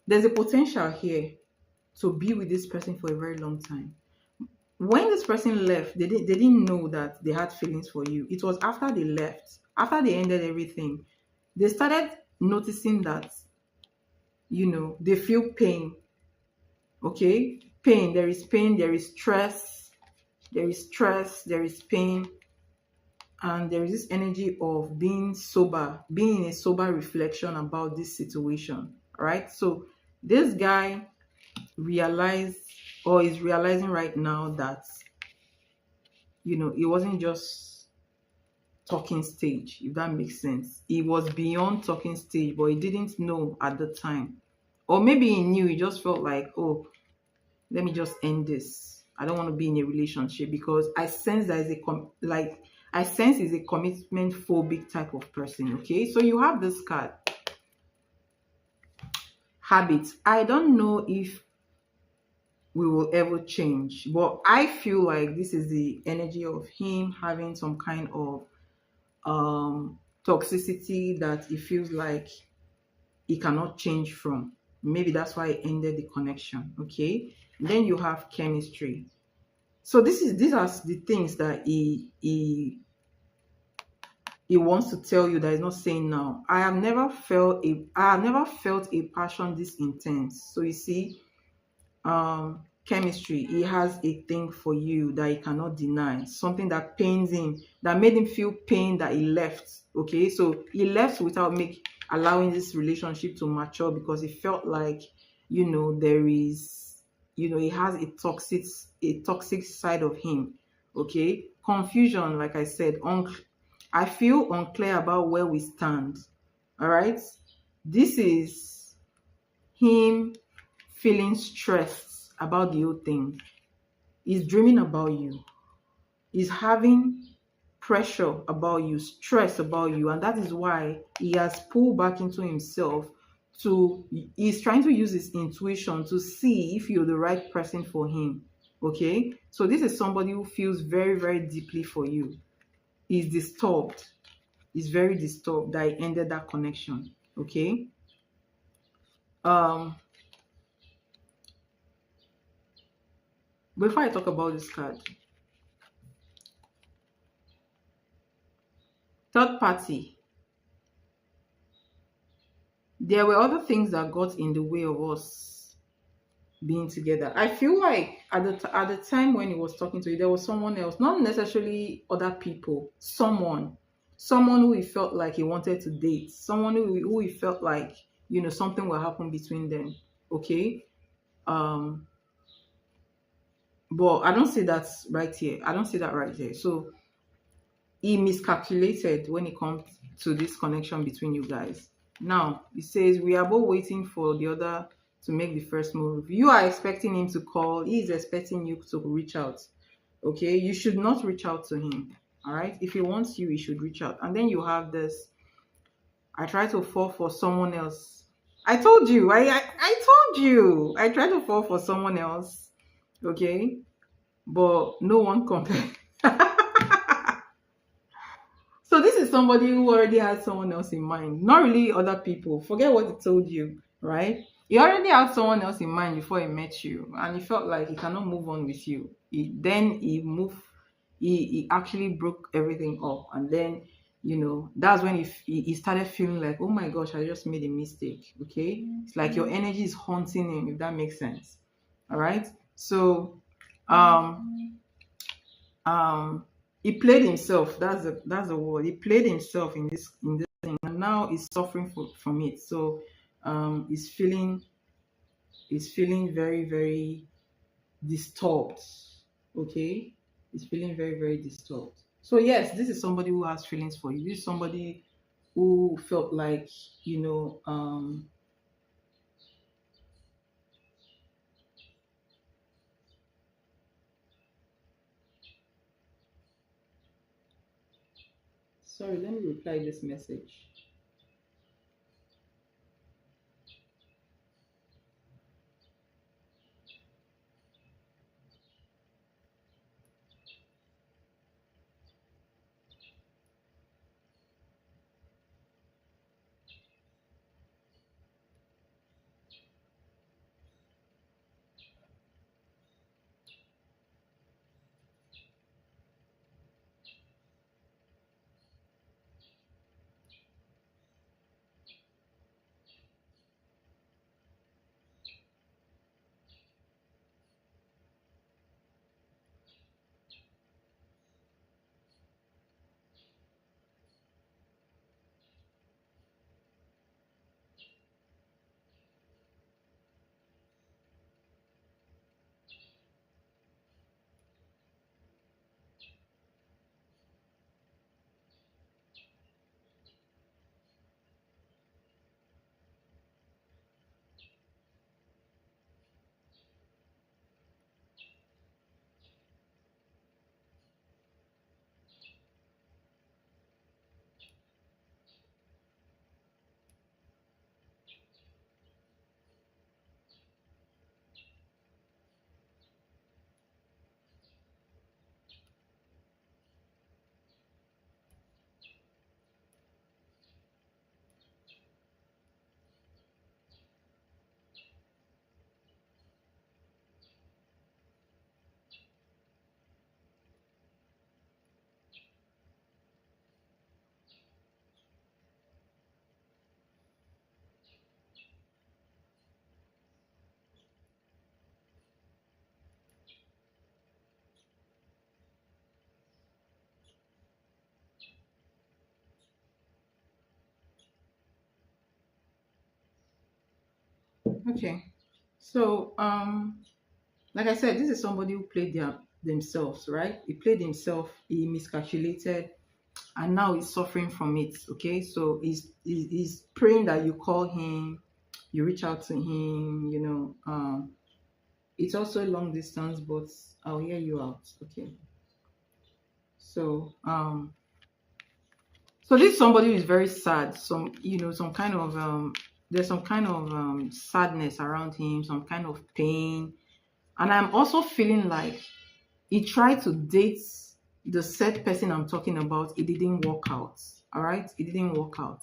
There's a potential here to be with this person for a very long time. When this person left, they didn't know that they had feelings for you. It was after they left, after they ended everything, they started noticing that, they feel pain. Okay? Pain. There is pain, there is stress, there is pain. And there is this energy of being sober, being in a sober reflection about this situation. All right? So this guy realized, or is realizing right now, that it wasn't just talking stage, if that makes sense. It was beyond talking stage, but he didn't know at the time. Or maybe he knew, he just felt like, oh, let me just end this. I don't want to be in a relationship because I sense that he's a commitment phobic type of person. Okay, so you have this card. Habits. I don't know if we will ever change, but I feel like this is the energy of him having some kind of toxicity that he feels like he cannot change from. maybe that's why it ended the connection. Okay. Then you have chemistry. So these are the things that he wants to tell you that he's not saying now. I have never felt a passion this intense. So you see, chemistry, he has a thing for you that he cannot deny, something that pains him, that made him feel pain that he left. Okay, so he left without make allowing this relationship to mature because he felt like, there is, he has a toxic side of him. Okay, confusion, like I said, I feel unclear about where we stand. All right, this is him feeling stressed about the whole thing. He's dreaming about you. He's having pressure about you, stress about you, and that is why he has pulled back into himself. He's trying to use his intuition to see if you're the right person for him. Okay, so this is somebody who feels very, very deeply for you. He's disturbed. He's very disturbed that he ended that connection. Okay. um Before I talk about this card, third party, there were other things that got in the way of us being together. I feel like at the time when he was talking to you, there was someone else, not necessarily other people, someone who he felt like he wanted to date, someone who he felt like, something will happen between them. Okay. um but I don't see that right here. I don't see that right here. So he miscalculated when it comes to this connection between you guys. Now, it says we are both waiting for the other to make the first move. You are expecting him to call, he is expecting you to reach out. Okay, you should not reach out to him. All right, if he wants you, he should reach out. And then you have this, I try to fall for someone else. I told you, I told you, I try to fall for someone else. Okay, but no one compared. So this is somebody who already had someone else in mind, not really other people. Forget what he told you, right? He already had someone else in mind before he met you, and he felt like he cannot move on with you. He moved. He actually broke everything up, and then that's when he started feeling like, oh my gosh, I just made a mistake. Okay, it's like your energy is haunting him, if that makes sense. All right. So, um, he played himself. That's the word. He played himself in this thing, and now he's suffering from it. So he's feeling very, very disturbed. Okay, he's feeling very, very disturbed. So yes, this is somebody who has feelings for you. This is somebody who felt like, you know um sorry, let me reply this message. Okay. So, like I said, this is somebody who played themselves, right? He played himself, he miscalculated, and now he's suffering from it. Okay, so he's praying that you call him, you reach out to him. It's also a long distance, but I'll hear you out. Okay, so so this is somebody who is very sad. Some kind of there's some kind of sadness around him, some kind of pain, and I'm also feeling like he tried to date the said person I'm talking about. It didn't work out. All right, it didn't work out.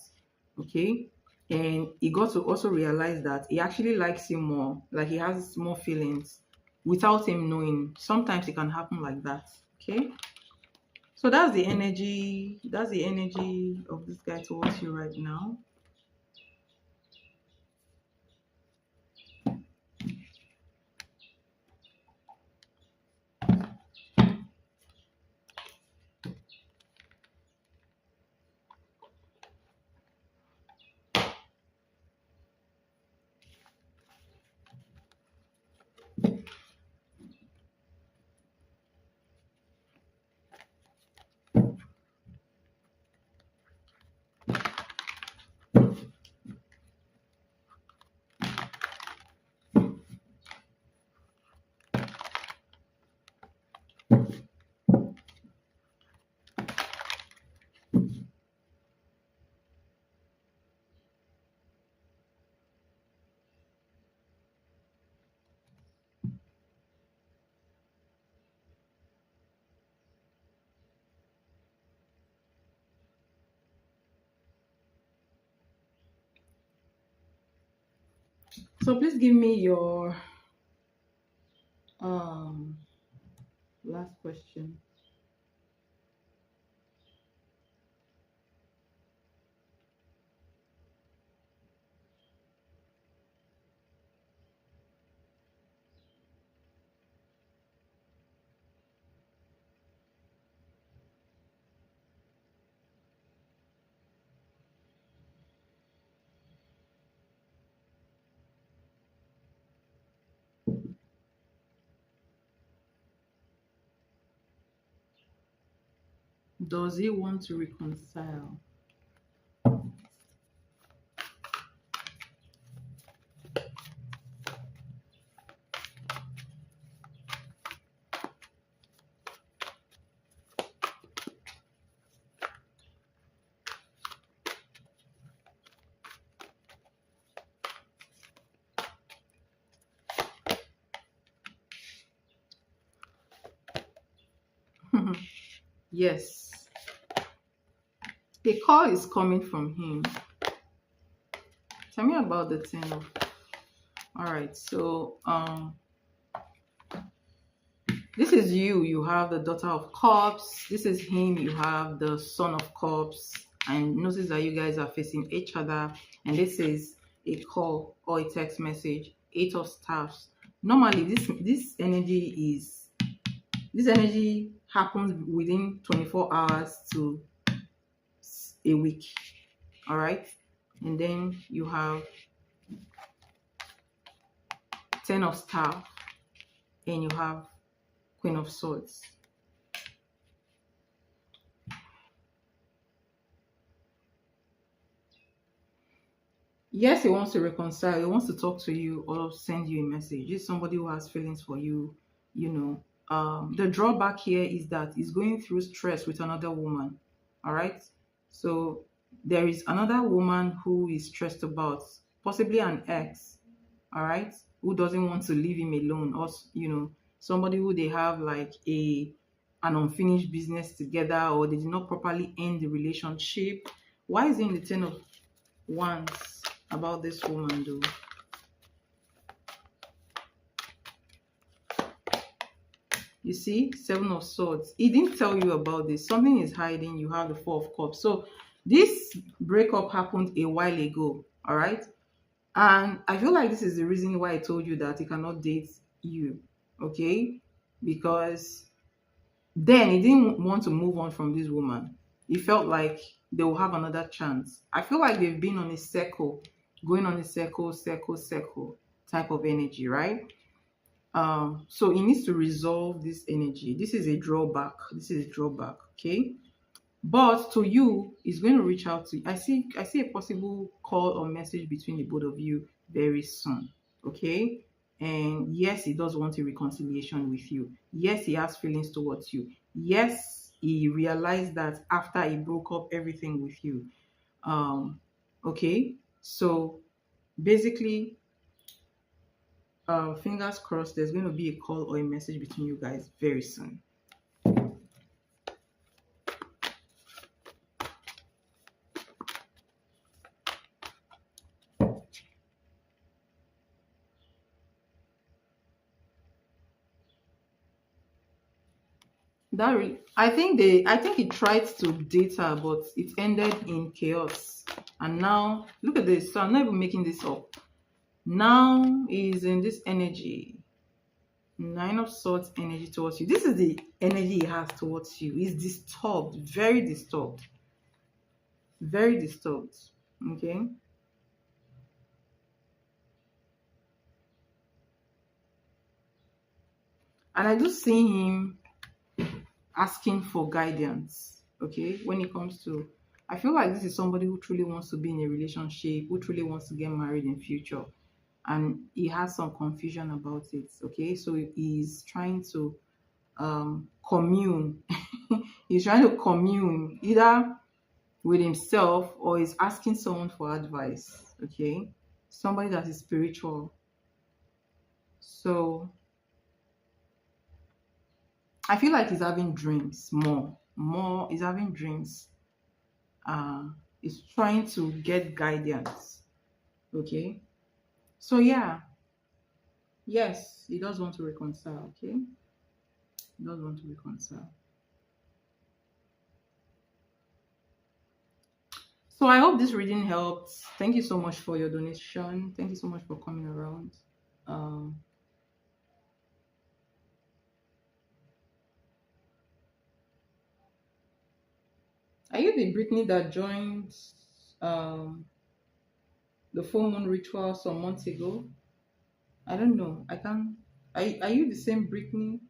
Okay, and he got to also realize that he actually likes him more, like he has more feelings without him knowing. Sometimes it can happen like that. Okay, so that's the energy. That's the energy of this guy towards you right now. So please give me your um last question. Does he want to reconcile? Yes. A call is coming from him. Tell me about the ten of. All right. So this is you. You have the daughter of cups. This is him. You have the son of cups. And notice that you guys are facing each other. And this is a call or a text message. Eight of staffs. Normally, this energy happens within 24 hours to a week. All right. And then you have ten of staff, and you have Queen of Swords. Yes, he wants to reconcile. He wants to talk to you or send you a message. He's somebody who has feelings for you. The drawback here is that he's going through stress with another woman. All right. So there is another woman who is stressed about, possibly an ex. All right, who doesn't want to leave him alone, or somebody who they have like an unfinished business together, or they did not properly end the relationship. Why is it in the ten of wands about this woman though? You see, seven of swords. He didn't tell you about this. Something is hiding. You have the four of cups. So this breakup happened a while ago. All right. And I feel like this is the reason why I told you that he cannot date you. Okay. Because then he didn't want to move on from this woman. He felt like they will have another chance. I feel like they've been on a circle, going on a circle, circle, circle. type of energy, right? So he needs to resolve this energy. This is a drawback. This is a drawback, okay? But to you, he's going to reach out to you. I see a possible call or message between the both of you very soon. Okay. And yes, he does want a reconciliation with you. Yes, he has feelings towards you. Yes, he realized that after he broke up everything with you. Okay. So basically, fingers crossed, there's going to be a call or a message between you guys very soon. I think he tried to date her, but it ended in chaos. And now look at this. So I'm not even making this up. Now he's in this energy. Nine of Swords energy towards you. This is the energy he has towards you. He's disturbed, very disturbed. Very disturbed. Okay. And I do see him asking for guidance, okay, when it comes to, I feel like this is somebody who truly wants to be in a relationship, who truly wants to get married in future, and he has some confusion about it, okay? So he's trying to commune. He's trying to commune either with himself, or he's asking someone for advice, okay? Somebody that is spiritual. So I feel like he's having dreams more. He's having dreams. He's trying to get guidance. Okay. So yeah, yes, he does want to reconcile. Okay, he does want to reconcile. So I hope this reading helped. Thank you so much for your donation. Thank you so much for coming around. Um, are you the Brittany that joined um the full moon ritual some months ago? I don't know. I can't. Are you the same Brittany?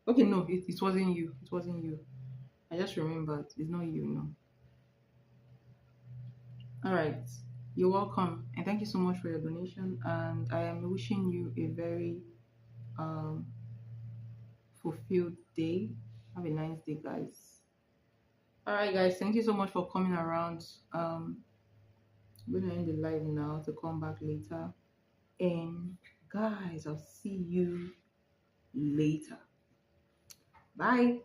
Okay, no, it wasn't you. It wasn't you. I just remembered. It's not you, no. All right. You're welcome. And thank you so much for your donation. And I am wishing you a very um, fulfilled day. Have a nice day, guys. All right, guys. Thank you so much for coming around. I'm going to end the live now to come back later. And guys, I'll see you later. Bye.